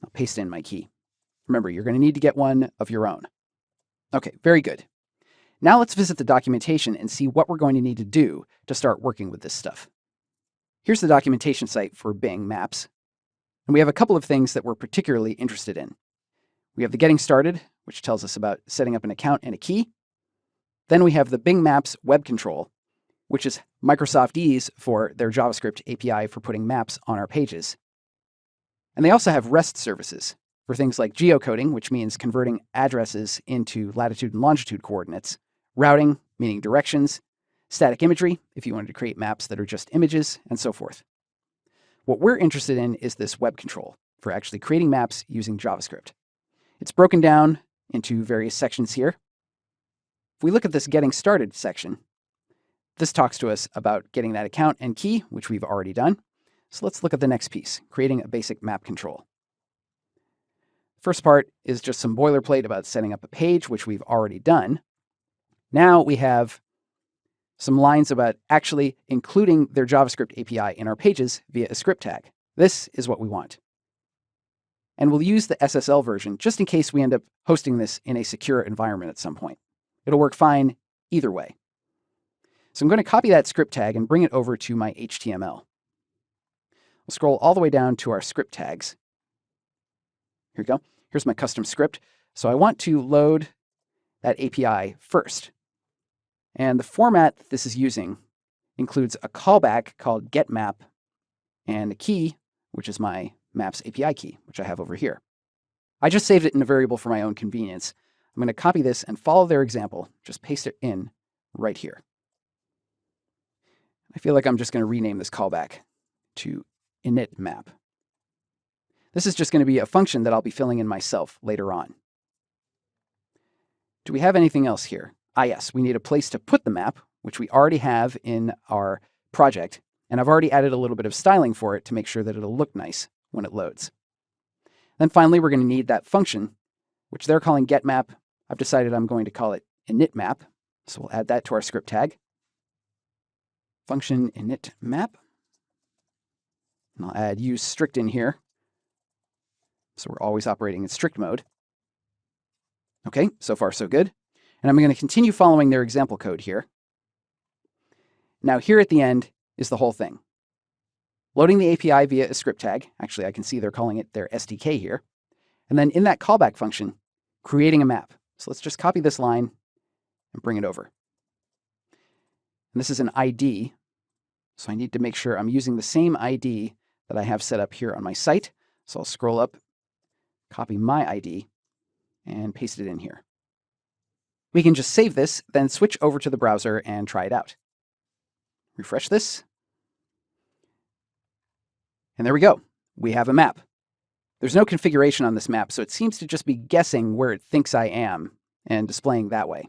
I'll paste in my key. Remember, you're going to need to get one of your own. Okay, very good. Now let's visit the documentation and see what we're going to need to do to start working with this stuff. Here's the documentation site for Bing Maps. And we have a couple of things that we're particularly interested in. We have the Getting Started, which tells us about setting up an account and a key. Then we have the Bing Maps web control, which is Microsoftese for their JavaScript API for putting maps on our pages. And they also have REST services for things like geocoding, which means converting addresses into latitude and longitude coordinates, routing, meaning directions, static imagery, if you wanted to create maps that are just images, and so forth. What we're interested in is this web control for actually creating maps using JavaScript. It's broken down into various sections here. If we look at this Getting Started section, this talks to us about getting that account and key, which we've already done. So let's look at the next piece, creating a basic map control. First part is just some boilerplate about setting up a page, which we've already done. Now we have some lines about actually including their JavaScript API in our pages via a script tag. This is what we want. And we'll use the SSL version just in case we end up hosting this in a secure environment at some point. It'll work fine either way. So I'm going to copy that script tag and bring it over to my HTML. We'll scroll all the way down to our script tags. Here we go. Here's my custom script. So I want to load that API first. And the format that this is using includes a callback called getMap and a key, which is my Maps API key, which I have over here. I just saved it in a variable for my own convenience. I'm going to copy this and follow their example, just paste it in right here. I feel like I'm just going to rename this callback to initMap. This is just going to be a function that I'll be filling in myself later on. Do we have anything else here? Yes, we need a place to put the map, which we already have in our project, and I've already added a little bit of styling for it to make sure that it'll look nice when it loads. Then finally, we're going to need that function, which they're calling getMap. I've decided I'm going to call it initMap, so we'll add that to our script tag. Function initMap. And I'll add use strict in here, so we're always operating in strict mode. Okay, so far so good. And I'm going to continue following their example code here. Now here at the end is the whole thing. Loading the API via a script tag. Actually, I can see they're calling it their SDK here. And then in that callback function, creating a map. So let's just copy this line and bring it over. And this is an ID. So I need to make sure I'm using the same ID that I have set up here on my site. So I'll scroll up, copy my ID, and paste it in here. We can just save this, then switch over to the browser and try it out. Refresh this. And there we go. We have a map. There's no configuration on this map, so it seems to just be guessing where it thinks I am and displaying that way.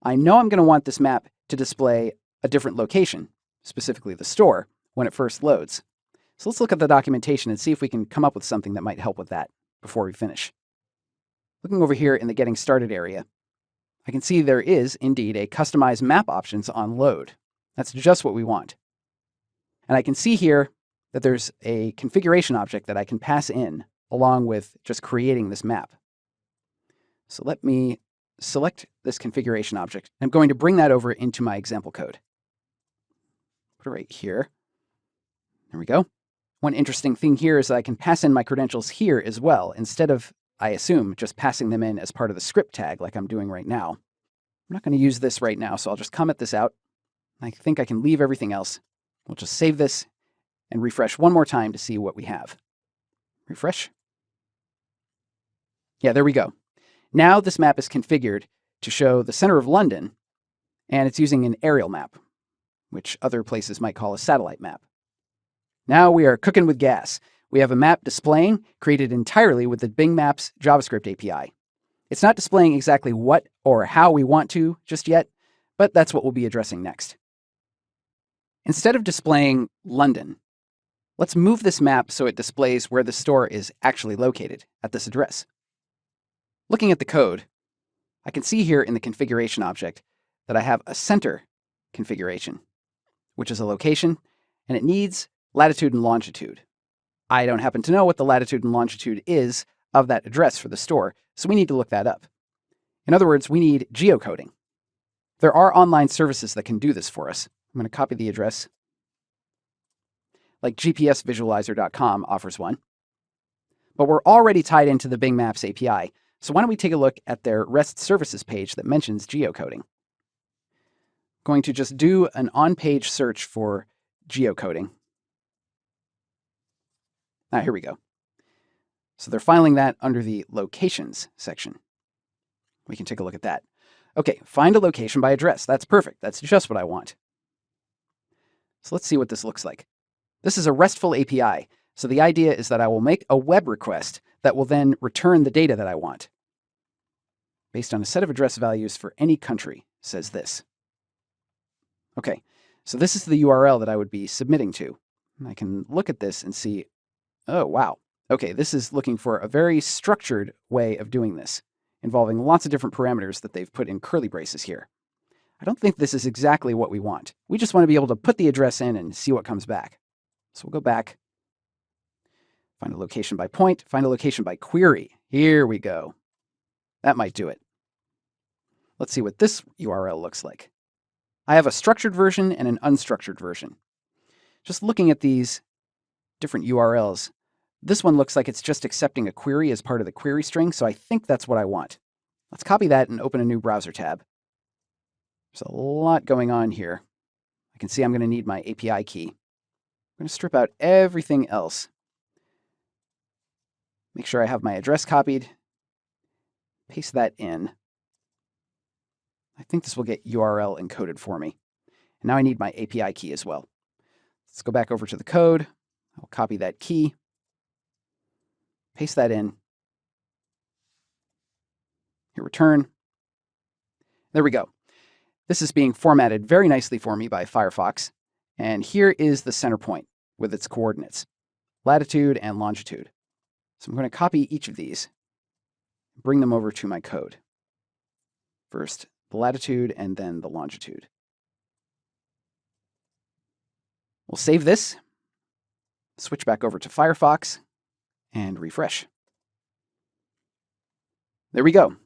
I know I'm going to want this map to display a different location, specifically the store, when it first loads. So let's look at the documentation and see if we can come up with something that might help with that before we finish. Looking over here in the Getting Started area, I can see there is indeed a Customize Map options on load. That's just what we want. And I can see here that there's a configuration object that I can pass in along with just creating this map. So let me select this configuration object. I'm going to bring that over into my example code. Put it right here. There we go. One interesting thing here is that I can pass in my credentials here as well, instead of, I assume, just passing them in as part of the script tag like I'm doing right now. I'm not going to use this right now, so I'll just comment this out. I think I can leave everything else. We'll just save this and refresh one more time to see what we have. Refresh. Yeah, there we go. Now this map is configured to show the center of London, and it's using an aerial map, which other places might call a satellite map. Now we are cooking with gas. We have a map displaying, created entirely with the Bing Maps JavaScript API. It's not displaying exactly what or how we want to just yet, but that's what we'll be addressing next. Instead of displaying London, let's move this map so it displays where the store is actually located at this address. Looking at the code, I can see here in the configuration object that I have a center configuration, which is a location, and it needs latitude and longitude. I don't happen to know what the latitude and longitude is of that address for the store, so we need to look that up. In other words, we need geocoding. There are online services that can do this for us. I'm going to copy the address. Like gpsvisualizer.com offers one. But we're already tied into the Bing Maps API, so why don't we take a look at their REST services page that mentions geocoding. Going to just do an on-page search for geocoding. Here we go. So they're filing that under the locations section. We can take a look at that. Okay, find a location by address. That's perfect. That's just what I want. So let's see what this looks like. This is a RESTful API. So the idea is that I will make a web request that will then return the data that I want based on a set of address values for any country, says this. Okay, so this is the URL that I would be submitting to. I can look at this and see, oh, wow. Okay, this is looking for a very structured way of doing this, involving lots of different parameters that they've put in curly braces here. I don't think this is exactly what we want. We just want to be able to put the address in and see what comes back. So we'll go back, find a location by point, find a location by query. Here we go. That might do it. Let's see what this URL looks like. I have a structured version and an unstructured version. Just looking at these different URLs, this one looks like it's just accepting a query as part of the query string, so I think that's what I want. Let's copy that and open a new browser tab. There's a lot going on here. I can see I'm going to need my API key. I'm going to strip out everything else. Make sure I have my address copied. Paste that in. I think this will get URL encoded for me. And now I need my API key as well. Let's go back over to the code. I'll copy that key. Paste that in. Hit return. There we go. This is being formatted very nicely for me by Firefox. And here is the center point with its coordinates, latitude and longitude. So I'm going to copy each of these, bring them over to my code. First, the latitude and then the longitude. We'll save this, switch back over to Firefox, and refresh. There we go.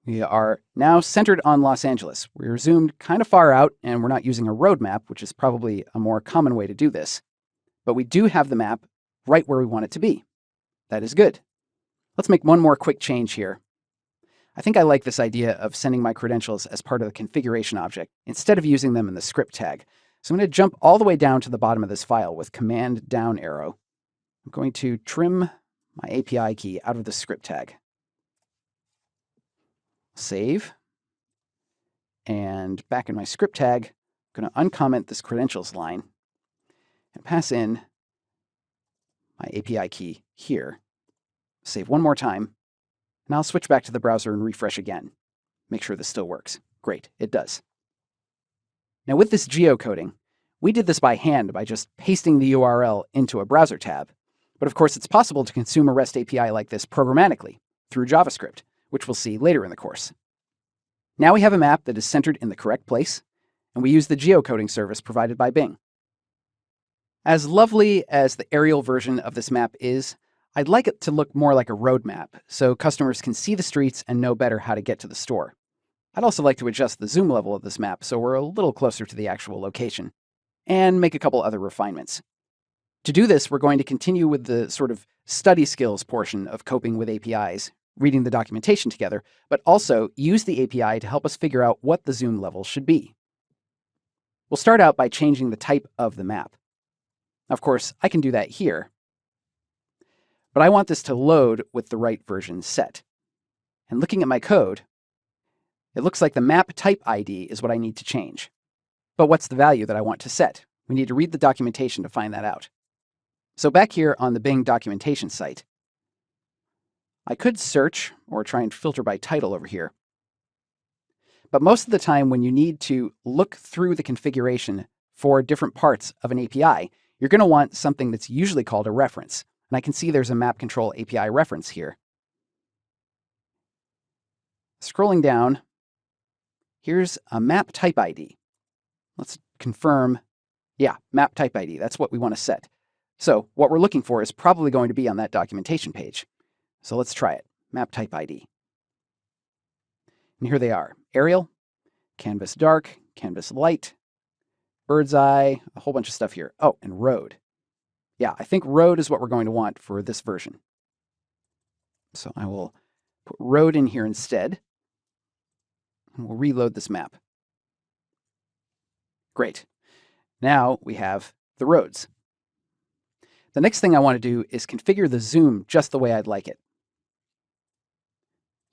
We are now centered on Los Angeles. We're zoomed kind of far out, and we're not using a road map, which is probably a more common way to do this. But we do have the map right where we want it to be. That is good. Let's make one more quick change here. I think I like this idea of sending my credentials as part of the configuration object instead of using them in the script tag. So I'm going to jump all the way down to the bottom of this file with Command down arrow. I'm going to trim my API key out of the script tag. Save. And back in my script tag, I'm going to uncomment this credentials line and pass in my API key here. Save one more time, and I'll switch back to the browser and refresh again. Make sure this still works. Great, it does. Now with this geocoding, we did this by hand by just pasting the URL into a browser tab. But of course, it's possible to consume a REST API like this programmatically through JavaScript, which we'll see later in the course. Now we have a map that is centered in the correct place, and we use the geocoding service provided by Bing. As lovely as the aerial version of this map is, I'd like it to look more like a road map, so customers can see the streets and know better how to get to the store. I'd also like to adjust the zoom level of this map so we're a little closer to the actual location, and make a couple other refinements. To do this, we're going to continue with the sort of study skills portion of coping with APIs, reading the documentation together, but also use the API to help us figure out what the zoom level should be. We'll start out by changing the type of the map. Of course, I can do that here, but I want this to load with the right version set. And looking at my code, it looks like the map type ID is what I need to change. But what's the value that I want to set? We need to read the documentation to find that out. So back here on the Bing documentation site, I could search or try and filter by title over here. But most of the time when you need to look through the configuration for different parts of an API, you're going to want something that's usually called a reference. And I can see there's a map control API reference here. Scrolling down, here's a map type ID. Let's confirm, yeah, map type ID. That's what we want to set. So what we're looking for is probably going to be on that documentation page. So let's try it, map type ID. And here they are, aerial, canvas dark, canvas light, bird's eye, a whole bunch of stuff here. Oh, and road. Yeah, I think road is what we're going to want for this version. So I will put road in here instead, and we'll reload this map. Great. Now we have the roads. The next thing I want to do is configure the zoom just the way I'd like it.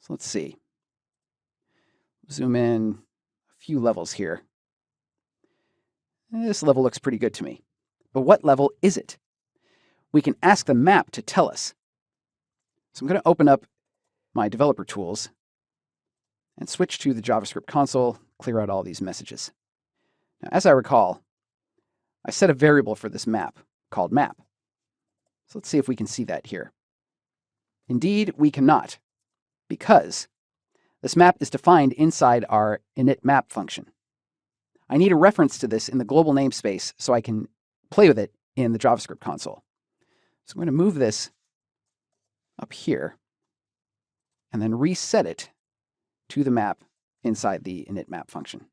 So let's see. Zoom in a few levels here. This level looks pretty good to me. But what level is it? We can ask the map to tell us. So I'm going to open up my developer tools and switch to the JavaScript console, clear out all these messages. Now, as I recall, I set a variable for this map called map. So let's see if we can see that here. Indeed, we cannot, because this map is defined inside our initMap function. I need a reference to this in the global namespace so I can play with it in the JavaScript console. So I'm going to move this up here and then reset it to the map inside the initMap function.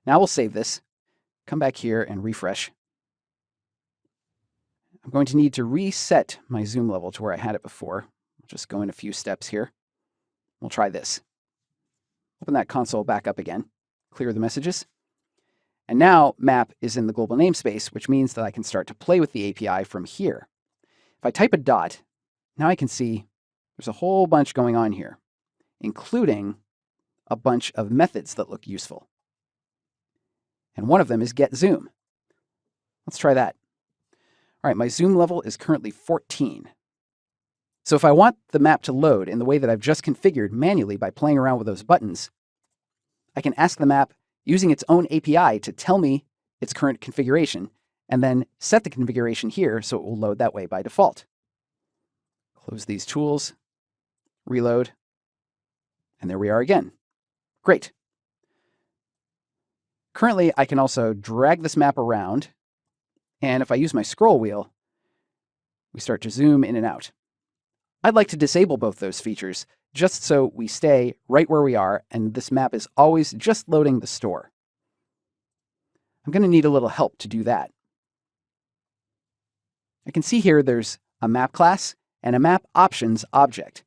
Now we'll save this, come back here and refresh. I'm going to need to reset my zoom level to where I had it before. I'll just go in a few steps here. We'll try this. Open that console back up again, clear the messages. And now map is in the global namespace, which means that I can start to play with the API from here. If I type a dot, now I can see there's a whole bunch going on here, including a bunch of methods that look useful. And one of them is getZoom. Let's try that. All right, my zoom level is currently 14. So if I want the map to load in the way that I've just configured manually by playing around with those buttons, I can ask the map using its own API to tell me its current configuration, and then set the configuration here so it will load that way by default. Close these tools, reload, and there we are again. Great. Currently, I can also drag this map around, and if I use my scroll wheel, we start to zoom in and out. I'd like to disable both those features just so we stay right where we are, and this map is always just loading the store. I'm going to need a little help to do that. I can see here there's a map class and a map options object.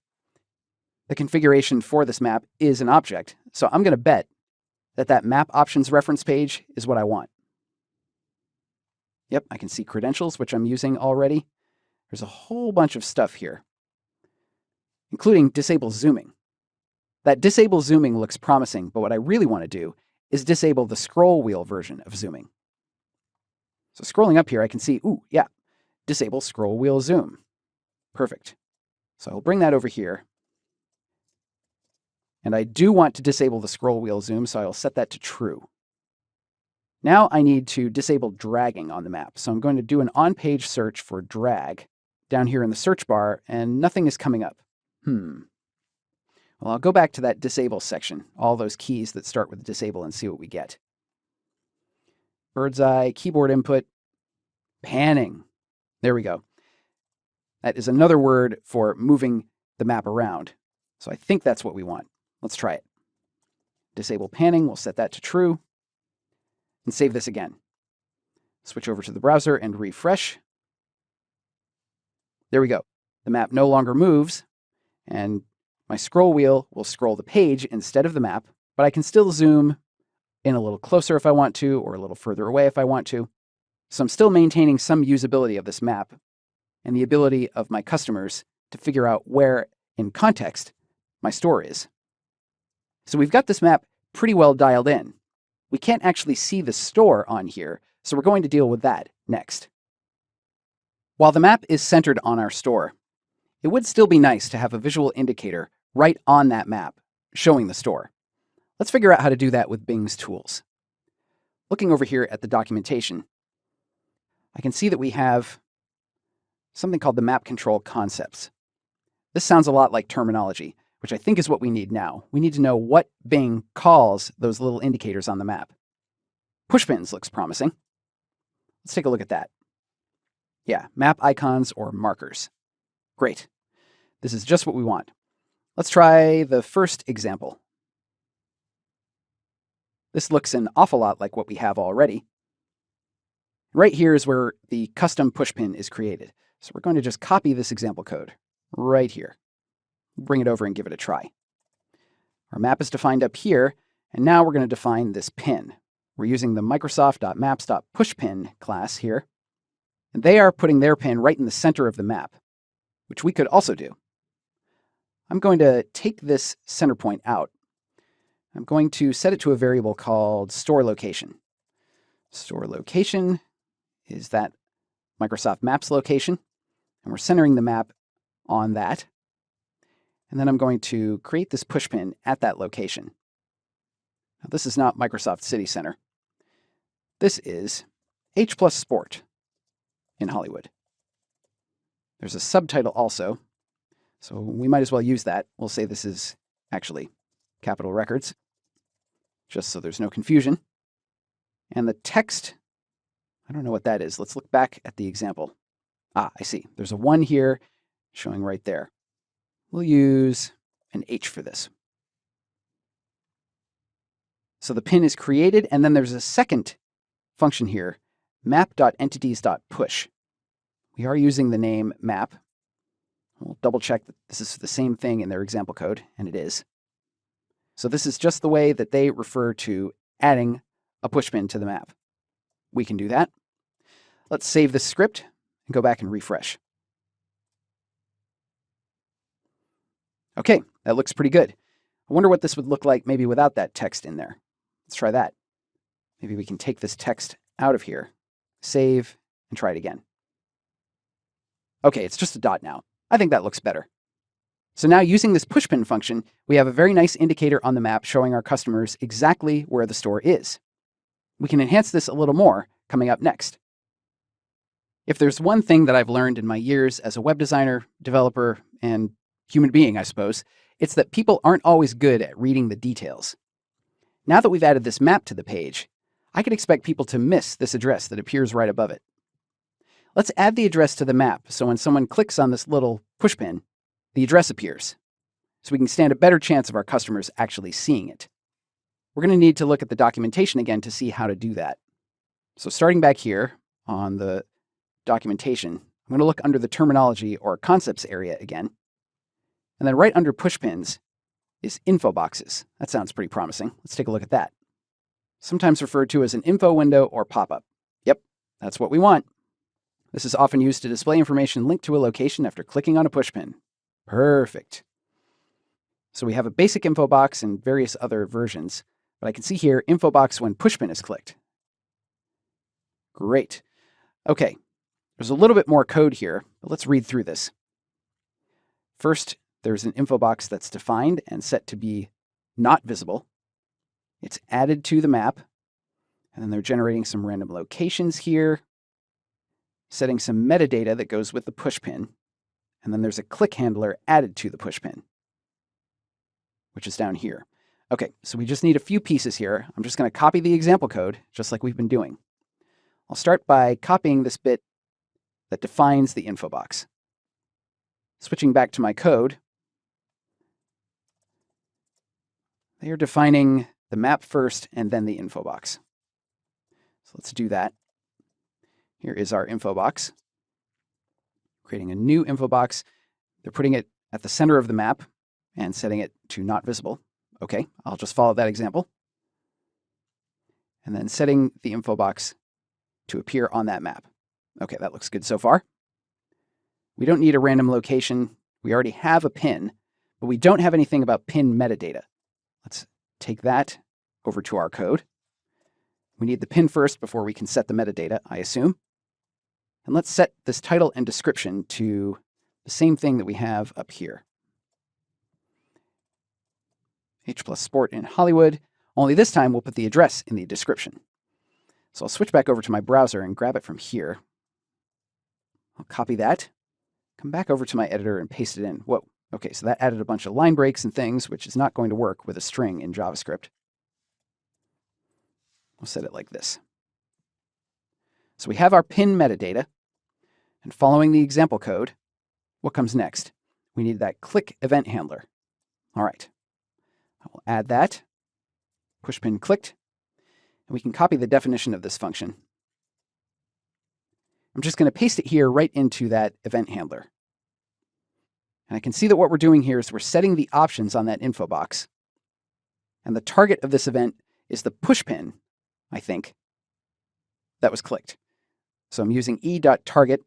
The configuration for this map is an object, so I'm going to bet that that map options reference page is what I want. Yep, I can see credentials, which I'm using already. There's a whole bunch of stuff here, including disable zooming. That disable zooming looks promising, but what I really want to do is disable the scroll wheel version of zooming. So scrolling up here, I can see, yeah, disable scroll wheel zoom. Perfect. So I'll bring that over here. And I do want to disable the scroll wheel zoom, so I'll set that to true. Now I need to disable dragging on the map. So I'm going to do an on-page search for drag down here in the search bar, and nothing is coming up. Well, I'll go back to that disable section, all those keys that start with disable, and see what we get. Bird's eye, keyboard input, panning. There we go. That is another word for moving the map around. So I think that's what we want. Let's try it. Disable panning, we'll set that to true, and save this again. Switch over to the browser and refresh. There we go. The map no longer moves, and my scroll wheel will scroll the page instead of the map, but I can still zoom in a little closer if I want to, or a little further away if I want to. So I'm still maintaining some usability of this map and the ability of my customers to figure out where, in context, my store is. So we've got this map pretty well dialed in. We can't actually see the store on here, so we're going to deal with that next. While the map is centered on our store, it would still be nice to have a visual indicator right on that map showing the store. Let's figure out how to do that with Bing's tools. Looking over here at the documentation, I can see that we have something called the map control concepts. This sounds a lot like terminology, which I think is what we need now. We need to know what Bing calls those little indicators on the map. Pushpins looks promising. Let's take a look at that. Yeah, map icons or markers. Great. This is just what we want. Let's try the first example. This looks an awful lot like what we have already. Right here is where the custom pushpin is created. So we're going to just copy this example code right here. Bring it over and give it a try. Our map is defined up here, and now we're going to define this pin. We're using the Microsoft.maps.pushpin class here, and they are putting their pin right in the center of the map, which we could also do. I'm going to take this center point out. I'm going to set it to a variable called store location. Store location is that Microsoft Maps location, and we're centering the map on that. And then I'm going to create this pushpin at that location. Now, this is not Microsoft City Center. This is H+ Sport in Hollywood. There's a subtitle also, so we might as well use that. We'll say this is actually Capitol Records, just so there's no confusion. And the text, I don't know what that is. Let's look back at the example. I see. There's a 1 here showing right there. We'll use an H for this. So the pin is created, and then there's a second function here, map.entities.push. We are using the name map. We'll double check that this is the same thing in their example code, and it is. So this is just the way that they refer to adding a pushpin to the map. We can do that. Let's save this script and go back and refresh. Okay, that looks pretty good. I wonder what this would look like maybe without that text in there. Let's try that. Maybe we can take this text out of here, save, and try it again. Okay, it's just a dot now. I think that looks better. So now using this pushpin function, we have a very nice indicator on the map showing our customers exactly where the store is. We can enhance this a little more coming up next. If there's one thing that I've learned in my years as a web designer, developer, and human being, I suppose, it's that people aren't always good at reading the details. Now that we've added this map to the page, I could expect people to miss this address that appears right above it. Let's add the address to the map so when someone clicks on this little pushpin, the address appears. so we can stand a better chance of our customers actually seeing it. We're going to need to look at the documentation again to see how to do that. So starting back here on the documentation, I'm going to look under the terminology or concepts area again. And then right under pushpins is info boxes. That sounds pretty promising. Let's take a look at that. Sometimes referred to as an info window or pop-up. Yep, that's what we want. This is often used to display information linked to a location after clicking on a pushpin. Perfect. So we have a basic info box and various other versions, but I can see here info box when pushpin is clicked. Great. Okay, there's a little bit more code here, but let's read through this. First, there's an info box that's defined and set to be not visible. It's added to the map, and then they're generating some random locations here, setting some metadata that goes with the pushpin, and then there's a click handler added to the pushpin, which is down here. Okay, so we just need a few pieces here. I'm just going to copy the example code, just like we've been doing. I'll start by copying this bit that defines the info box. Switching back to my code, they are defining the map first and then the info box. So let's do that. Here is our info box. Creating a new info box. They're putting it at the center of the map and setting it to not visible. Okay, I'll just follow that example. And then setting the info box to appear on that map. Okay, that looks good so far. We don't need a random location. We already have a pin, but we don't have anything about pin metadata. Let's take that over to our code. We need the pin first before we can set the metadata, I assume. And let's set this title and description to the same thing that we have up here. H+Sport in Hollywood, only this time we'll put the address in the description. So I'll switch back over to my browser and grab it from here. I'll copy that, come back over to my editor and paste it in. Whoa, okay, so that added a bunch of line breaks and things, which is not going to work with a string in JavaScript. We'll set it like this. So we have our pin metadata, and following the example code, what comes next? We need that click event handler. All right, I will add that, pushpin clicked, and we can copy the definition of this function. I'm just going to paste it here right into that event handler. And I can see that what we're doing here is we're setting the options on that info box. And the target of this event is the pushpin, I think, that was clicked. So I'm using e.target.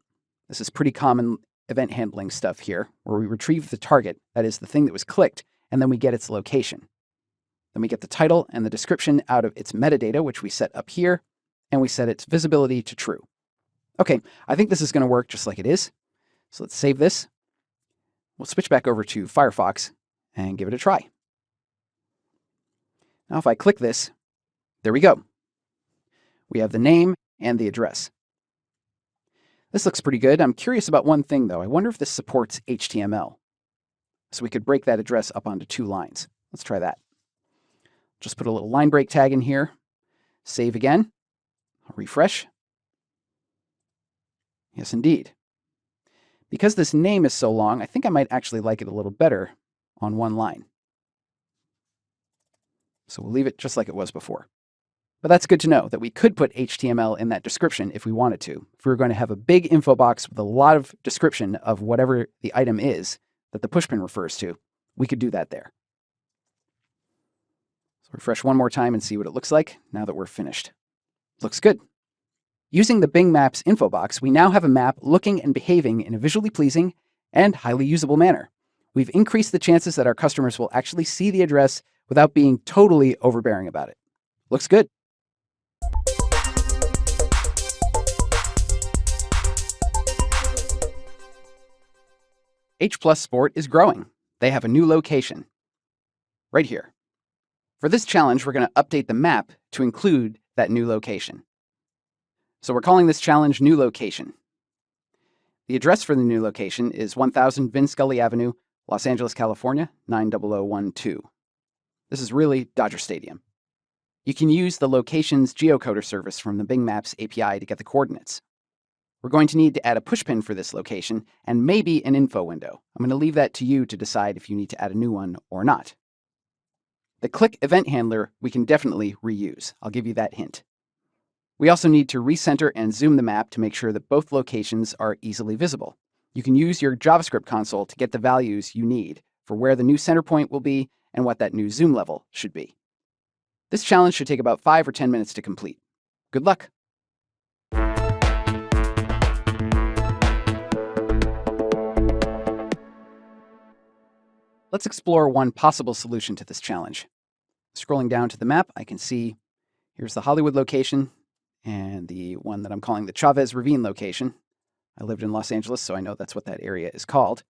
This is pretty common event handling stuff here, where we retrieve the target, that is the thing that was clicked, and then we get its location. Then we get the title and the description out of its metadata, which we set up here, and we set its visibility to true. Okay, I think this is going to work just like it is. So let's save this. We'll switch back over to Firefox and give it a try. Now if I click this, there we go. We have the name and the address. This looks pretty good. I'm curious about one thing though. I wonder if this supports HTML. So we could break that address up onto 2 lines. Let's try that. Just put a little line break tag in here. Save again. I'll refresh. Yes, indeed. Because this name is so long, I think I might actually like it a little better on 1 line. So we'll leave it just like it was before. But that's good to know that we could put HTML in that description if we wanted to. If we were going to have a big info box with a lot of description of whatever the item is that the pushpin refers to, we could do that there. So refresh one more time and see what it looks like now that we're finished. Looks good. Using the Bing Maps info box, we now have a map looking and behaving in a visually pleasing and highly usable manner. We've increased the chances that our customers will actually see the address without being totally overbearing about it. Looks good. H+Sport is growing. They have a new location. Right here. For this challenge, we're going to update the map to include that new location. So we're calling this challenge New Location. The address for the new location is 1000 Vin Scully Avenue, Los Angeles, California, 90012. This is really Dodger Stadium. You can use the location's geocoder service from the Bing Maps API to get the coordinates. We're We're going to need to add a pushpin for this location and maybe an info window. I'm going to leave that to you to decide if you need to add a new one or not. The click event handler we can definitely reuse. I'll give you that hint. We also need to recenter and zoom the map to make sure that both locations are easily visible. You can use your JavaScript console to get the values you need for where the new center point will be and what that new zoom level should be. This challenge should take about 5 or 10 minutes to complete. Good luck! Let's explore one possible solution to this challenge. Scrolling down to the map, I can see here's the Hollywood location and the one that I'm calling the Chavez Ravine location. I lived in Los Angeles, so I know that's what that area is called.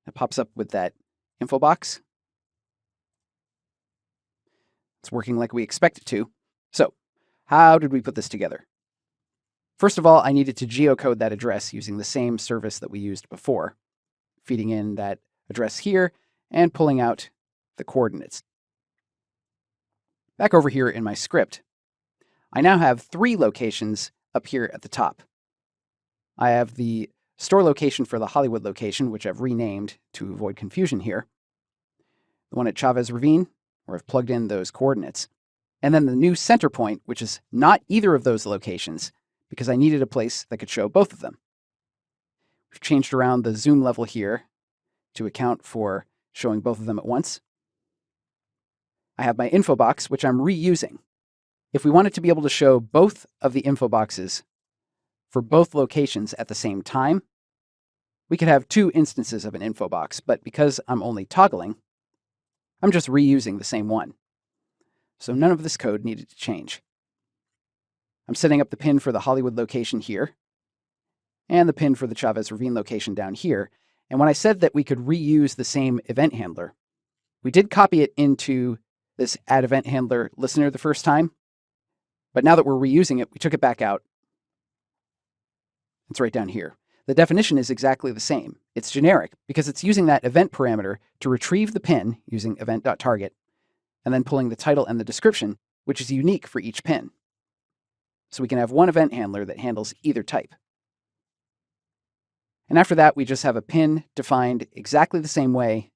It pops up with that info box. It's working like we expect it to. So, how did we put this together? First of all, I needed to geocode that address using the same service that we used before, feeding in that address here and pulling out the coordinates. Back over here in my script, I now have 3 locations up here at the top. I have the store location for the Hollywood location, which I've renamed to avoid confusion here. The one at Chavez Ravine, where I've plugged in those coordinates. And then the new center point, which is not either of those locations, because I needed a place that could show both of them. We've changed around the zoom level here to account for showing both of them at once. I have my info box, which I'm reusing. If we wanted to be able to show both of the info boxes for both locations at the same time, we could have 2 instances of an info box, but because I'm only toggling, I'm just reusing the same one. So none of this code needed to change. I'm setting up the pin for the Hollywood location here, and the pin for the Chavez Ravine location down here. And when I said that we could reuse the same event handler, we did copy it into this add event handler listener the first time, but now that we're reusing it, we took it back out. It's right down here. The definition is exactly the same. It's generic because it's using that event parameter to retrieve the pin using event.target, and then pulling the title and the description, which is unique for each pin. So we can have one event handler that handles either type. And after that, we just have a pin defined exactly the same way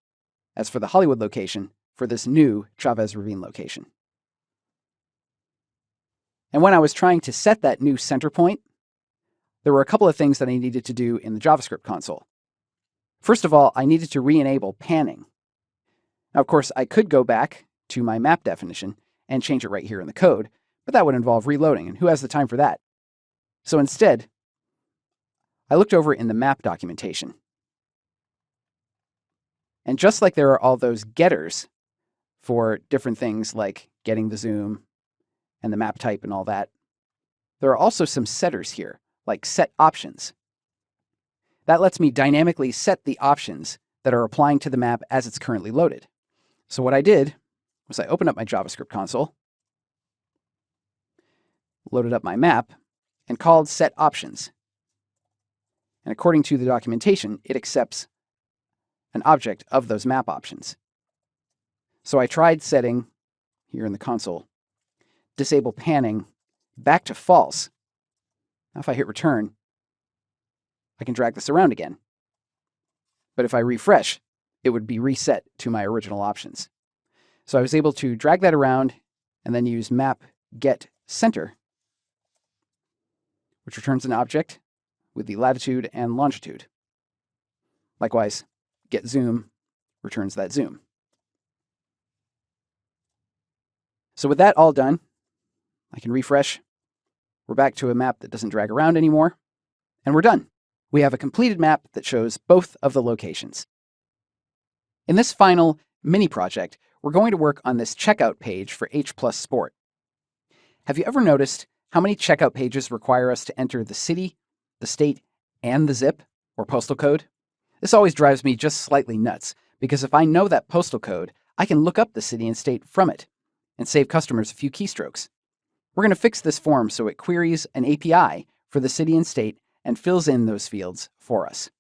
as for the Hollywood location for this new Chavez Ravine location. And when I was trying to set that new center point, there were a couple of things that I needed to do in the JavaScript console. First of all, I needed to re-enable panning. Now, of course, I could go back to my map definition and change it right here in the code, but that would involve reloading, and who has the time for that? So instead, I looked over in the map documentation. And just like there are all those getters for different things like getting the zoom and the map type and all that, there are also some setters here, like set options. That lets me dynamically set the options that are applying to the map as it's currently loaded. So what I did was I opened up my JavaScript console, loaded up my map, and called set options. And according to the documentation, it accepts an object of those map options. So I tried setting, here in the console, disable panning back to false. Now if I hit return, I can drag this around again. But if I refresh, it would be reset to my original options. So I was able to drag that around and then use map get center, which returns an object with the latitude and longitude. Likewise, get zoom returns that zoom. So with that all done, I can refresh. We're back to a map that doesn't drag around anymore, and we're done. We have a completed map that shows both of the locations. In this final mini project, we're going to work on this checkout page for H+ Sport. Have you ever noticed how many checkout pages require us to enter the city, the state, and the zip, or postal code? This always drives me just slightly nuts, because if I know that postal code, I can look up the city and state from it, and save customers a few keystrokes. We're going to fix this form so it queries an API for the city and state and fills in those fields for us.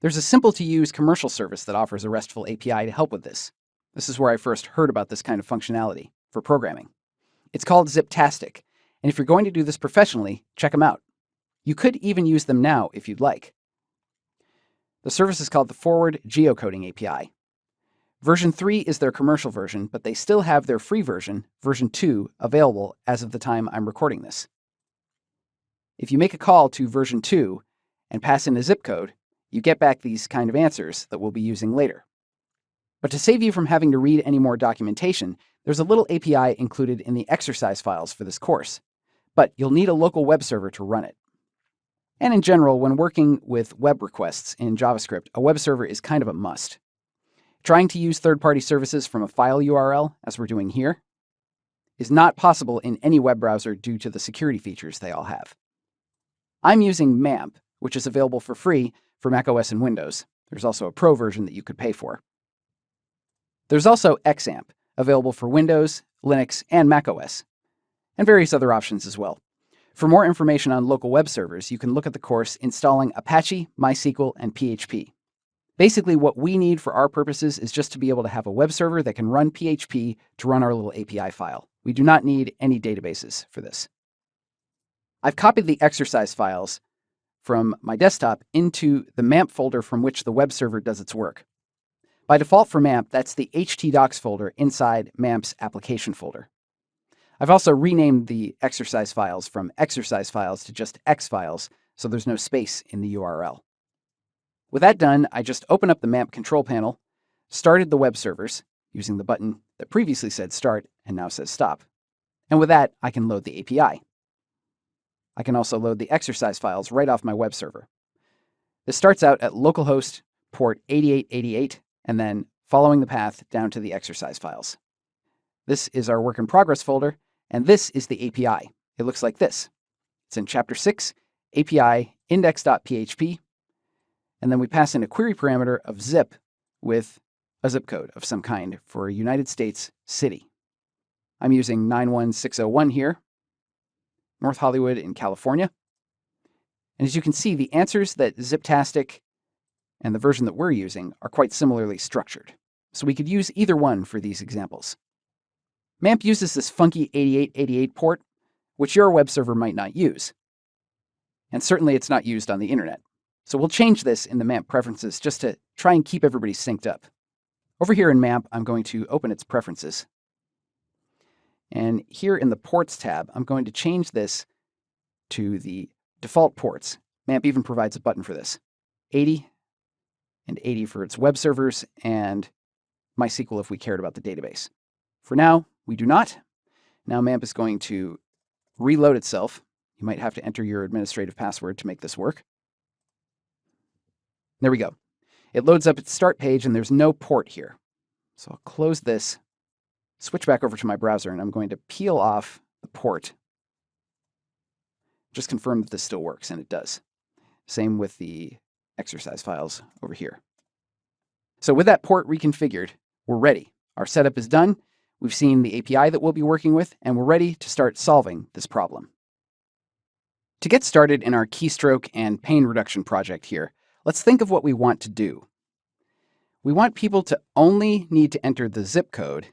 There's a simple-to-use commercial service that offers a RESTful API to help with this. This is where I first heard about this kind of functionality for programming. It's called Ziptastic, and if you're going to do this professionally, check them out. You could even use them now if you'd like. The service is called the Forward Geocoding API. Version 3 is their commercial version, but they still have their free version, version 2, available as of the time I'm recording this. If you make a call to version 2 and pass in a zip code, you get back these kind of answers that we'll be using later. But to save you from having to read any more documentation, there's a little API included in the exercise files for this course, but you'll need a local web server to run it. And in general, when working with web requests in JavaScript, a web server is kind of a must. Trying to use third-party services from a file URL, as we're doing here, is not possible in any web browser due to the security features they all have. I'm using MAMP, which is available for free for macOS and Windows. There's also a pro version that you could pay for. There's also XAMPP, available for Windows, Linux, and macOS, and various other options as well. For more information on local web servers, you can look at the course Installing Apache, MySQL, and PHP. Basically, what we need for our purposes is just to be able to have a web server that can run PHP to run our little API file. We do not need any databases for this. I've copied the exercise files from my desktop into the MAMP folder from which the web server does its work. By default for MAMP, that's the htdocs folder inside MAMP's application folder. I've also renamed the exercise files from exercise files to just X files, so there's no space in the URL. With that done, I just open up the MAMP control panel, started the web servers using the button that previously said start and now says stop. And with that, I can load the API. I can also load the exercise files right off my web server. This starts out at localhost port 8888 and then following the path down to the exercise files. This is our work in progress folder, and this is the API. It looks like this. It's in chapter 6, API index.php, and then we pass in a query parameter of zip with a zip code of some kind for a United States city. I'm using 91601 here, North Hollywood in California. And as you can see, the answers that Ziptastic and the version that we're using are quite similarly structured. So we could use either one for these examples. MAMP uses this funky 8888 port, which your web server might not use. And certainly it's not used on the internet. So we'll change this in the MAMP preferences just to try and keep everybody synced up. Over here in MAMP, I'm going to open its preferences. And here in the Ports tab, I'm going to change this to the default ports. MAMP even provides a button for this. 80 and 80 for its web servers, and MySQL if we cared about the database. For now, we do not. Now MAMP is going to reload itself. You might have to enter your administrative password to make this work. There we go. It loads up its start page, and there's no port here. So I'll close this, switch back over to my browser, and I'm going to peel off the port. Just confirm that this still works, and it does. Same with the exercise files over here. So with that port reconfigured, we're ready. Our setup is done. We've seen the API that we'll be working with, and we're ready to start solving this problem. To get started in our keystroke and pain reduction project here, let's think of what we want to do. We want people to only need to enter the zip code,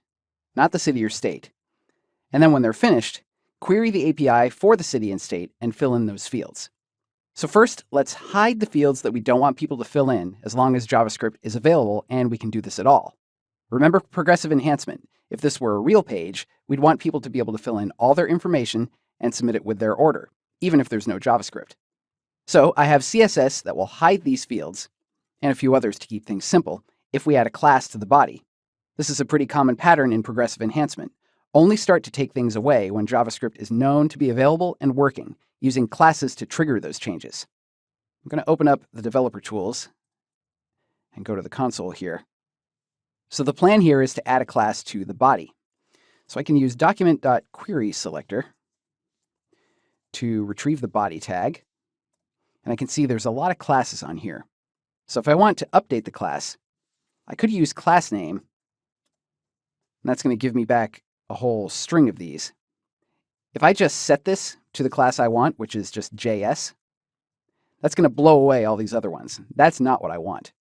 not the city or state. And then when they're finished, query the API for the city and state and fill in those fields. So first, let's hide the fields that we don't want people to fill in as long as JavaScript is available and we can do this at all. Remember progressive enhancement. If this were a real page, we'd want people to be able to fill in all their information and submit it with their order, even if there's no JavaScript. So I have CSS that will hide these fields, and a few others to keep things simple, if we add a class to the body. This is a pretty common pattern in progressive enhancement. Only start to take things away when JavaScript is known to be available and working, using classes to trigger those changes. I'm going to open up the developer tools and go to the console here. So the plan here is to add a class to the body. So I can use document.querySelector to retrieve the body tag. And I can see there's a lot of classes on here. So if I want to update the class, I could use class name. And that's going to give me back a whole string of these. If I just set this to the class I want, which is just JS, that's going to blow away all these other ones. That's not what I want.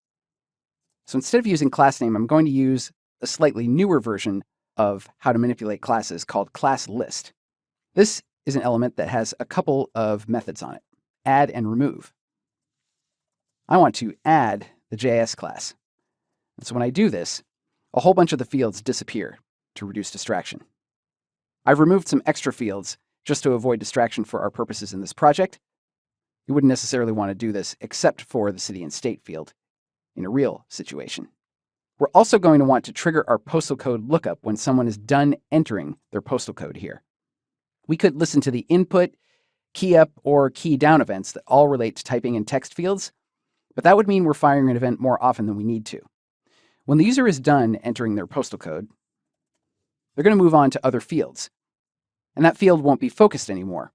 So instead of using class name, I'm going to use a slightly newer version of how to manipulate classes called class list. This is an element that has a couple of methods on it. add and remove. I want to add the JS class. And so when I do this, a whole bunch of the fields disappear to reduce distraction. I've removed some extra fields just to avoid distraction for our purposes in this project. You wouldn't necessarily want to do this except for the city and state field in a real situation. We're also going to want to trigger our postal code lookup when someone is done entering their postal code here. We could listen to the input, key up, or key down events that all relate to typing in text fields, but that would mean we're firing an event more often than we need to. When the user is done entering their postal code, they're going to move on to other fields, and that field won't be focused anymore.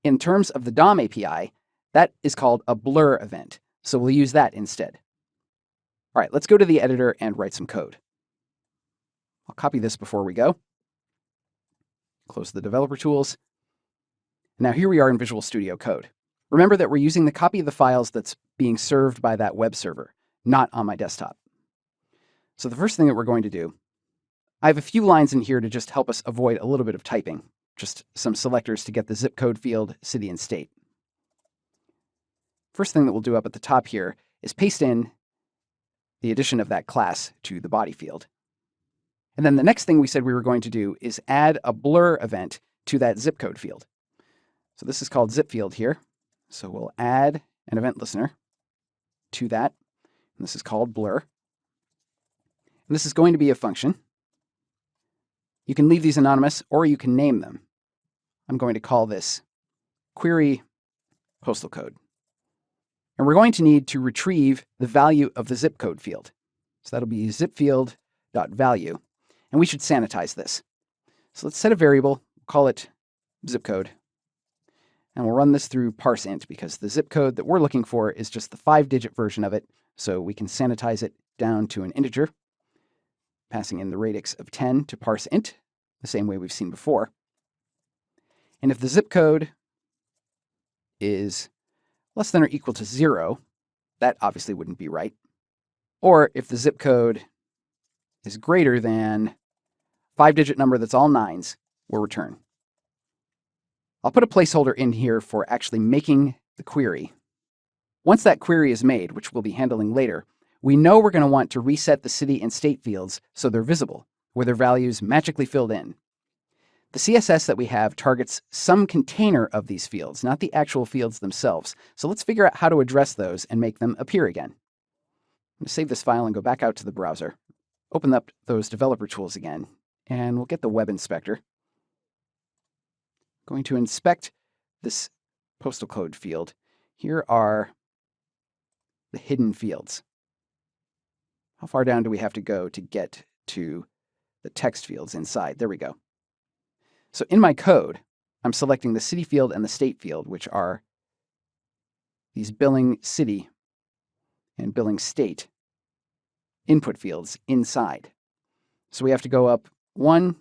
In terms of the DOM API, that is called a blur event, so we'll use that instead. All right, let's go to the editor and write some code. I'll copy this before we go. Close the developer tools. Now here we are in Visual Studio Code. Remember that we're using the copy of the files that's being served by that web server, not on my desktop. So the first thing that we're going to do, I have a few lines in here to just help us avoid a little bit of typing, just some selectors to get the zip code field, city, and state. First thing that we'll do up at the top here is paste in the addition of that class to the body field. And then the next thing we said we were going to do is add a blur event to that zip code field. So this is called zip field here. So we'll add an event listener to that. And this is called blur. And this is going to be a function. You can leave these anonymous or you can name them. I'm going to call this query postal code. And we're going to need to retrieve the value of the zip code field. So that'll be zipfield.value. And we should sanitize this. So let's set a variable, call it zip code. And we'll run this through parseInt because the zip code that we're looking for is just the 5-digit version of it. So we can sanitize it down to an integer, passing in the radix of 10 to parseInt, the same way we've seen before. And if the zip code is less than or equal to 0, that obviously wouldn't be right. Or if the zip code is greater than 5-digit number that's all 9s, we'll return. I'll put a placeholder in here for actually making the query. Once that query is made, which we'll be handling later, we know we're going to want to reset the city and state fields so they're visible, with their values magically filled in. The CSS that we have targets some container of these fields, not the actual fields themselves. So let's figure out how to address those and make them appear again. I'm going to save this file and go back out to the browser, open up those developer tools again, and we'll get the web inspector. Going to inspect this postal code field. Here are the hidden fields. How far down do we have to go to get to the text fields inside? There we go. So in my code, I'm selecting the city field and the state field, which are these billing city and billing state input fields inside. So we have to go up 1,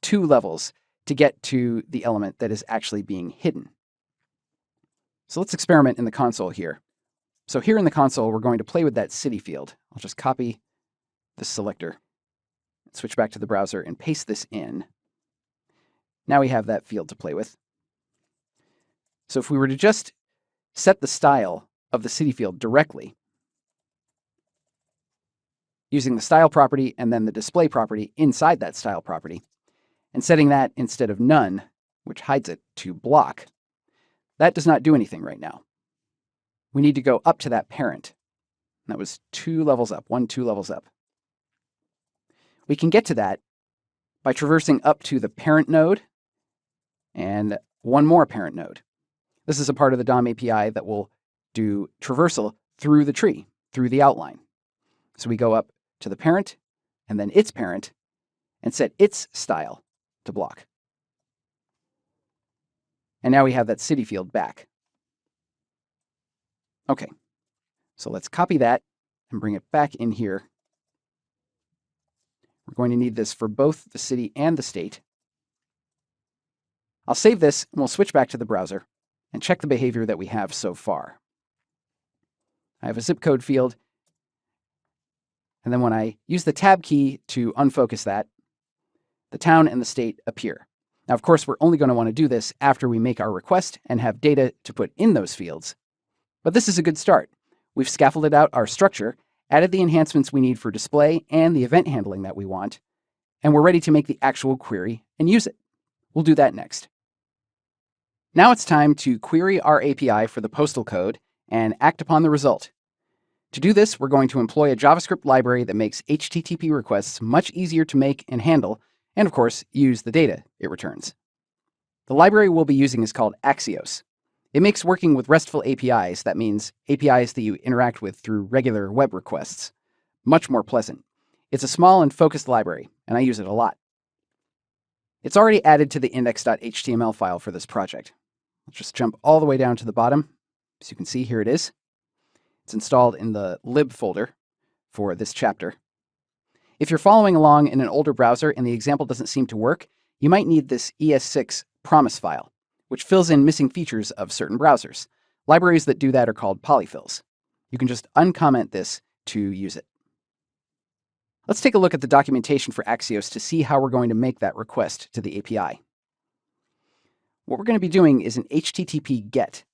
2 levels to get to the element that is actually being hidden. So let's experiment in the console here. So here in the console, we're going to play with that city field. I'll just copy the selector, switch back to the browser, and paste this in. Now we have that field to play with. So if we were to just set the style of the city field directly, using the style property and then the display property inside that style property, and setting that instead of none, which hides it, to block, that does not do anything right now. We need to go up to that parent. That was 2 levels up, 1, 2 levels up. We can get to that by traversing up to the parent node and one more parent node. This is a part of the DOM API that will do traversal through the tree, through the outline. So we go up to the parent and then its parent and set its style to block. And now we have that city field back. Okay, so let's copy that and bring it back in here. We're going to need this for both the city and the state. I'll save this and we'll switch back to the browser and check the behavior that we have so far. I have a zip code field, and then when I use the tab key to unfocus that, the town and the state appear. Now, of course, we're only going to want to do this after we make our request and have data to put in those fields. But this is a good start. We've scaffolded out our structure, added the enhancements we need for display and the event handling that we want, and we're ready to make the actual query and use it. We'll do that next. Now it's time to query our API for the postal code and act upon the result. To do this, we're going to employ a JavaScript library that makes HTTP requests much easier to make and handle, and of course, use the data it returns. The library we'll be using is called Axios. It makes working with RESTful APIs, that means APIs that you interact with through regular web requests, much more pleasant. It's a small and focused library, and I use it a lot. It's already added to the index.html file for this project. Let's just jump all the way down to the bottom. As you can see, here it is. It's installed in the lib folder for this chapter. If you're following along in an older browser and the example doesn't seem to work, you might need this ES6 promise file, which fills in missing features of certain browsers. Libraries that do that are called polyfills. You can just uncomment this to use it. Let's take a look at the documentation for Axios to see how we're going to make that request to the API. What we're going to be doing is an HTTP GET.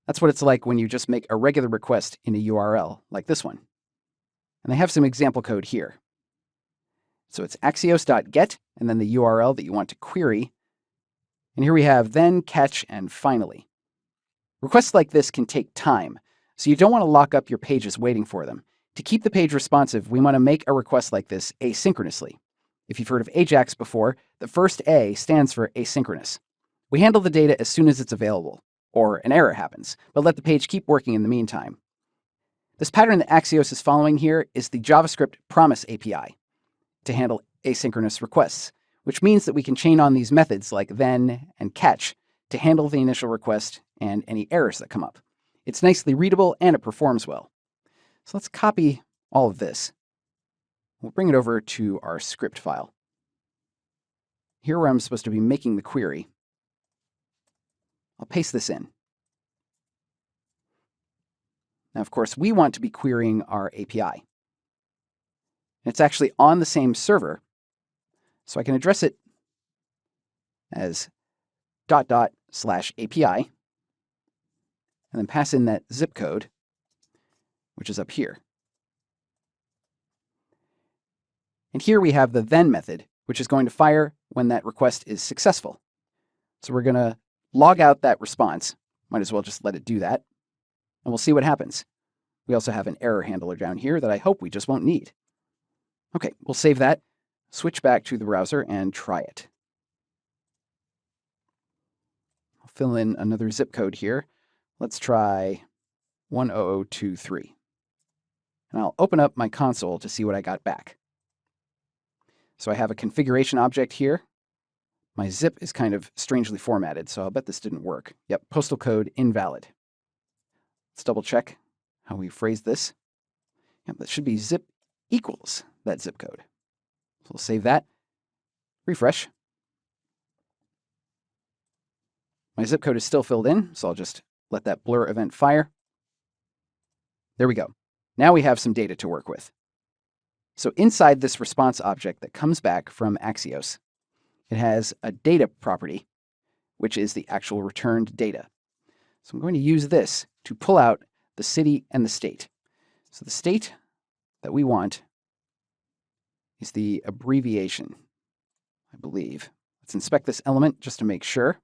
That's what it's like when you just make a regular request in a URL, like this one. And they have some example code here. So it's axios.get, and then the URL that you want to query. And here we have then, catch, and finally. Requests like this can take time, so you don't want to lock up your pages waiting for them. To keep the page responsive, we want to make a request like this asynchronously. If you've heard of AJAX before, the first A stands for asynchronous. We handle the data as soon as it's available, or an error happens, but let the page keep working in the meantime. This pattern that Axios is following here is the JavaScript promise API to handle asynchronous requests, which means that we can chain on these methods like then and catch to handle the initial request and any errors that come up. It's nicely readable and it performs well. So let's copy all of this. We'll bring it over to our script file. Here where I'm supposed to be making the query, I'll paste this in. Now, of course, we want to be querying our API. It's actually on the same server, so I can address it as /API, and then pass in that zip code, which is up here. And here we have the then method, which is going to fire when that request is successful. So we're going to log out that response. Might as well just let it do that. And we'll see what happens. We also have an error handler down here that I hope we just won't need. Okay, we'll save that, switch back to the browser, and try it. I'll fill in another zip code here. Let's try 10023. And I'll open up my console to see what I got back. So I have a configuration object here. My zip is kind of strangely formatted, so I'll bet this didn't work. Yep, postal code invalid. Let's double check how we phrased this. Yep, that should be zip equals that zip code. So we'll save that, refresh. My zip code is still filled in, so I'll just let that blur event fire. There we go. Now we have some data to work with. So inside this response object that comes back from Axios, it has a data property, which is the actual returned data. So I'm going to use this to pull out the city and the state. So the state that we want is the abbreviation, I believe. Let's inspect this element just to make sure.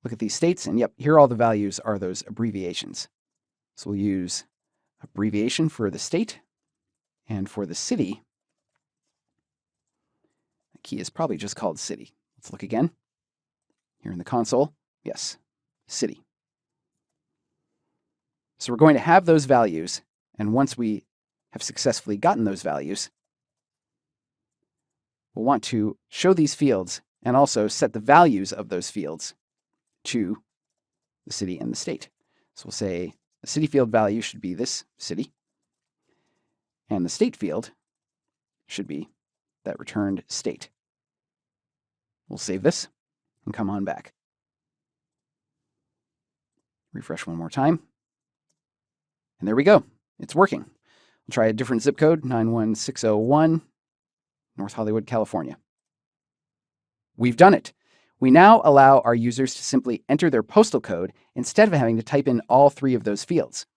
Look at these states, and yep, here all the values are those abbreviations. So we'll use abbreviation for the state, and for the city, the key is probably just called city. Let's look again. Here in the console, yes, city. So we're going to have those values, and once we have successfully gotten those values, we'll want to show these fields and also set the values of those fields to the city and the state. So we'll say the city field value should be this city, and the state field should be that returned state. We'll save this and come on back. Refresh one more time. And there we go. It's working. We'll try a different zip code, 91601, North Hollywood, California. We've done it. We now allow our users to simply enter their postal code instead of having to type in all 3 of those fields.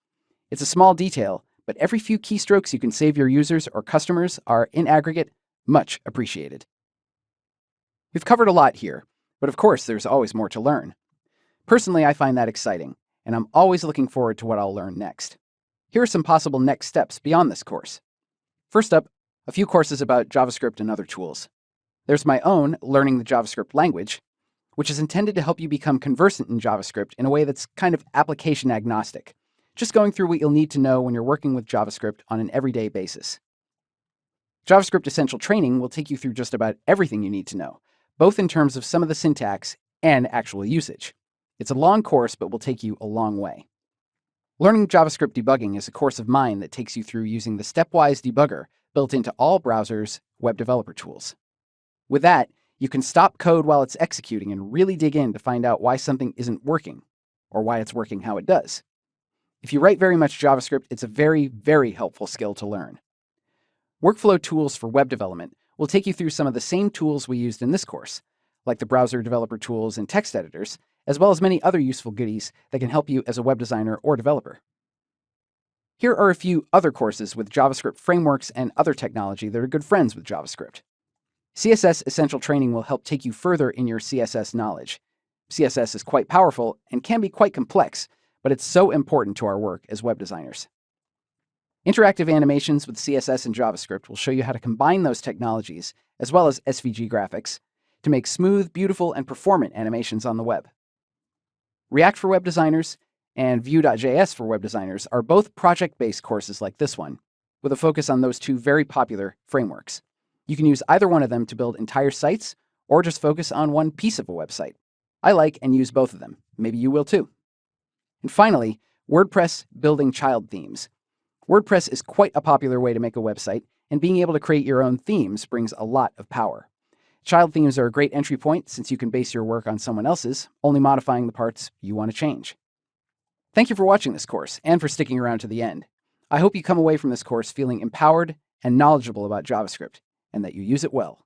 It's a small detail, but every few keystrokes you can save your users or customers are, in aggregate, much appreciated. We've covered a lot here, but of course there's always more to learn. Personally, I find that exciting, and I'm always looking forward to what I'll learn next. Here are some possible next steps beyond this course. First up, a few courses about JavaScript and other tools. There's my own Learning the JavaScript Language, which is intended to help you become conversant in JavaScript in a way that's kind of application agnostic, just going through what you'll need to know when you're working with JavaScript on an everyday basis. JavaScript Essential Training will take you through just about everything you need to know, both in terms of some of the syntax and actual usage. It's a long course, but will take you a long way. Learning JavaScript Debugging is a course of mine that takes you through using the stepwise debugger built into all browsers' web developer tools. With that, you can stop code while it's executing and really dig in to find out why something isn't working, or why it's working how it does. If you write very much JavaScript, it's a very, very helpful skill to learn. Workflow tools for web development will take you through some of the same tools we used in this course, like the browser developer tools and text editors, as well as many other useful goodies that can help you as a web designer or developer. Here are a few other courses with JavaScript frameworks and other technology that are good friends with JavaScript. CSS Essential Training will help take you further in your CSS knowledge. CSS is quite powerful and can be quite complex, but it's so important to our work as web designers. Interactive animations with CSS and JavaScript will show you how to combine those technologies, as well as SVG graphics, to make smooth, beautiful, and performant animations on the web. React for web designers and Vue.js for web designers are both project-based courses like this one, with a focus on those 2 very popular frameworks. You can use either one of them to build entire sites, or just focus on one piece of a website. I like and use both of them. Maybe you will too. And finally, WordPress Building Child Themes. WordPress is quite a popular way to make a website, and being able to create your own themes brings a lot of power. Child themes are a great entry point since you can base your work on someone else's, only modifying the parts you want to change. Thank you for watching this course and for sticking around to the end. I hope you come away from this course feeling empowered and knowledgeable about JavaScript, and that you use it well.